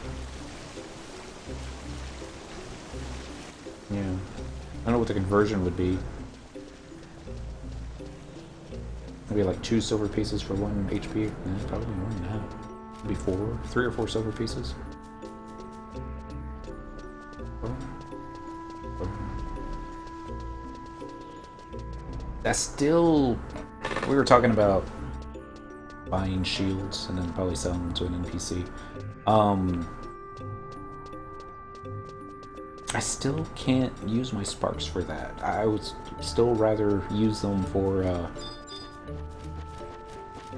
Yeah. I don't know what the conversion would be. Maybe like 2 silver pieces for 1 HP? Yeah, probably more than that. Maybe 3 or 4 silver pieces. That's still... We were talking about buying shields and then probably selling them to an NPC. I still can't use my sparks for that. I would still rather use them for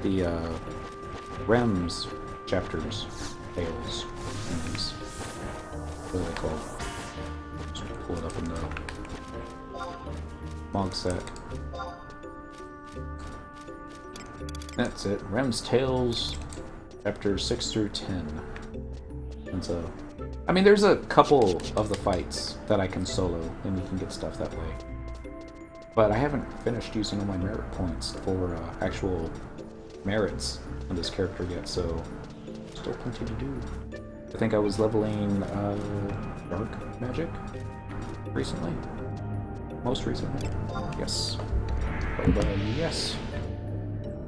the Rems chapters, tales, Rems. What are they called? Just pull it up in the Mog Sack. That's it. Rem's Tales, chapters 6 through 10. And so, I mean, there's a couple of the fights that I can solo, and you can get stuff that way. But I haven't finished using all my merit points for actual merits on this character yet, so still plenty to do. I think I was leveling Dark Magic recently. Most recently. Yes. Yes.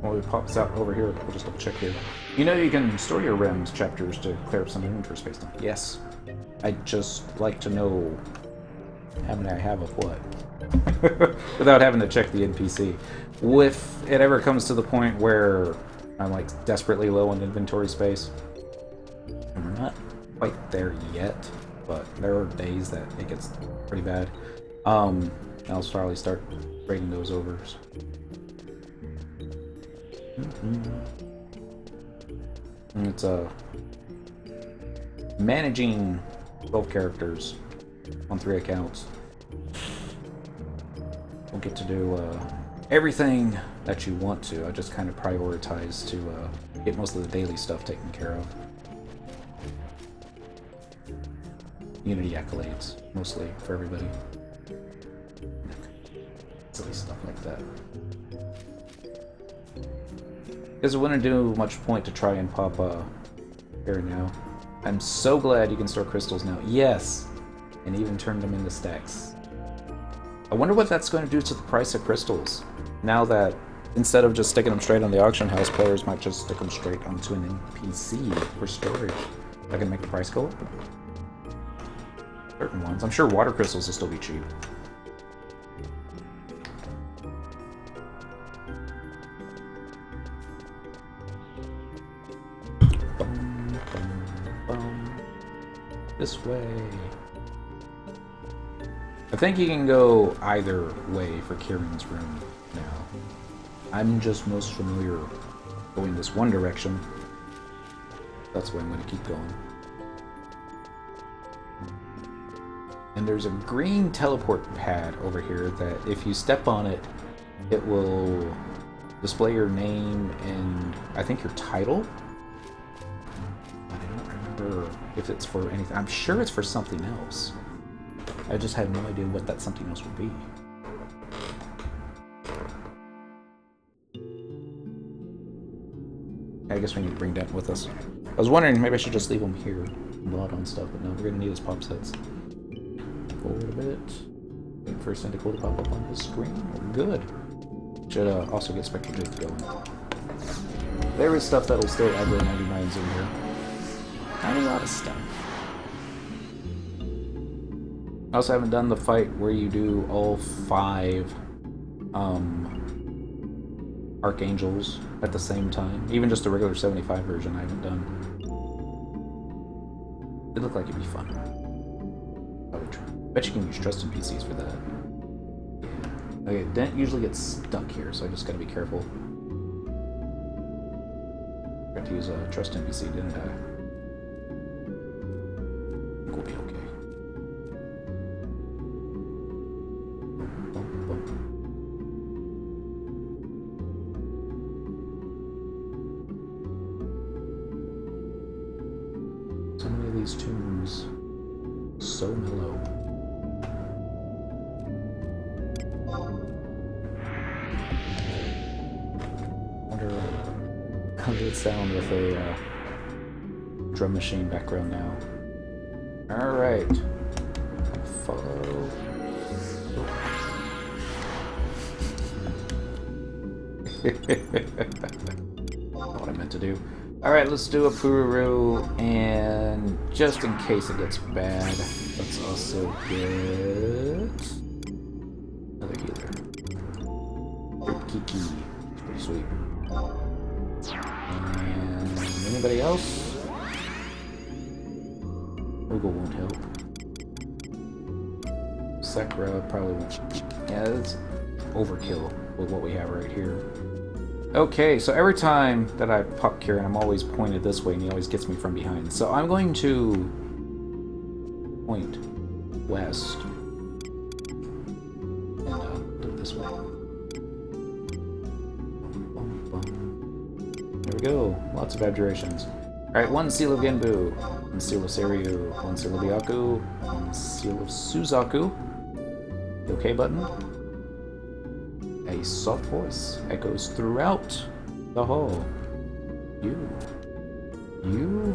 When it pops out over here, we'll just double check here. You know you can store your Rems chapters to clear up some inventory space now. Yes. I'd just like to know how many I have of what. Without having to check the NPC. If it ever comes to the point where I'm like desperately low on inventory space, and we're not quite there yet, but there are days that it gets pretty bad, I'll probably start raiding those over. And it's managing 12 characters on 3 accounts. Don't get to do everything that you want to. I just kind of prioritize to get most of the daily stuff taken care of. Unity accolades, mostly, for everybody. Silly stuff like that. Because it wouldn't do much point to try and pop here now. I'm so glad you can store crystals now. Yes! And even turn them into stacks. I wonder what that's going to do to the price of crystals. Now that, instead of just sticking them straight on the auction house, players might just stick them straight onto an NPC for storage. Is that going to make the price go up? Certain ones. I'm sure water crystals will still be cheap. Bum, bum, bum. This way. I think you can go either way for Kirin's room now. I'm just most familiar going this one direction. That's why I'm going to keep going. And there's a green teleport pad over here that if you step on it, it will display your name and I think your title. But I don't remember if it's for anything. I'm sure it's for something else. I just had no idea what that something else would be. I guess we need to bring Dent with us. I was wondering, maybe I should just leave him here. Blood on stuff, but no, we're gonna need his pop sets. Forward a bit. Wait for Syndical to pop up on his screen. We're good. Should also get Spectral Jig going. There is stuff that'll still aggro 99s in here. Not a lot of stuff. I also haven't done the fight where you do all 5 Archangels at the same time. Even just the regular 75 version I haven't done. It looked like it'd be fun. I would try. Bet you can use Trust NPCs for that. Yeah. Okay, Dent usually gets stuck here, so I just gotta be careful. Got to use a Trust NPC, didn't I? I think we'll be okay. So many of these tunes, so mellow. Wonder how does it sound with a drum machine background now? All right, follow. What I meant to do. Alright, let's do a Pururu, and just in case it gets bad, let's also get another healer. Kiki. It's pretty sweet. And anybody else? Oogle won't help. Sakura probably won't. Yeah, it's overkill with what we have right here. Okay, so every time that I pop Kirin, I'm always pointed this way, and he always gets me from behind. So I'm going to point west and do it this way. There we go. Lots of abjurations. Alright, 1 seal of Genbu, 1 seal of Seiryu, 1 seal of Byaku, 1 seal of Suzaku. The OK button. A soft voice echoes throughout the hall. You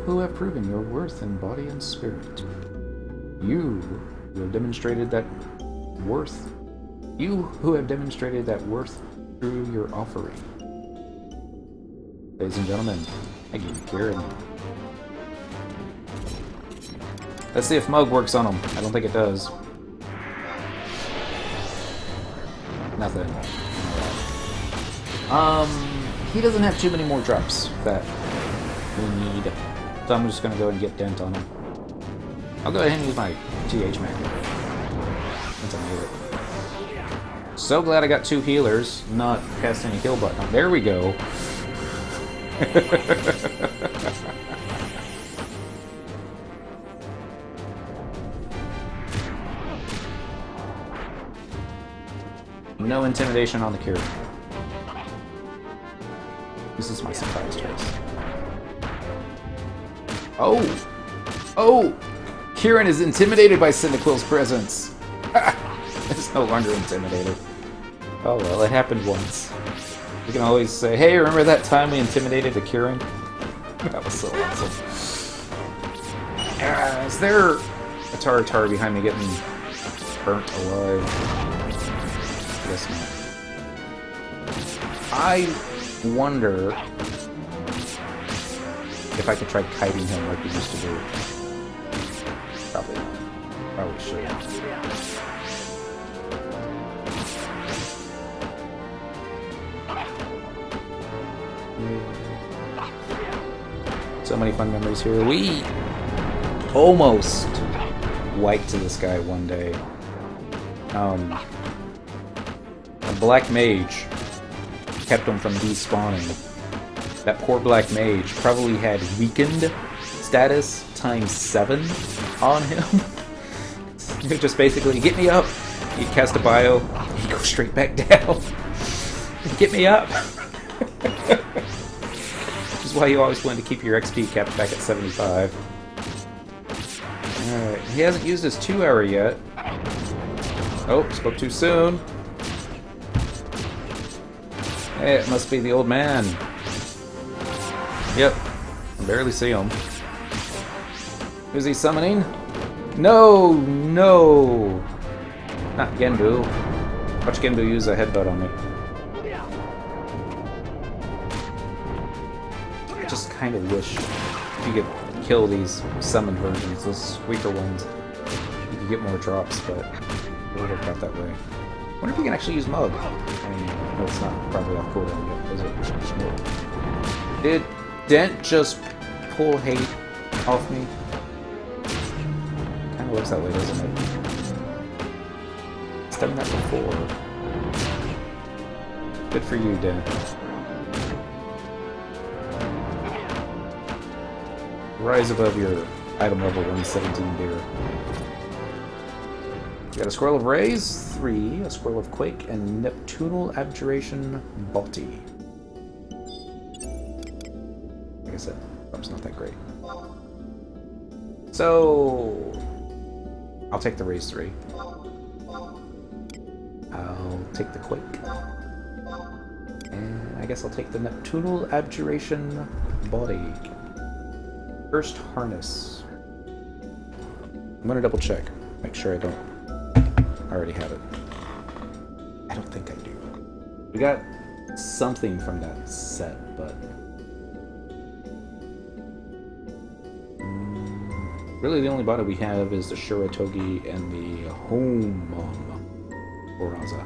who have proven your worth in body and spirit. You who have demonstrated that worth. You who have demonstrated that worth through your offering. Ladies and gentlemen, I give you Kirin. Let's see if Mug works on him. I don't think it does. Nothing. He doesn't have too many more drops that we need. So I'm just gonna go and get Dent on him. I'll go ahead and use my TH Magnet. Since I need it. So glad I got 2 healers, not cast any heal button. There we go. No intimidation on the Kirin. This is my surprise choice. Oh! Oh! Kirin is intimidated by Cyndaquil's presence. It's no longer intimidated. Oh well, it happened once. You can always say, hey, remember that time we intimidated the Kirin? That was so awesome. Is there a Taratar behind me getting burnt alive? I guess not. I wonder if I could try kiting him like we used to do. Probably not. Probably should. So many fun memories here. We almost wiped to this guy one day. A black mage kept him from despawning. That poor black mage probably had weakened status times 7 on him. He'd just basically, get me up. He'd cast a bio, he'd go straight back down. Get me up. Which is why you always want to keep your XP capped back at 75. Alright, he hasn't used his 2-hour yet. Oh, spoke too soon. Hey, it must be the old man. Yep, I barely see him. Who's he summoning? No, no! Not Genbu. Watch Genbu use a headbutt on me. I just kind of wish you could kill these summoned versions, those weaker ones. You could get more drops, but it would work out that way. I wonder if you can actually use Mug. I mean, no, it's not probably off cooldown yet, is it? No. Did Dent just pull hate off me? Kind of looks that way, doesn't it? It's done that before. Good for you, Dent. Rise above your item level 117 beer. You got a Scroll of Rays, 3, a Scroll of Quake, and Neptunal Abjuration Body. Like I said, that's not that great. So, I'll take the Rays 3. I'll take the Quake. And I guess I'll take the Neptunal Abjuration Body. First Harness. I'm gonna double check. Make sure I don't already have it. I don't think I do. We got something from that set, but really the only body we have is the Shuratogi and the Homom Oraza.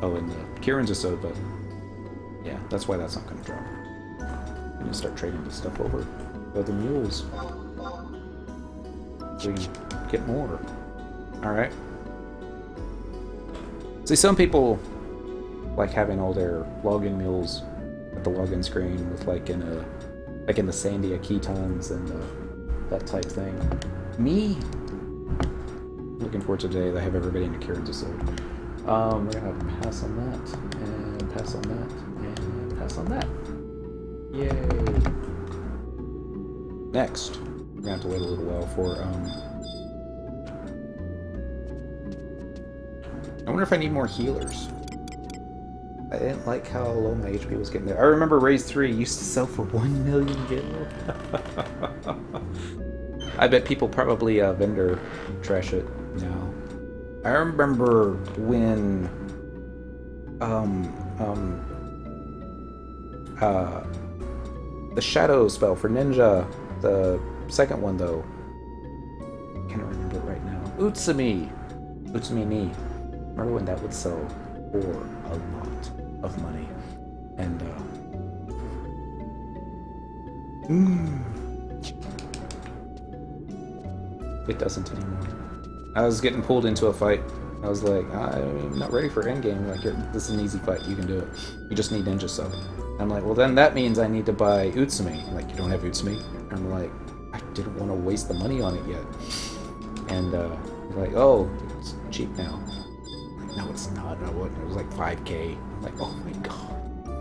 Oh, and the Kirin's a Sod, but yeah, that's why that's not gonna drop. I'm gonna start trading this stuff over. The mules. So we can get more. Alright. See, some people like having all their login mules at the login screen with like in the Sandia Ketons and that type thing. Me, looking forward to the day that I have everybody in a Kirin's Assault. We're gonna pass on that, and pass on that, and pass on that. Yay! Next, we're gonna have to wait a little while for I wonder if I need more healers. I didn't like how low my HP was getting there. I remember Raise 3 used to sell for 1 million gil. I bet people probably vendor trash it now. I remember when the Shadow spell for Ninja, the second one though, I can't remember it right now. Utsumi ni. Remember when that would sell for a lot of money? And it doesn't anymore. I was getting pulled into a fight. I was like, I'm not ready for endgame. Like, this is an easy fight. You can do it. You just need Ninja Sub. I'm like, well, then that means I need to buy Utsumi. I'm like, you don't have Utsumi? I'm like, I didn't want to waste the money on it yet. And like, oh, it's cheap now. I'm like, no, it's not. It was like 5K. I'm like, oh my god.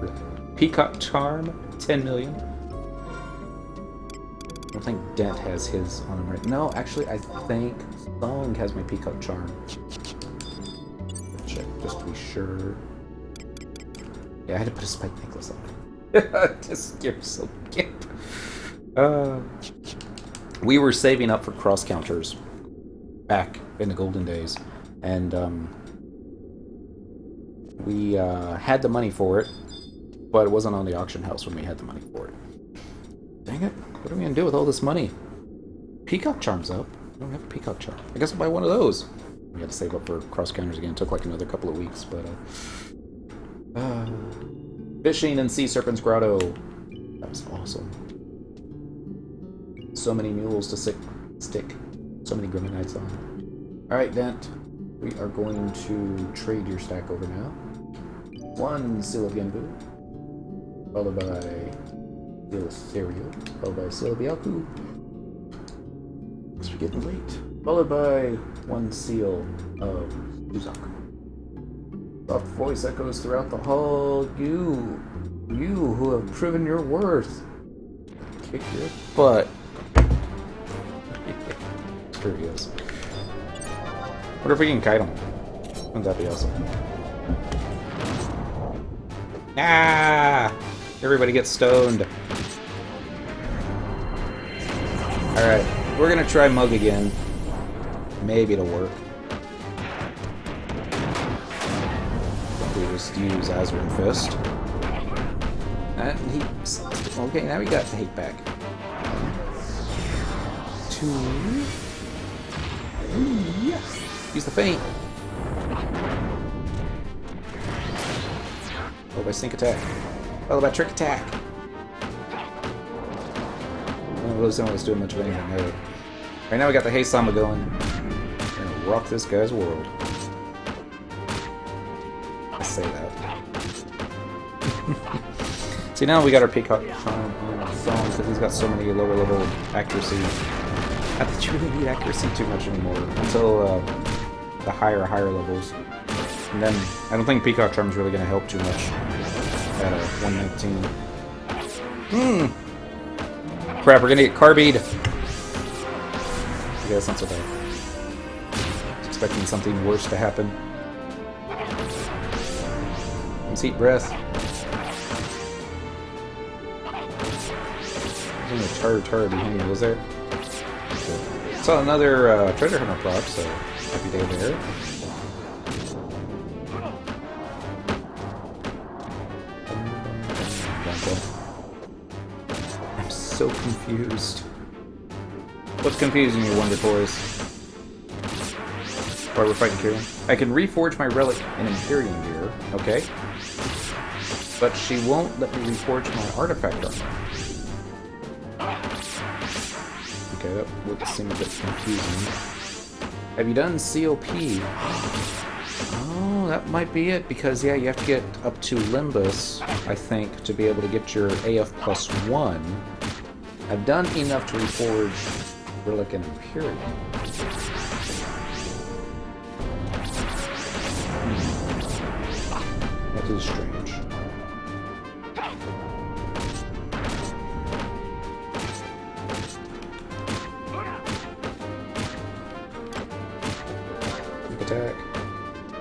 Really? Peacock Charm, 10 million. don't think Dent has his on him right. No, actually, I think Song has my Peacock Charm. Check just to be sure. Yeah, I had to put a spike necklace on it. Just give some gimp. We were saving up for cross counters back in the golden days, and we had the money for it, but it wasn't on the auction house when we had the money for it. Dang it! What are we gonna do with all this money? Peacock Charm's up. I don't have a Peacock Charm. I guess I'll buy one of those. We had to save up for cross counters again. It took like another couple of weeks, but fishing in Sea Serpent's Grotto. That was awesome. So many mules to stick. So many Grimmonites on. Alright, Dent. We are going to trade your stack over now. 1 Seal of Genbu. Followed by Seal of Cereal. Followed by Seal of Yaku. It's getting late. Followed by 1 Seal of Zipacna. Soft voice echoes throughout the hall. You who have proven your worth. Kick your butt. Sure he is. What if we can kite him? Wouldn't that be awesome? Ah! Everybody gets stoned. Alright, we're gonna try Mug again. Maybe it'll work. We just use Azurin Fist. And he... Okay, now we got the hate back. 2... Yeah. Use the feint. Followed by sneak attack. Followed by trick attack. I don't really think it's doing much of anything there. Right now we got the Haste Samba going. We're gonna rock this guy's world. I say that. See, now we got our Peacock Charm on Song because he's got so many lower level accuracy. I don't think you really need accuracy too much anymore until the higher levels. And then I don't think Peacock Charm is really going to help too much at 119. Crap, we're going to get Carbied. Yeah, that's not so bad. I was expecting something worse to happen. Let's heat breath. There's only a turret behind me, was there? Saw another treasure hunter prop, so happy day there. I'm so confused. What's confusing you, Wonder Toys? Why we're fighting Kirin? I can reforge my relic in Imperium gear, okay? But she won't let me reforge my artifact armor. Okay, that would seem a bit confusing. Have you done COP? Oh, that might be it, because, yeah, you have to get up to Limbus, I think, to be able to get your AF +1. I've done enough to reforge Relic and Imperium. That is strange. Attack.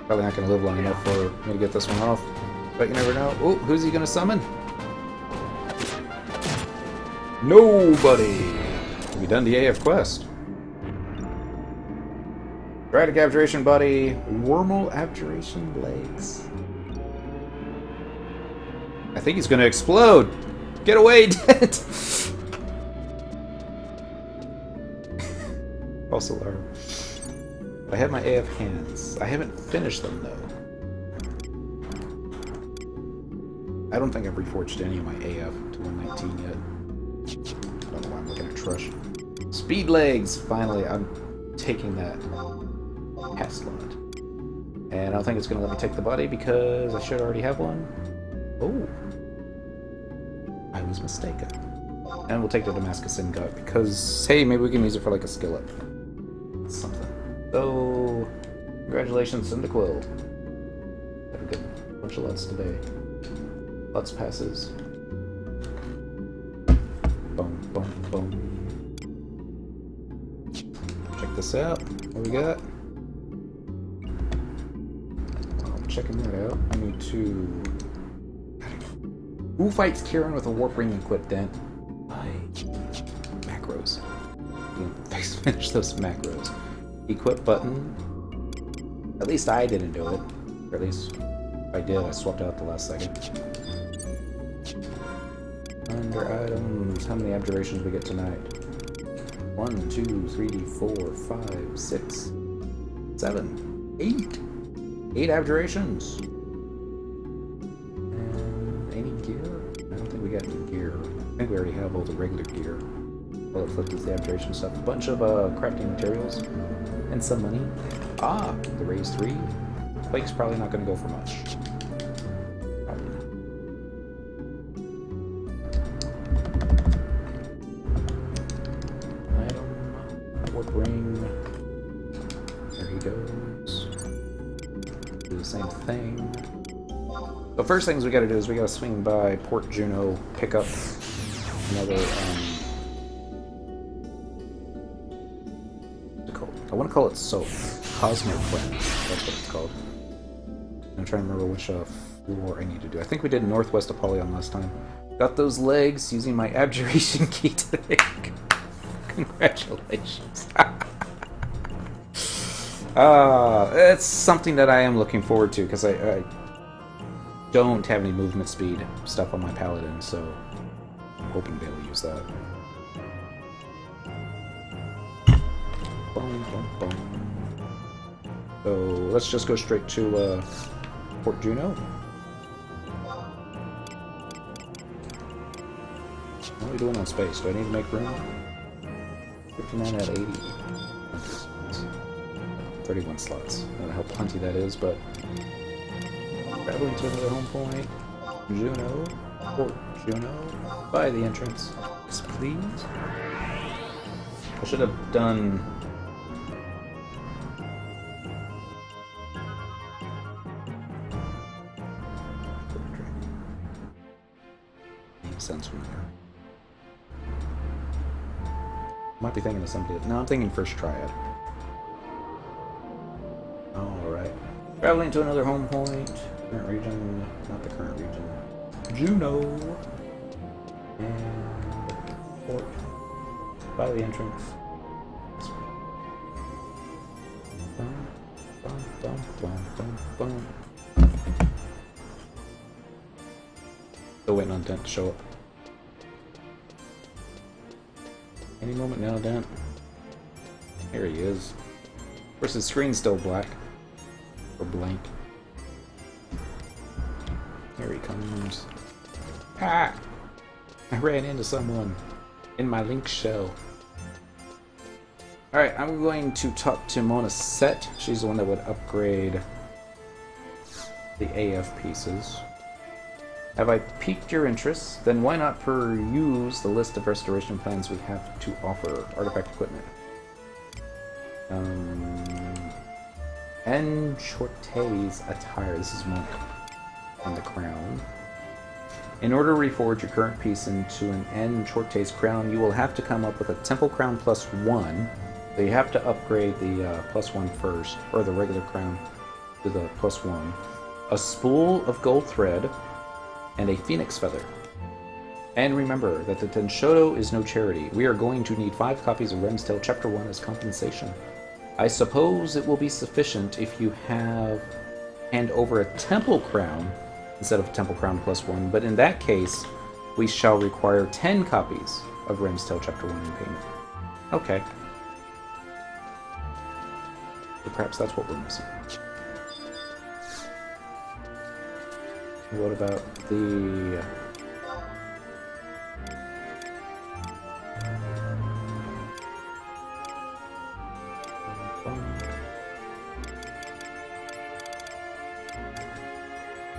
Probably not going to live long enough for me to get this one off, but you never know. Oh, who's he going to summon? Nobody! Have you done the AF quest? Dramatic Abjuration Body, Wormhole Abjuration Legs. I think he's going to explode! Get away, Dent! False alarm. I have my AF hands. I haven't finished them, though. I don't think I've reforged any of my AF to 119 yet. I don't know why I'm looking at Trush. Speed legs! Finally, I'm taking that past slot. And I don't think it's going to let me take the body because I should already have one. Oh. I was mistaken. And we'll take the Damascus Ingot because, hey, maybe we can use it for like a skill up. Something. So, congratulations, Cyndaquil. Have a good bunch of lots today. Lots passes. Boom, boom, boom. this out. What we got? While I'm checking that out, I need to... Who fights Kirin with a warp ring equipped Dent? Macros. Finish those macros. Equip button. At least I didn't do it. Or at least if I did, I swapped out the last second. Under items, how many abjurations we get tonight? 1, 2, 3, 4, 5, 6, 7, 8. 8 abjurations. And any gear? I don't think we got any gear. I think we already have all the regular gear. Well, let's look at the abjuration stuff. A bunch of crafting materials and some money. Ah, the raise 3. Quake's probably not going to go for much. Probably not. Item, warp ring. There he goes. Do the same thing. The first things we got to do is we got to swing by Port Juno, pick up another. I want to call it soap. Cosmo Cleanse. That's what it's called. I'm trying to remember which floor I need to do. I think we did Northwest Apollyon last time. Got those legs using my abjuration key today. Congratulations. It's something that I am looking forward to because I don't have any movement speed stuff on my paladin, so I'm hoping to be able to use that. So let's just go straight to Port Juno. What are we doing on space? Do I need to make room? 59 out of 80. 31 slots. I don't know how plenty that is, but traveling to another home point. Juno. Port Juno. By the entrance. Yes, please. I should have done... Sounds familiar. Might be thinking of somebody. No, I'm thinking First Triad. Alright. Traveling to another home point. Current region. Not the current region. Juno. And port. By the entrance. Bum, bum, bum, bum, bum, bum. Still waiting on Dent to show up. Any moment now, Dent. Here he is. Of course, his screen's still black. Or blank. Here he comes. Ah! I ran into someone in my link shell. Alright, I'm going to talk to Mona Set. She's the one that would upgrade the AF pieces. Have I piqued your interest? Then why not peruse the list of restoration plans we have to offer? Artifact equipment. Enchorte's attire. This is Monk on the crown. In order to reforge your current piece into an Enchorte's crown, you will have to come up with a Temple Crown +1. So you have to upgrade the +1 first, or the regular crown to the +1. A spool of gold thread, and a phoenix feather. And remember that the Tenshoto is no charity. We are going to need 5 copies of Rem's Tale Chapter 1 as compensation. I suppose it will be sufficient if you hand over a Temple Crown instead of Temple Crown +1, but in that case, we shall require 10 copies of Rem's Tale Chapter 1 in payment. Okay. So perhaps that's what we're missing. What about the...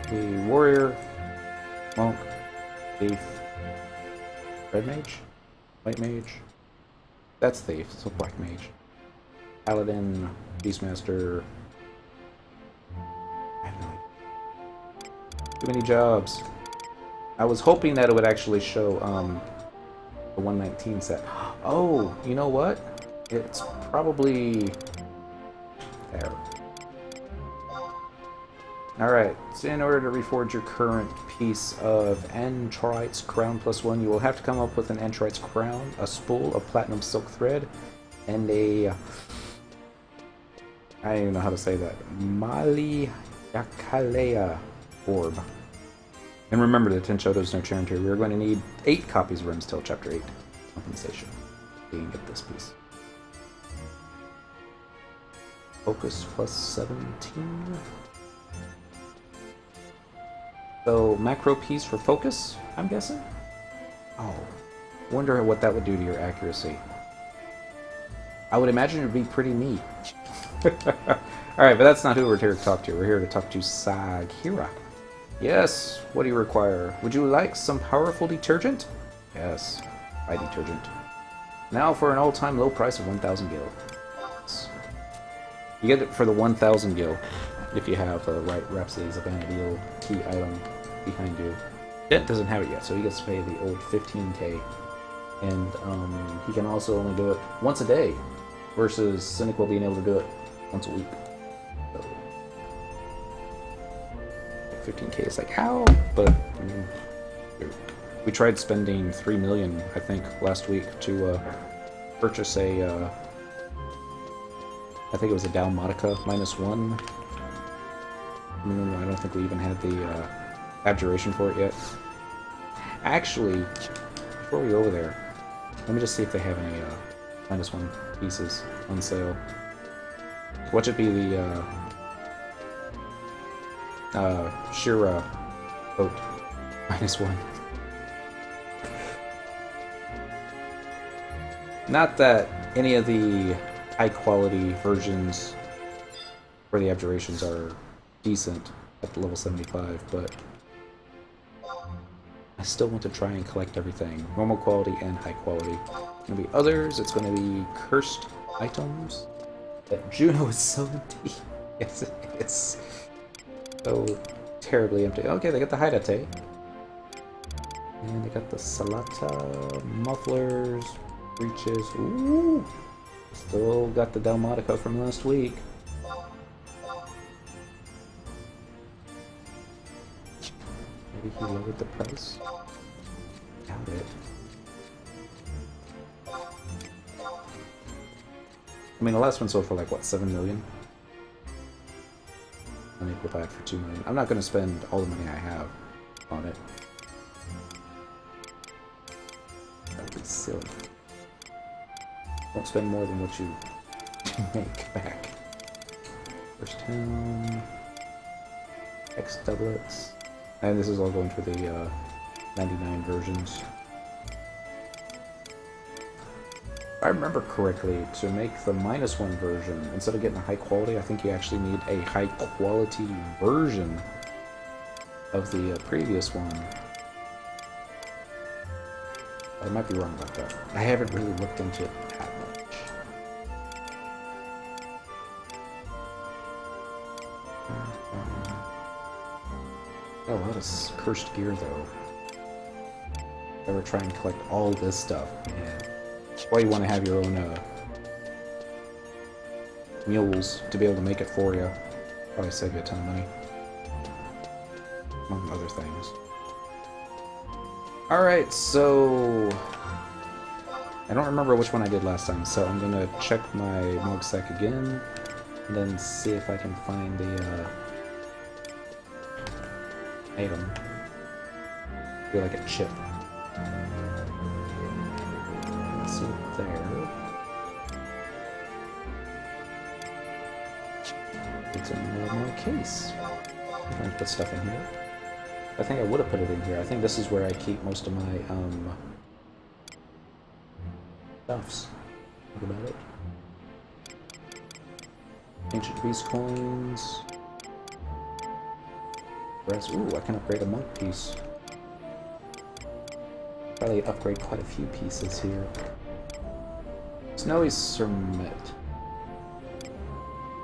the warrior, monk, thief, red mage, white mage? That's thief, so black mage. Paladin, beastmaster... Too many jobs. I was hoping that it would actually show the 119 set. Oh, you know what? It's probably there. Alright, so in order to reforge your current piece of Antrite's crown +1, you will have to come up with an Antrite's crown, a spool of platinum silk thread, and a... I don't even know how to say that. Mali Yakalea orb. And remember, the Tenchoto is no guarantee. We're going to need 8 copies of Rims till Chapter 8. Compensation. You can get this piece. Focus +17. So, macro piece for focus, I'm guessing? Oh. Wonder what that would do to your accuracy. I would imagine it would be pretty neat. Alright, but that's not who we're here to talk to. We're here to talk to Sagira. Yes, what do you require? Would you like some powerful detergent? Yes, buy detergent. Now for an all-time low price of 1,000 gil. You get it for the 1,000 gil if you have the right Rhapsody's Vanadil key item behind you. Dent doesn't have it yet, so he gets to pay the old 15k. And he can also only do it once a day, versus Cynic will being able to do it once a week. So, 15k is like, ow! But, I mean, we tried spending 3 million, I think, last week to purchase a, I think it was a Dalmatica -1. I don't think we even had the abjuration for it yet. Actually, before we go over there, let me just see if they have any -1 pieces on sale. What should be the Shira boat -1? Not that any of the high quality versions for the abjurations are decent at level 75, but I still want to try and collect everything. Normal quality and high quality. It's gonna be others, it's gonna be cursed items. That Juno is so empty. Yes, it is. So terribly empty. Okay, they got the Haidate. And they got the Salata, mufflers, breeches. Ooh! Still got the Dalmatica from last week. Maybe he lowered the price? Doubt it. I mean, the last one sold for like, what, 7 million? I think we'll buy it for 2 million. I'm not going to spend all the money I have on it. That would be silly. Don't spend more than what you make back. First town. X doublets. And this is all going for the 99 versions. If I remember correctly, to make the -1 version, instead of getting a high quality, I think you actually need a high quality version of the previous one. I might be wrong about that. I haven't really looked into it that much. Got a lot of cursed gear, though. If I ever try and collect all this stuff, man. That's why you want to have your own mules to be able to make it for you. Probably save you a ton of money. Among other things. Alright, so... I don't remember which one I did last time, so I'm gonna check my mug sack again, and then see if I can find the item. I feel like a chip. See it there. It's in my case. I'm trying to put stuff in here. I think I would have put it in here. I think this is where I keep most of my stuffs. Think about it. Ancient Beast coins. Brass. Ooh, I can upgrade a monk piece. Probably upgrade quite a few pieces here. Snowy Surmet.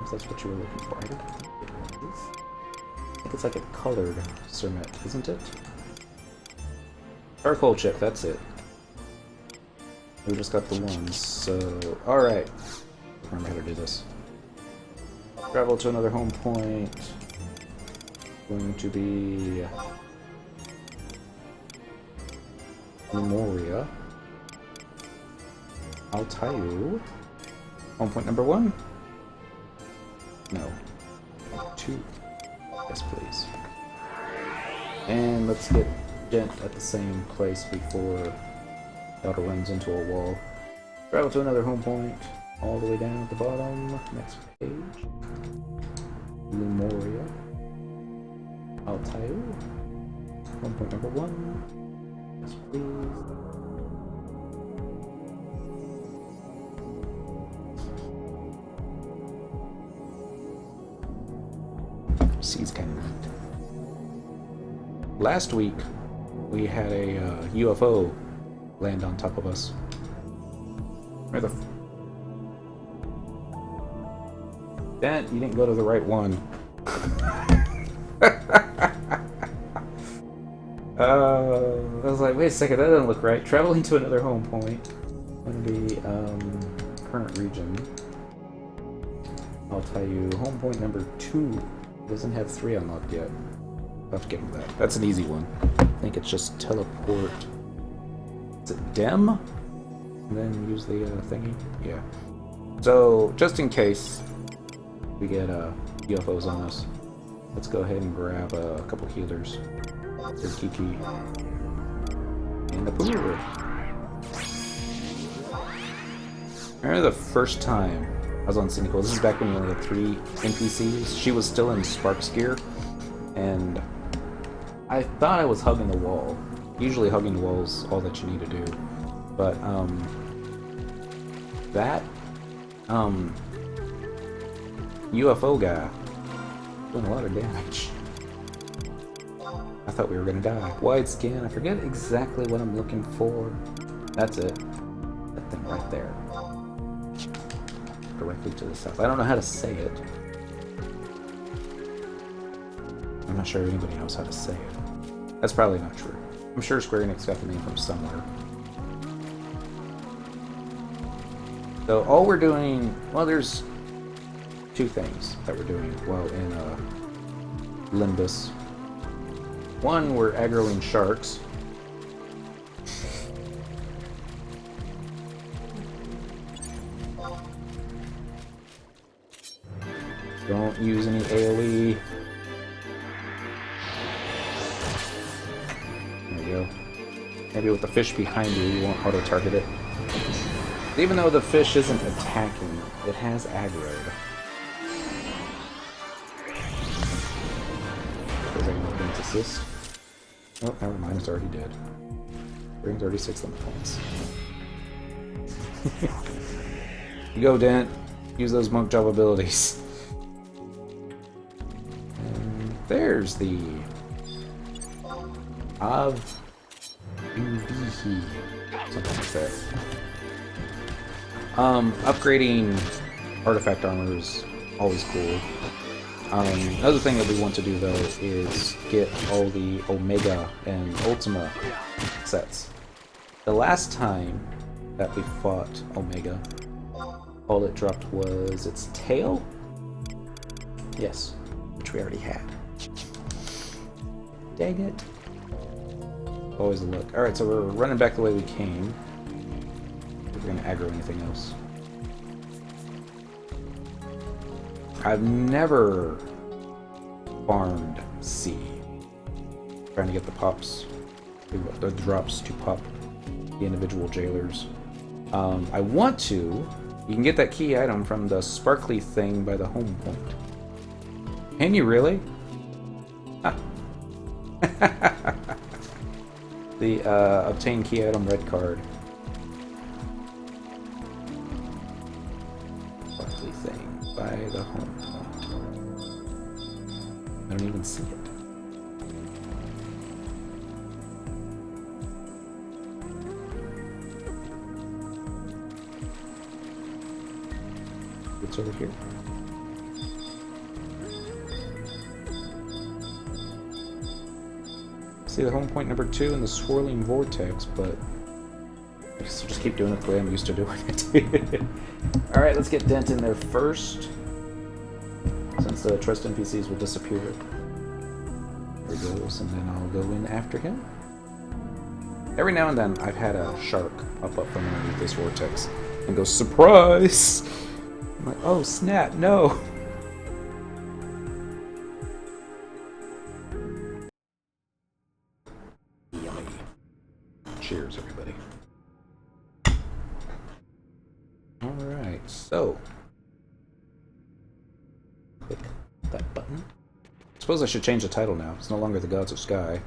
If that's what you were looking for. I don't think it is. I think it's like a colored Surmet, isn't it? Charcoal chip, that's it. We just got the ones, so... Alright. Remember how to do this. Travel to another home point. Going to be... Memoria. Altayu. Home point number 1? No. 2. Yes, please. And let's get Dent at the same place before Delta runs into a wall. Travel to another home point. All the way down at the bottom. Next page. Memoria. Altayu. Home point number 1. Yes, please. Sea's kind of neat. Last week, we had a UFO land on top of us. Where the... Dent, you didn't go to the right one. I was like, wait a second, that doesn't look right. Traveling to another home point. Going to be current region. I'll tell you, home point number 2 doesn't have 3 unlocked yet. I'll have to get him that. That's an easy one. I think it's just teleport. Is it Dem? And then use the thingy? Yeah. So, just in case we get UFOs on us, let's go ahead and grab a couple healers. Here's Kiki. And the pool. I remember the first time I was on Cynical. This is back when you only had 3 NPCs. She was still in Sparks gear, and I thought I was hugging the wall. Usually hugging the wall is all that you need to do. But, that, UFO guy doing a lot of damage. I thought we were gonna die. Wide scan, I forget exactly what I'm looking for. That's it. That thing right there. Directly to the south. I don't know how to say it. I'm not sure anybody knows how to say it. That's probably not true. I'm sure Square Enix got the name from somewhere. So all we're doing, well, there's 2 things that we're doing while in Limbus. One, we're aggroing sharks. Don't use any AoE. There you go. Maybe with the fish behind you, you won't auto-target it. Even though the fish isn't attacking, it has aggroed. Does anyone need to assist? Oh, never mind, it's already dead. Bring 36 limit points. You go, Dent. Use those monk job abilities. And there's the Avjuration. Something like that. Upgrading artifact armor is always cool. Another thing that we want to do though is get all the Omega and Ultima sets. The last time that we fought Omega, all it dropped was its tail? Yes, which we already had. Dang it. Always a look. Alright, so we're running back the way we came. If we're going to aggro anything else. I've never farmed C. Trying to get the pops, the drops to pop the individual jailers. I want to. You can get that key item from the sparkly thing by the home point. Can you really? Ah. The obtain key item red card. Sparkly thing by the home point. I don't even see it. It's over here. See the home point number 2 in the swirling vortex, but I guess I'll just keep doing it the way I'm used to doing it. Alright, let's get Dent in there first. Since the trust NPCs will disappear. There he goes, and then I'll go in after him. Every now and then, I've had a shark pop up from underneath this vortex and go, surprise! I'm like, oh snap, no! Yummy. Cheers, everybody. Alright, so. Click that button. I suppose I should change the title now. It's no longer the Gods of Sky.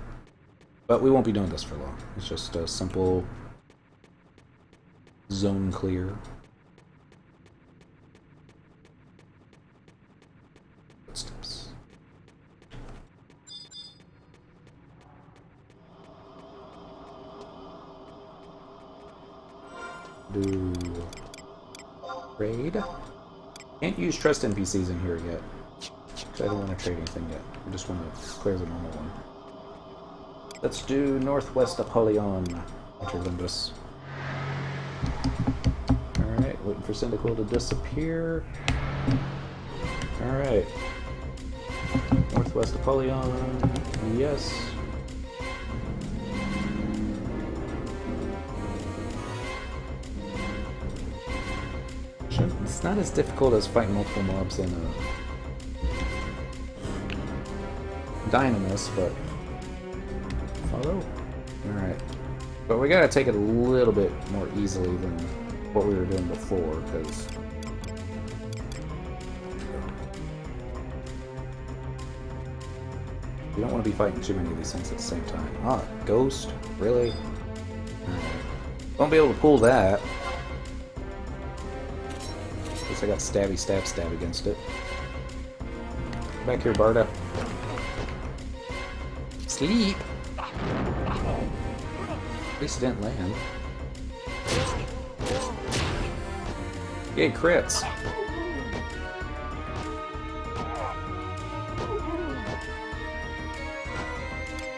But we won't be doing this for long. It's just a simple zone clear. Footsteps. Do raid. Can't use trust NPCs in here yet. Because I don't want to trade anything yet. I just want to clear the normal one. Let's do Northwest Apollyon. Enter Limbus. Alright, waiting for Syndical to disappear. Alright. Northwest Apollyon. Yes. It's not as difficult as fighting multiple mobs in Dynamis, but follow. Alright. But we gotta take it a little bit more easily than what we were doing before, because you don't want to be fighting too many of these things at the same time. Ah, Ghost? Really? Alright. Won't be able to pull that. Guess I got stabby stab stab against it. Back here, Barda. Sleep! At least it didn't land. Yay, crits!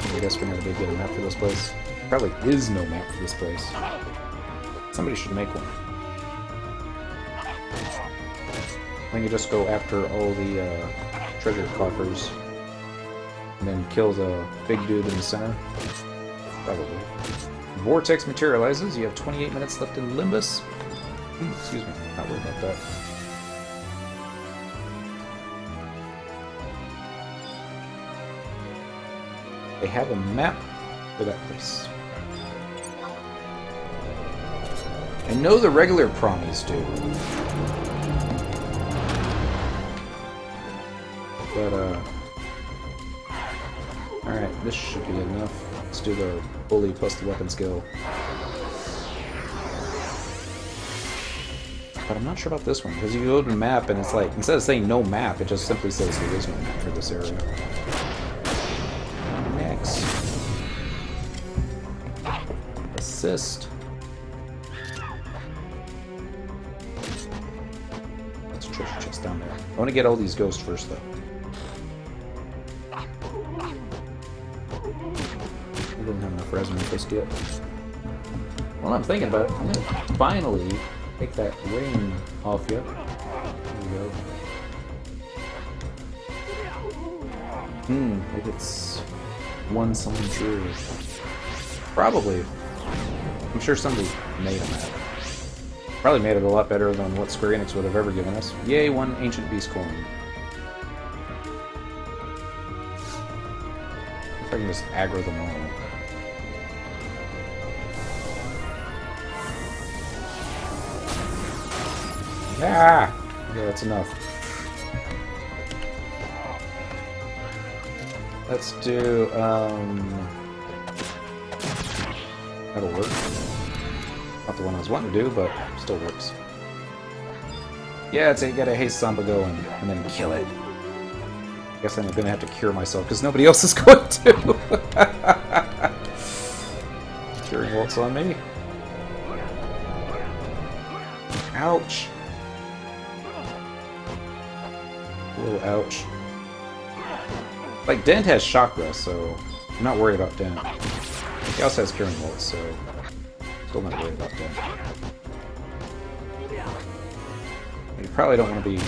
I guess we're never gonna get a map for this place. Probably is no map for this place. Somebody should make one. Then you just go after all the treasure coffers. And then kill the big dude in the center. Probably. Vortex materializes. You have 28 minutes left in Limbus. Excuse me. Not worried about that. They have a map for that place. I know the regular promies do. But, alright, this should be enough. Let's do the bully plus the weapon skill. But I'm not sure about this one, because you go to the map and it's like, instead of saying no map, it just simply says there is no map for this area. Next. Assist. Let's treasure chest down there. I want to get all these ghosts first, though. I didn't have enough resin just yet. Well, I'm thinking about it. I'm gonna finally take that ring off you. There we go. Maybe it's one summon true. Probably. I'm sure somebody made a map. Probably made it a lot better than what Square Enix would have ever given us. Yay, one Ancient Beast coin. If I can just aggro them all. Ah! Yeah, that's enough. Let's do, that'll work. Not the one I was wanting to do, but still works. Yeah, it's a get a haste Samba going, and then kill it. I guess I'm gonna have to cure myself, because nobody else is going to! Curing waltz on me. Ouch! A little ouch. Like, Dent has chakra, so I'm not worried about Dent. He also has Curing Waltz, so Still not worried about that. You probably don't want to be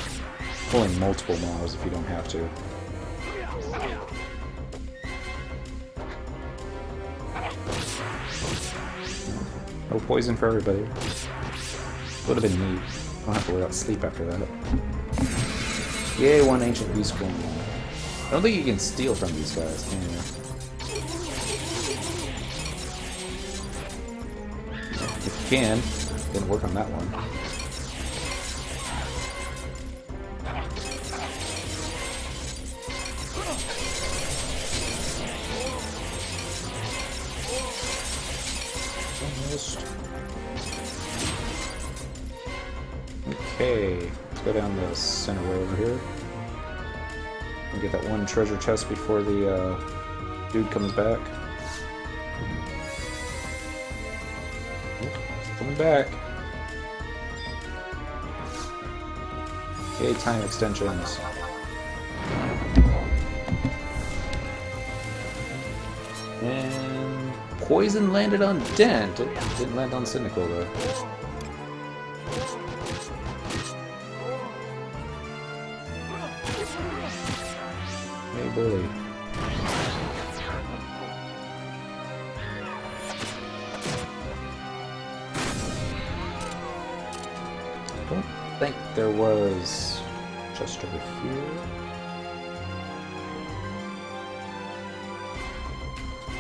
pulling multiple mobs if you don't have to. No poison for everybody. Would have been neat. Don't have to worry about sleep after that. Yay, one ancient beast clone. I don't think you can steal from these guys, can you? If you can, didn't work on that one. Okay, let's go down the center way over here. And get that one treasure chest before the dude comes back. He's coming back. Okay, time extensions. And poison landed on Dent. It didn't land on Cynical though. Hey, bully. I don't think there was just over here.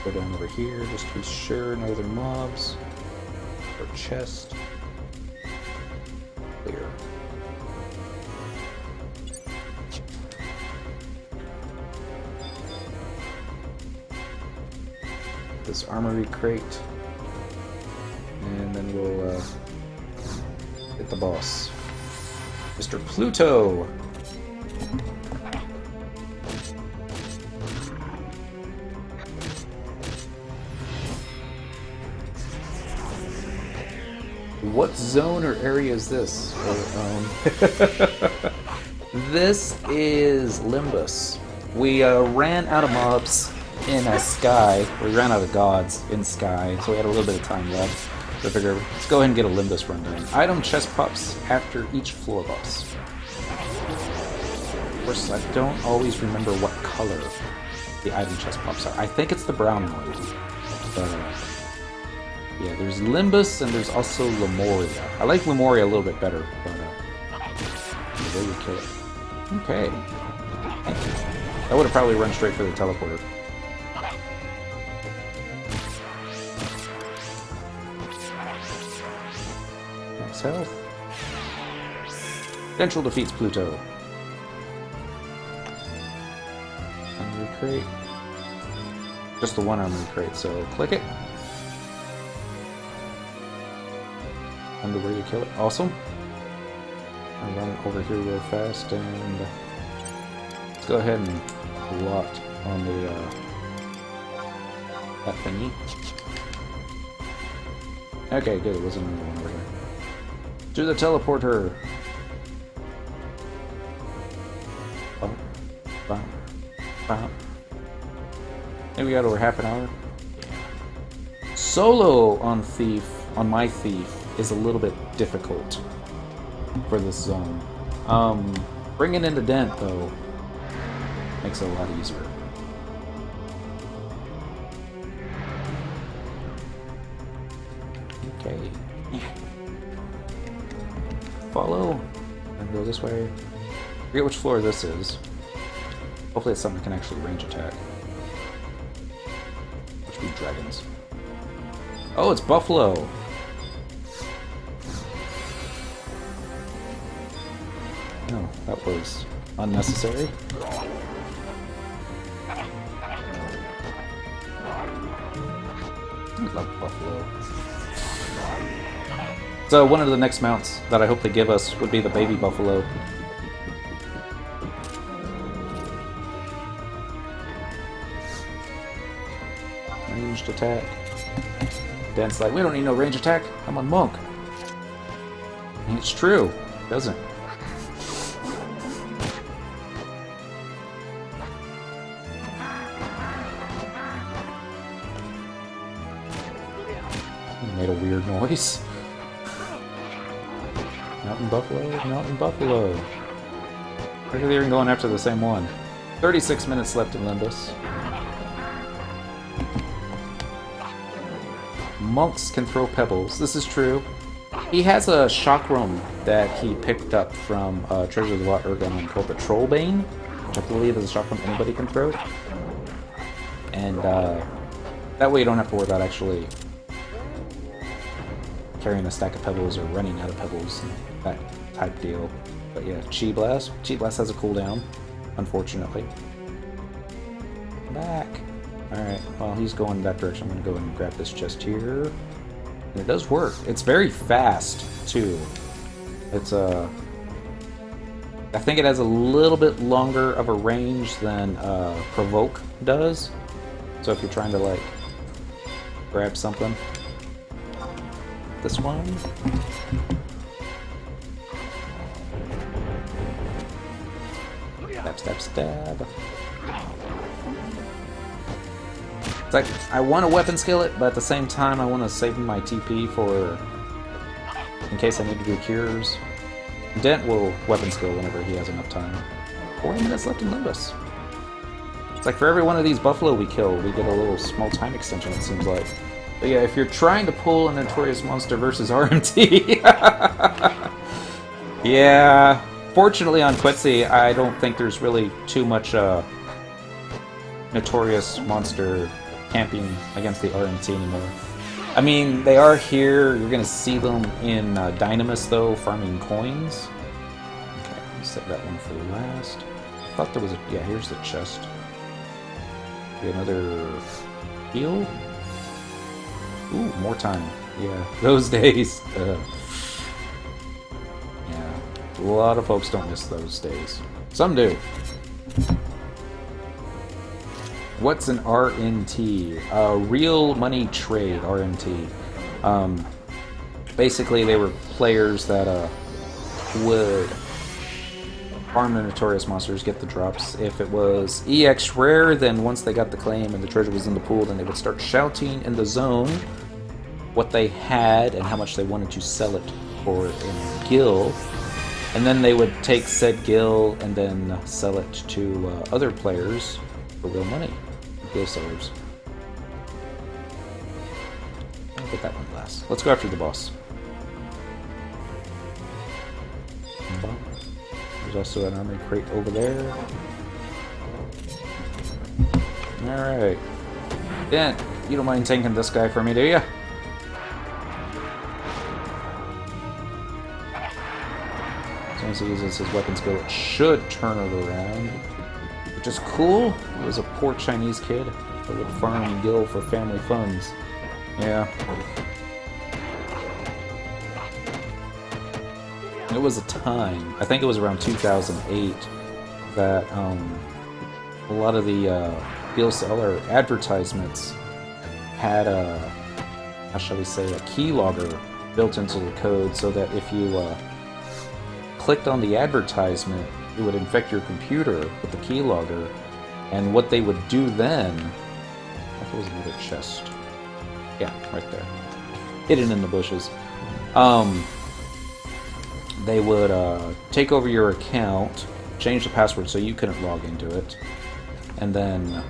Go down over here just to be sure, no other mobs. Or chest. Clear. This armory crate. And then we'll hit the boss. Mr. Pluto! What zone or area is this? This is Limbus. We ran out of mobs in Sky. We ran out of gods in Sky, so we had a little bit of time left. So I figured, let's go ahead and get a Limbus run done. Item chest pops after each floor boss. Of course, I don't always remember what color the item chest pops are. I think it's the brown one. But, yeah, there's Limbus and there's also Lemuria. I like Lemuria a little bit better, but there you kill it. Okay. I would have probably run straight for the teleporter. Max health. Central defeats Pluto. Armory crate. Just the one armory crate, so click it. Under where you kill it. Awesome. I'll run over here real fast and let's go ahead and plot on the that thingy. Okay, good. It wasn't another one over here. To the teleporter. Bump, bump, bump. Maybe we got over half an hour. Solo on Thief, on my Thief, is a little bit difficult for this zone. Bringing into Dent, though, makes it a lot easier. Okay. Follow, and go this way. Forget which floor this is. Hopefully it's something that can actually range attack. Which would be dragons. Oh, it's Buffalo! No, that was unnecessary. I love Buffalo. So one of the next mounts that I hope they give us would be the baby Buffalo. Ranged attack. Dent's like, we don't need no range attack. I'm a monk. And it's true. It doesn't. made a weird noise. Mountain Buffalo, Mountain Buffalo. Look at they're even going after the same one. 36 minutes left in Limbus. Monks can throw pebbles. This is true. He has a chakram that he picked up from Treasure of the Lot Ergon called the Trollbane, which I believe is a chakram anybody can throw. And that way you don't have to worry about actually carrying a stack of pebbles or running out of pebbles, that type deal. But yeah, Chi Blast. Chi Blast has a cooldown, unfortunately. Back. Alright, while he's going that direction, I'm going to go and grab this chest here. And it does work. It's very fast, too. It's I think it has a little bit longer of a range than Provoke does. So if you're trying to, like, grab something. This one. Stab, stab, stab. It's like, I want to weapon skill it, but at the same time I want to save my TP for in case I need to do cures. Dent will weapon skill whenever he has enough time. 40 minutes left in Limbus. It's like for every one of these buffalo we kill, we get a little small time extension, it seems like. But yeah, if you're trying to pull a Notorious Monster versus RMT... yeah, fortunately on Quetzi, I don't think there's really too much Notorious Monster camping against the RMT anymore. I mean, they are here. You're going to see them in Dynamis, though, farming coins. Okay, let me save that one for last. I thought there was a... yeah, here's the chest. Another heal? Ooh, more time. Yeah, those days. Yeah, a lot of folks don't miss those days. Some do. What's an RNT? Real money trade, RNT. Basically, they were players that would farm the Notorious Monsters, get the drops. If it was EX rare, then once they got the claim and the treasure was in the pool, then they would start shouting in the zone what they had and how much they wanted to sell it for in Gil. And then they would take said Gil and then sell it to other players for real money. Gil sellers. I'll get that one last. Let's go after the boss. There's also an armory crate over there. Alright. Dent, you don't mind tanking this guy for me, do you? As soon as he uses his weapon skill, it should turn it around. Which is cool. He was a poor Chinese kid that would farm Gil for family funds. Yeah. It was a time, I think it was around 2008, that a lot of the Gil seller advertisements had a, how shall we say, a keylogger built into the code so that if you clicked on the advertisement, it would infect your computer with the keylogger, and what they would do then, I thought it was another chest. Yeah, right there. Hidden in the bushes. They would take over your account, change the password so you couldn't log into it, and then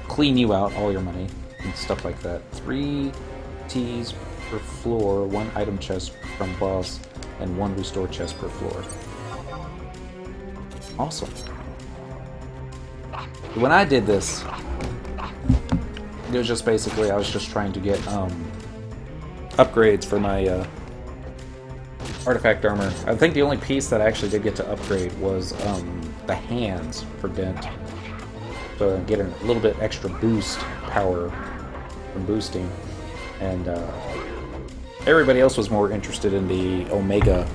clean you out, all your money, and stuff like that. 3 Ts per floor, 1 item chest from boss, and 1 restore chest per floor. Awesome. When I did this, it was just basically, I was just trying to get upgrades for my artifact armor. I think the only piece that I actually did get to upgrade was the hands for Dent. So get a little bit extra boost power from boosting. And everybody else was more interested in the Omega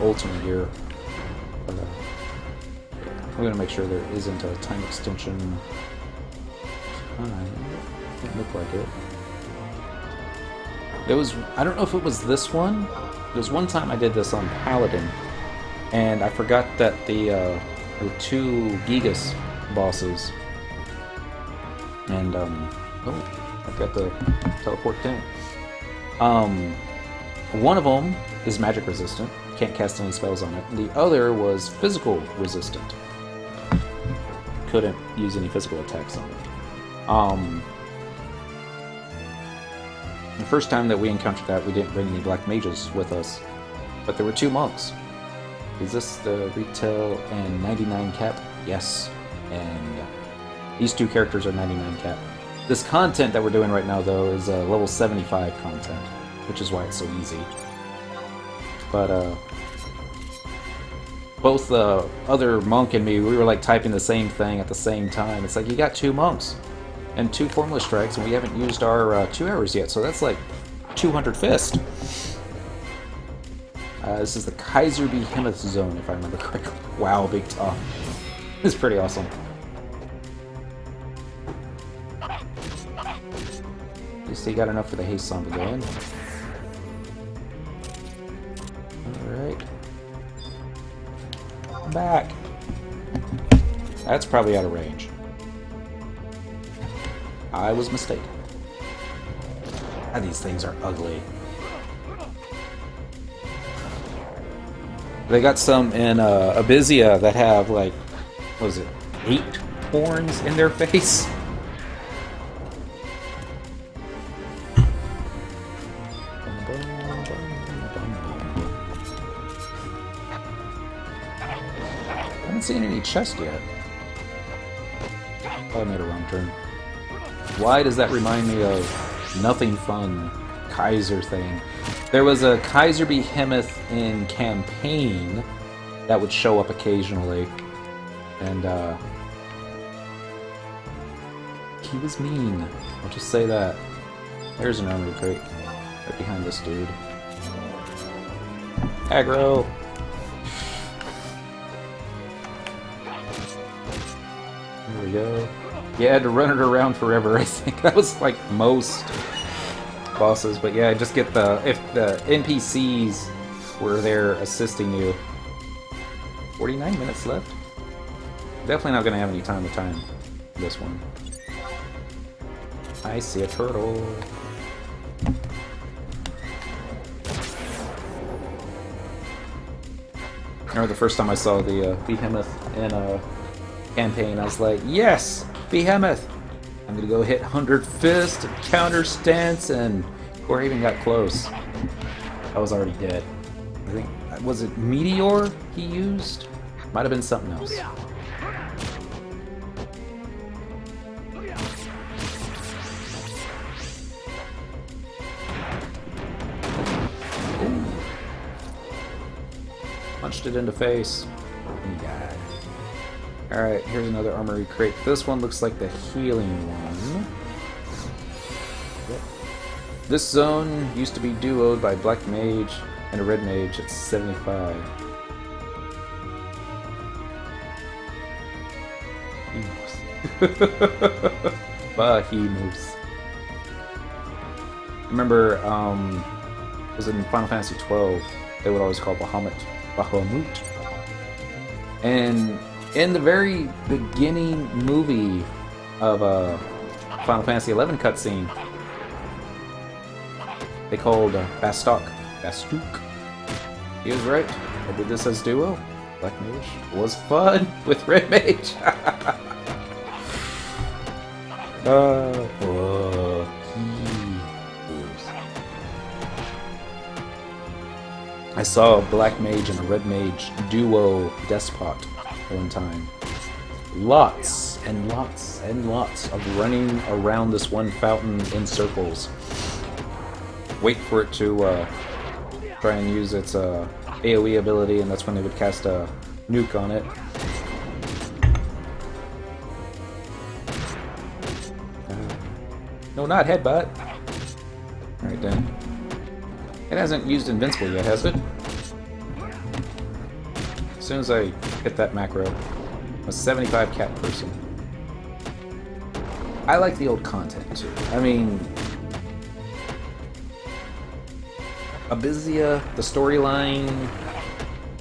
Ultimate gear. But, I'm going to make sure there isn't a time extension. Doesn't look like it. It was, I don't know if it was this one. There was one time I did this on Paladin, and I forgot that there were 2 Gigas bosses. And, oh, I've got the teleport Dent. One of them is magic resistant. Can't cast any spells on it. And the other was physical resistant. Couldn't use any physical attacks on it. The first time that we encountered that, we didn't bring any black mages with us. But there were 2 monks. Is this the retail and 99 cap? Yes. And these 2 characters are 99 cap. This content that we're doing right now, though, is level 75 content, which is why it's so easy. But, both the other monk and me, we were like typing the same thing at the same time. It's like, you got 2 monks and 2 formless strikes, and we haven't used our 2 hours yet, so that's like 200 fist. This is the Kaiser Behemoth zone, if I remember correctly. Wow, big top. It's pretty awesome. At least he got enough for the haste song to go in. Alright. Come back. That's probably out of range. I was mistaken. God, these things are ugly. They got some in Abizia that have, like, what was it, 8 horns in their face? I haven't seen any chest yet. Oh, I made a wrong turn. Why does that remind me of Nothing Fun Kaiser thing? There was a Kaiser Behemoth in campaign that would show up occasionally, and he was mean. I'll just say that. There's an armor crate right behind this dude. Aggro. There we go. You had to run it around forever, I think. That was like most bosses, but yeah, just get if the NPCs were there assisting you. 49 minutes left? Definitely not going to have any time to time this one. I see a turtle. I remember the first time I saw the Behemoth in a campaign, I was like, yes! Behemoth! I'm gonna go hit 100 Fist and counter stance, and before I even got close, I was already dead. I think, was it Meteor he used? Might have been something else. Ooh. Punched it in the face, and he died. Alright, here's another armory crate. This one looks like the healing one. Yep. This zone used to be duoed by Black Mage and a Red Mage at 75. Behemoth. Remember, was it in Final Fantasy 12? They would always call Bahamut. And in the very beginning movie of Final Fantasy 11 cutscene, they called Bastok. He was right. I did this as duo. Black Mage was fun with Red Mage. I saw a Black Mage and a Red Mage duo Despot one time. Lots and lots and lots of running around this one fountain in circles. Wait for it to try and use its AoE ability, and that's when they would cast a nuke on it. No, not headbutt. Alright then. It hasn't used Invincible yet, has it? As soon as I hit that macro, I'm a 75 cat person. I like the old content too. I mean, Abizia, the storyline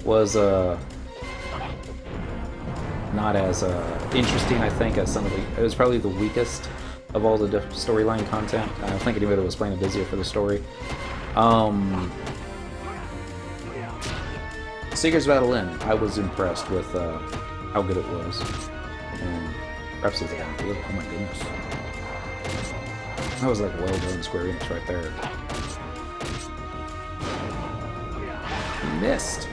was not as interesting, I think, as some of the. It was probably the weakest of all the storyline content. I think anybody was playing Abizia for the story. Seeker's Battle In, I was impressed with how good it was. And perhaps it's oh my goodness. That was like well done Square Enix right there. Missed.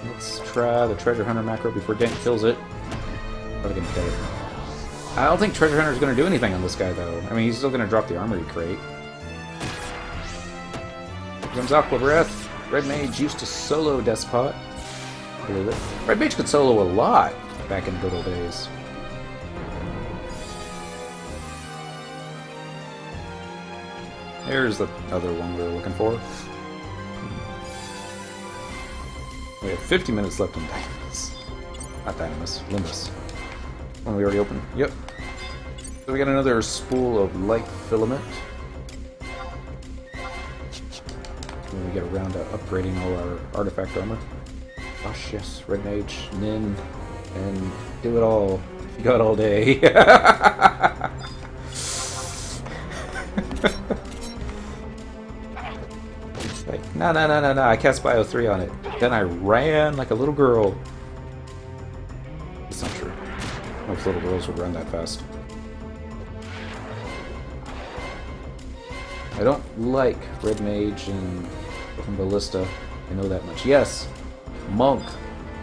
Let's try the Treasure Hunter macro before Dent kills it. Probably gonna kill it. I don't think Treasure Hunter's gonna do anything on this guy though. I mean, he's still gonna drop the armory crate. Here comes Aqua Breath. Red Mage used to solo Despot. Believe it. Red Mage could solo a lot back in good old days. Here's the other one we were looking for. We have 50 minutes left in Dynamis. Not Dynamis, Limbus. One we already opened. Yep. So we got another spool of light filament. And we get around to upgrading all our artifact armor. Gosh, yes, Red Mage, Nin, and do it all. You got all day. Like, no, I cast Bio 3 on it. Then I ran like a little girl. It's not true. Most little girls would run that fast. I don't like Red Mage and Ballista. I know that much. Yes, Monk.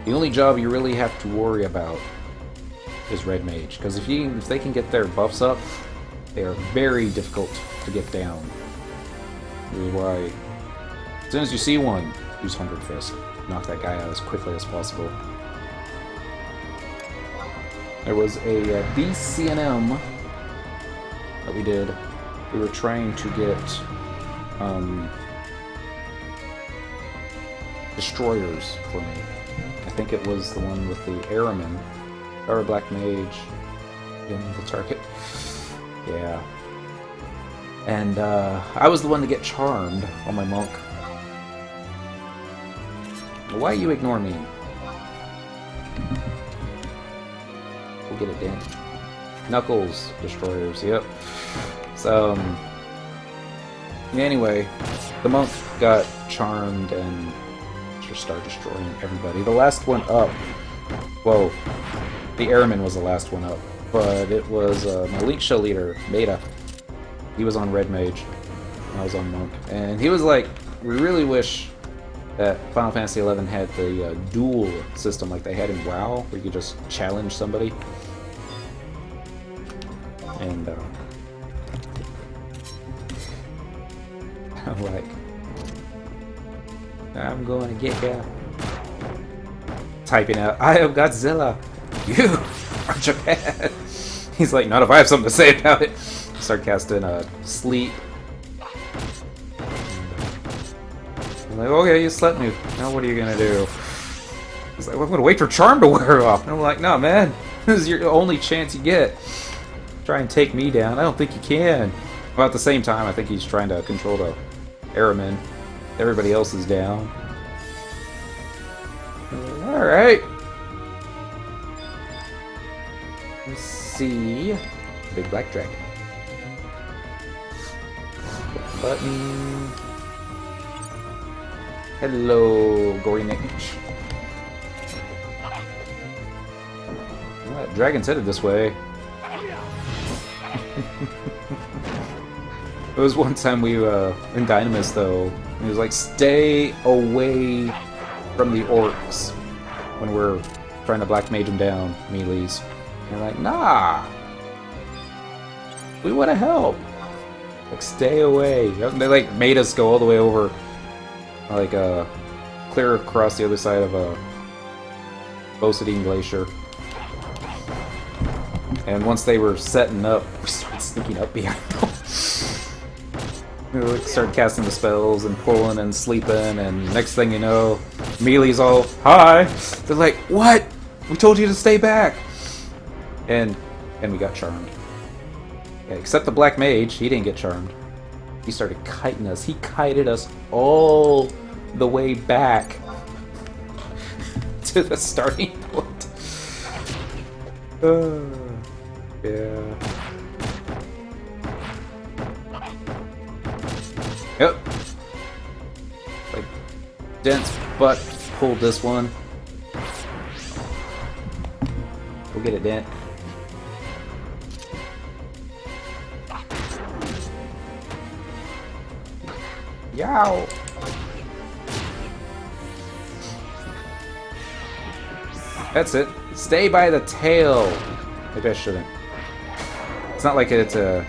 The only job you really have to worry about is Red Mage. Because if they can get their buffs up, they are very difficult to get down. Which is why, as soon as you see one, use 100 Fist. Knock that guy out as quickly as possible. There was a DCNM that we did. We were trying to get destroyers for me. I think it was the one with the Airman. Or Black Mage in the target. Yeah. And I was the one to get charmed on my monk. Why you ignore me? We'll get it, Dent. Knuckles, destroyers, yep. So, anyway, the monk got charmed and just started destroying everybody. The last one up, well, the Airman was the last one up, but it was my Link Show leader, Maida. He was on Red Mage, and I was on Monk. And he was like, we really wish that Final Fantasy XI had the duel system like they had in WoW, where you could just challenge somebody. And I'm like, I'm going to get ya. Typing out, I am Godzilla. You are Japan. He's like, not if I have something to say about it. Start casting Sleep. I'm like, okay, you slept me. Now what are you gonna do? He's like, well, I'm gonna wait for Charm to wear off. And I'm like, no, man. This is your only chance you get. Try and take me down. I don't think you can. Well, at the same time, I think he's trying to control the Airmen. Everybody else is down. Alright. Let's see. Big Black Dragon. Button. Hello, Gory Nick. Well, dragon's headed this way. It was one time we in Dynamis though. And he was like, stay away from the orcs when we're trying to black mage them down, melees. And we're like, nah. We want to help. Like, stay away. They like made us go all the way over, like clear across the other side of a Bosadine Glacier. And once they were setting up, we started sneaking up behind them. We started casting the spells and pulling and sleeping, and next thing you know, Melee's all, hi! They're like, what? We told you to stay back! And we got charmed. Yeah, except the Black Mage, he didn't get charmed. He started kiting us. He kited us all the way back to the starting point. Yeah. Yep. Like, Dent's butt pulled this one. Go get it, Dent. Yow! That's it. Stay by the tail! Maybe I shouldn't. It's not like it's a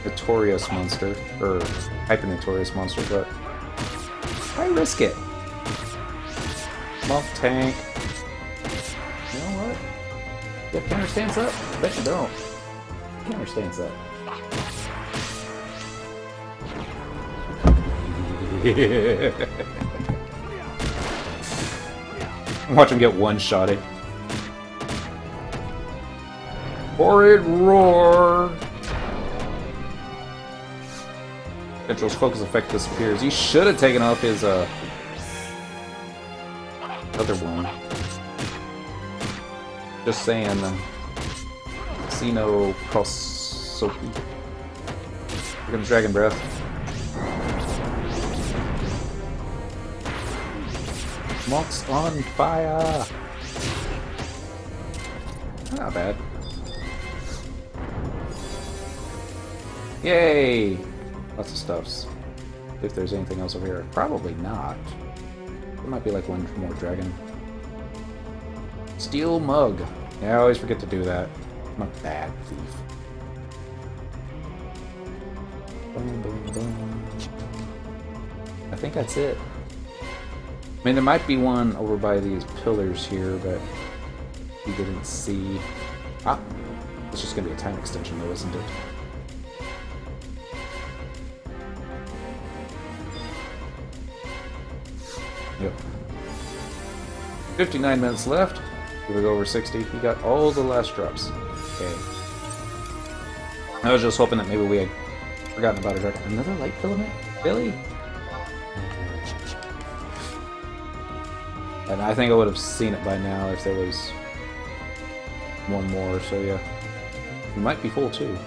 notorious monster, or hyper-notorious monster, but why risk it? Monk tank. You know what? You have counter stance up? I bet you don't. Counter stance up. Watch him get one-shotted. Horrid roar! Central's focus effect disappears. He should have taken off his other one. Just saying. Xeno Kosoki. Here comes Dragon Breath. Monk's on fire! Not bad. Yay! Lots of stuffs. If there's anything else over here. Probably not. There might be like one more dragon. Steel mug. Yeah, I always forget to do that. I'm a bad thief. Boom, boom, boom. I think that's it. I mean, there might be one over by these pillars here, but we didn't see. Ah! It's just gonna be a time extension though, isn't it? Yep. 59 minutes left. Did we go over 60? We got all the last drops. Okay. I was just hoping that maybe we had forgotten about it. Another light filament? Really? And I think I would have seen it by now if there was one more, so yeah. It might be full too.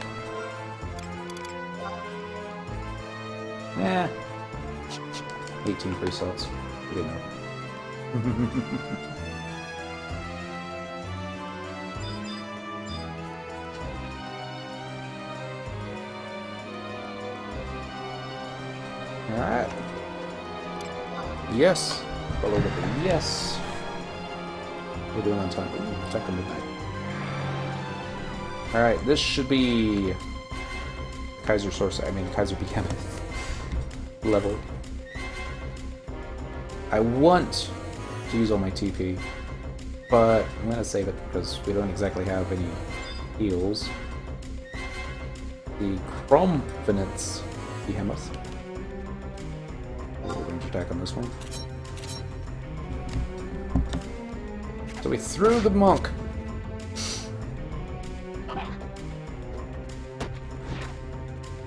Yeah. 18 free slots. Good enough. Alright. Yes. Follow with a yes. We're doing on time. Ooh, check on midnight. Alright, this should be Kaiser Behemoth level. I want to use all my TP, but I'm gonna save it because we don't exactly have any heals. The Chromfinance Behemoth. Range attack on this one. So we threw the monk.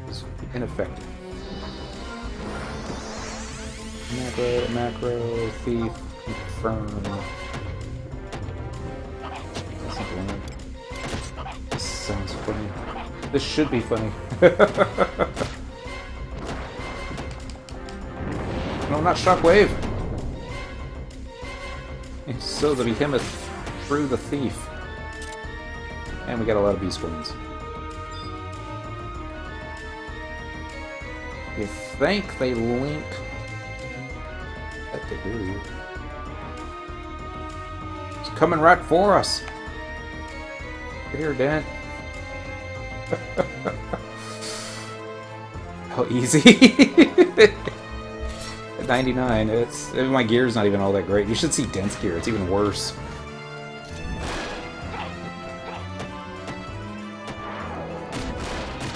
It's ineffective. Macro, thief, confirm. This sounds funny. This should be funny. No, not shockwave. So the behemoth threw the thief. And we got a lot of beast wings. You think they link? I bet they do. It's coming right for us. Get here, Dent. How easy. At 99, my gear's not even all that great. You should see Dent's gear, it's even worse.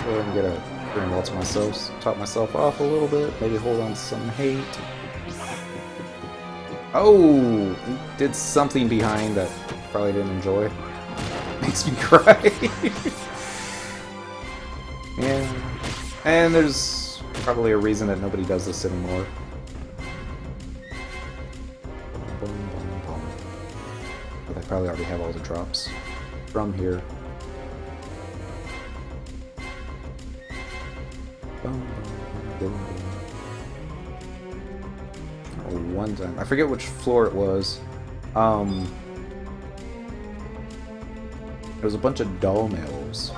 Go ahead and get a Green Waltz myself, top myself off a little bit, maybe hold on to some hate. Oh! Did something behind that probably didn't enjoy. Makes me cry. Yeah. And there's probably a reason that nobody does this anymore. But they probably already have all the drops. from here. One time. I forget which floor it was. There was a bunch of doll mills.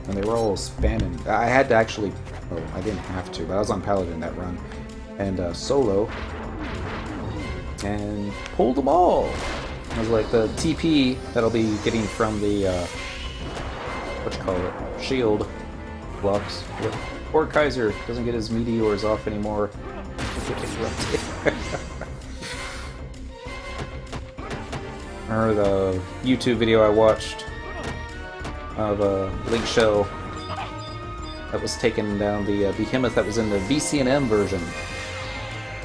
And they were all spamming. I had to actually... Oh, I didn't have to, but I was on Paladin that run. And solo. And pulled them all. It was like the TP that I'll be getting from the... what you call it? Shield blocks. Poor Kaiser doesn't get his meteors off anymore. Remember the YouTube video I watched of Link Shell that was taking down the behemoth that was in the VCNM version,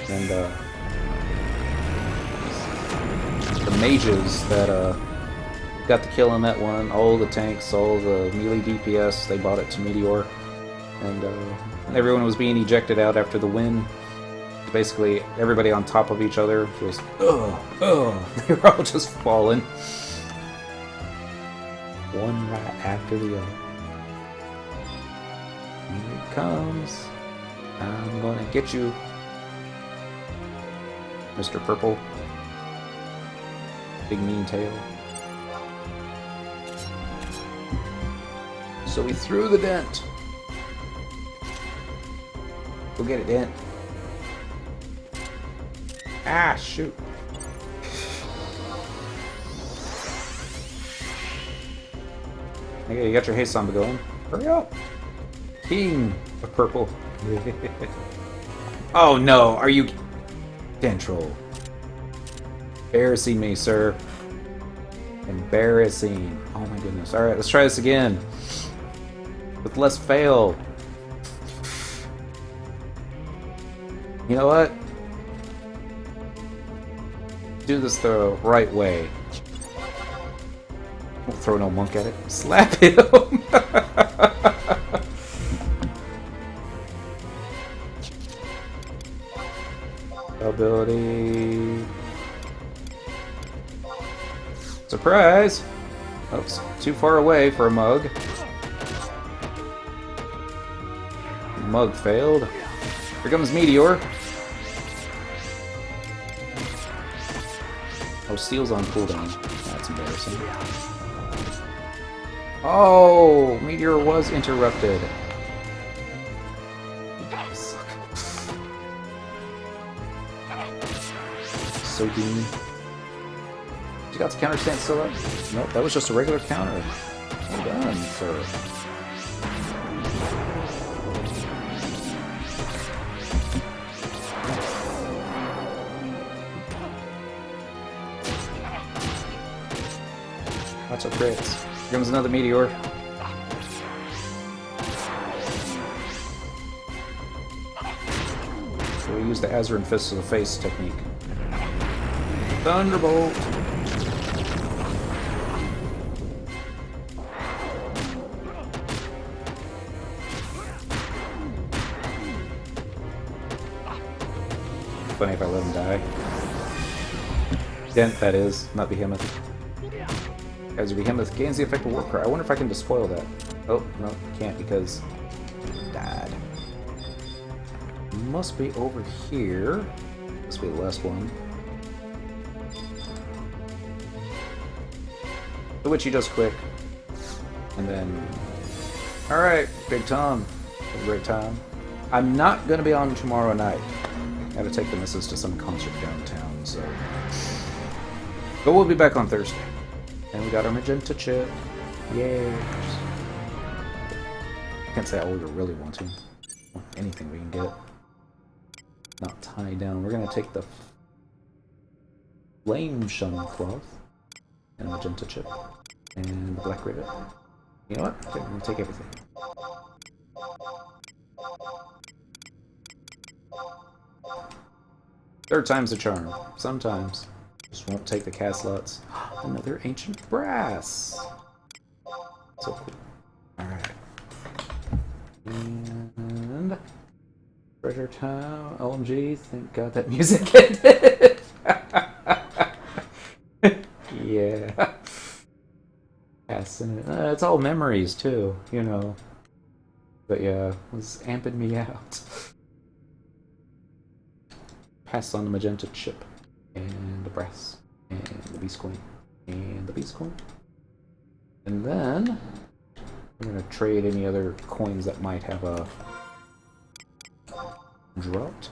and the mages that got the kill on that one, all the tanks, all the melee DPS, they bought it to Meteor, and everyone was being ejected out after the win. Basically, everybody on top of each other, just they were all just falling. One right after the other. Here it comes. I'm gonna get you, Mr. Purple. Big mean tail. So we threw the Dent. Go get it, Dent. Ah, shoot. Okay, you got your haste samba going. Hurry up. King of purple. Oh no, are you... Dentrol. Embarrassing me, sir. Embarrassing. Oh my goodness. Alright, let's try this again. With less fail. You know what? Do this the right way. Don't throw no monk at it. Slap him! Ability. Surprise! Oops, too far away for a mug. Mug failed. Here comes Meteor. Oh, Steel's on cooldown. That's embarrassing. Oh, Meteor was interrupted. Suck. So dean. You got the counter stance still up? Nope, that was just a regular counter. Well done, sir. Lots of crits. Here comes another Meteor. So we use the Azurin Fist to the face technique. Thunderbolt! Funny if I let him die. Dent, that is, not Behemoth. As a Behemoth gains the effect of War Cry. I wonder if I can despoil that. Oh, no, can't because it died. Must be over here. Must be the last one. The Witchy does quick. And then... Alright, Big Tom. Have a great time. I'm not going to be on tomorrow night. I gotta take the missus to some concert downtown, so... But we'll be back on Thursday. And we got our magenta chip. Yay! Can't say I really want to. Anything we can get. Not tie down. We're gonna take the flame shun cloth and magenta chip and the black rivet. You know what? Okay, I'm gonna take everything. Third time's a charm. Sometimes. Just won't take the cast slots. Another ancient brass. So cool. Alright. And treasure time. OMG, thank God that music ended. Yeah. it's all memories too, you know. But yeah, it was amping me out. Pass on the magenta chip, and the brass, and the beast coin, and the beast coin. And then I'm gonna trade any other coins that might have a dropped.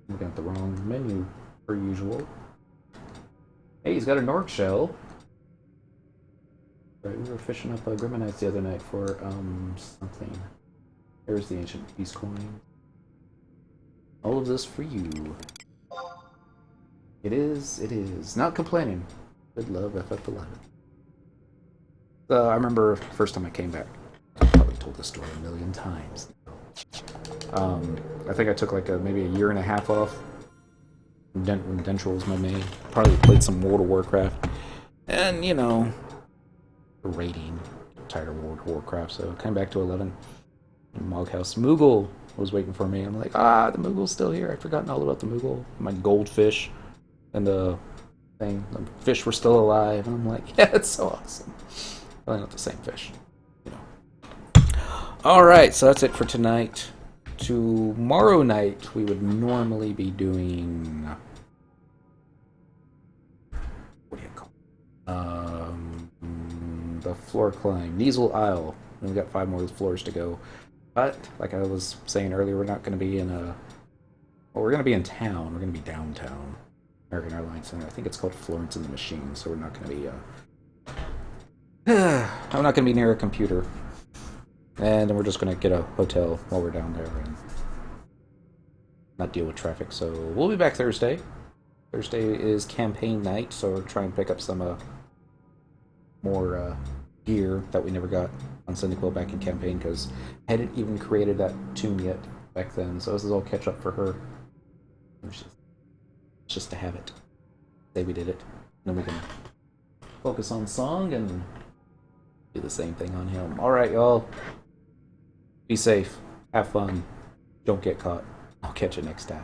Looking at the wrong menu per usual. Hey, he's got a Norg shell. Right, we were fishing up Griminites the other night for something. There's the ancient beast coin. All of this for you. It is, it is. Not complaining. Good love, FF11. I remember first time I came back. I probably told this story a million times. I think I took like maybe a year and a half off. Dent when Dentral was my main. Probably played some World of Warcraft. And, you know, raiding. Tired of World of Warcraft, so I came back to 11. In Moghouse. Moogle was waiting for me. I'm like, the Moogle's still here. I'd forgotten all about the Moogle. My goldfish and the thing. The fish were still alive. And I'm like, yeah, it's so awesome. Probably not the same fish. You know. Alright, so that's it for tonight. Tomorrow night, we would normally be doing... What do you call it? The floor climb. Niesel Isle. And we've got 5 more floors to go. But, like I was saying earlier, we're not going to be in a... Well, we're going to be in town. We're going to be downtown. American Airlines Center. I think it's called Florence and the Machine, so we're not going to be... I'm not going to be near a computer. And then we're just going to get a hotel while we're down there and not deal with traffic. So we'll be back Thursday. Thursday is campaign night, so we're trying to pick up some more gear that we never got on Cyndaquil back in campaign because I hadn't even created that tune yet back then. So this is all catch up for her. It's just to have it. Say we did it. And then we can focus on song and do the same thing on him. Alright, y'all. Be safe. Have fun. Don't get caught. I'll catch you next time.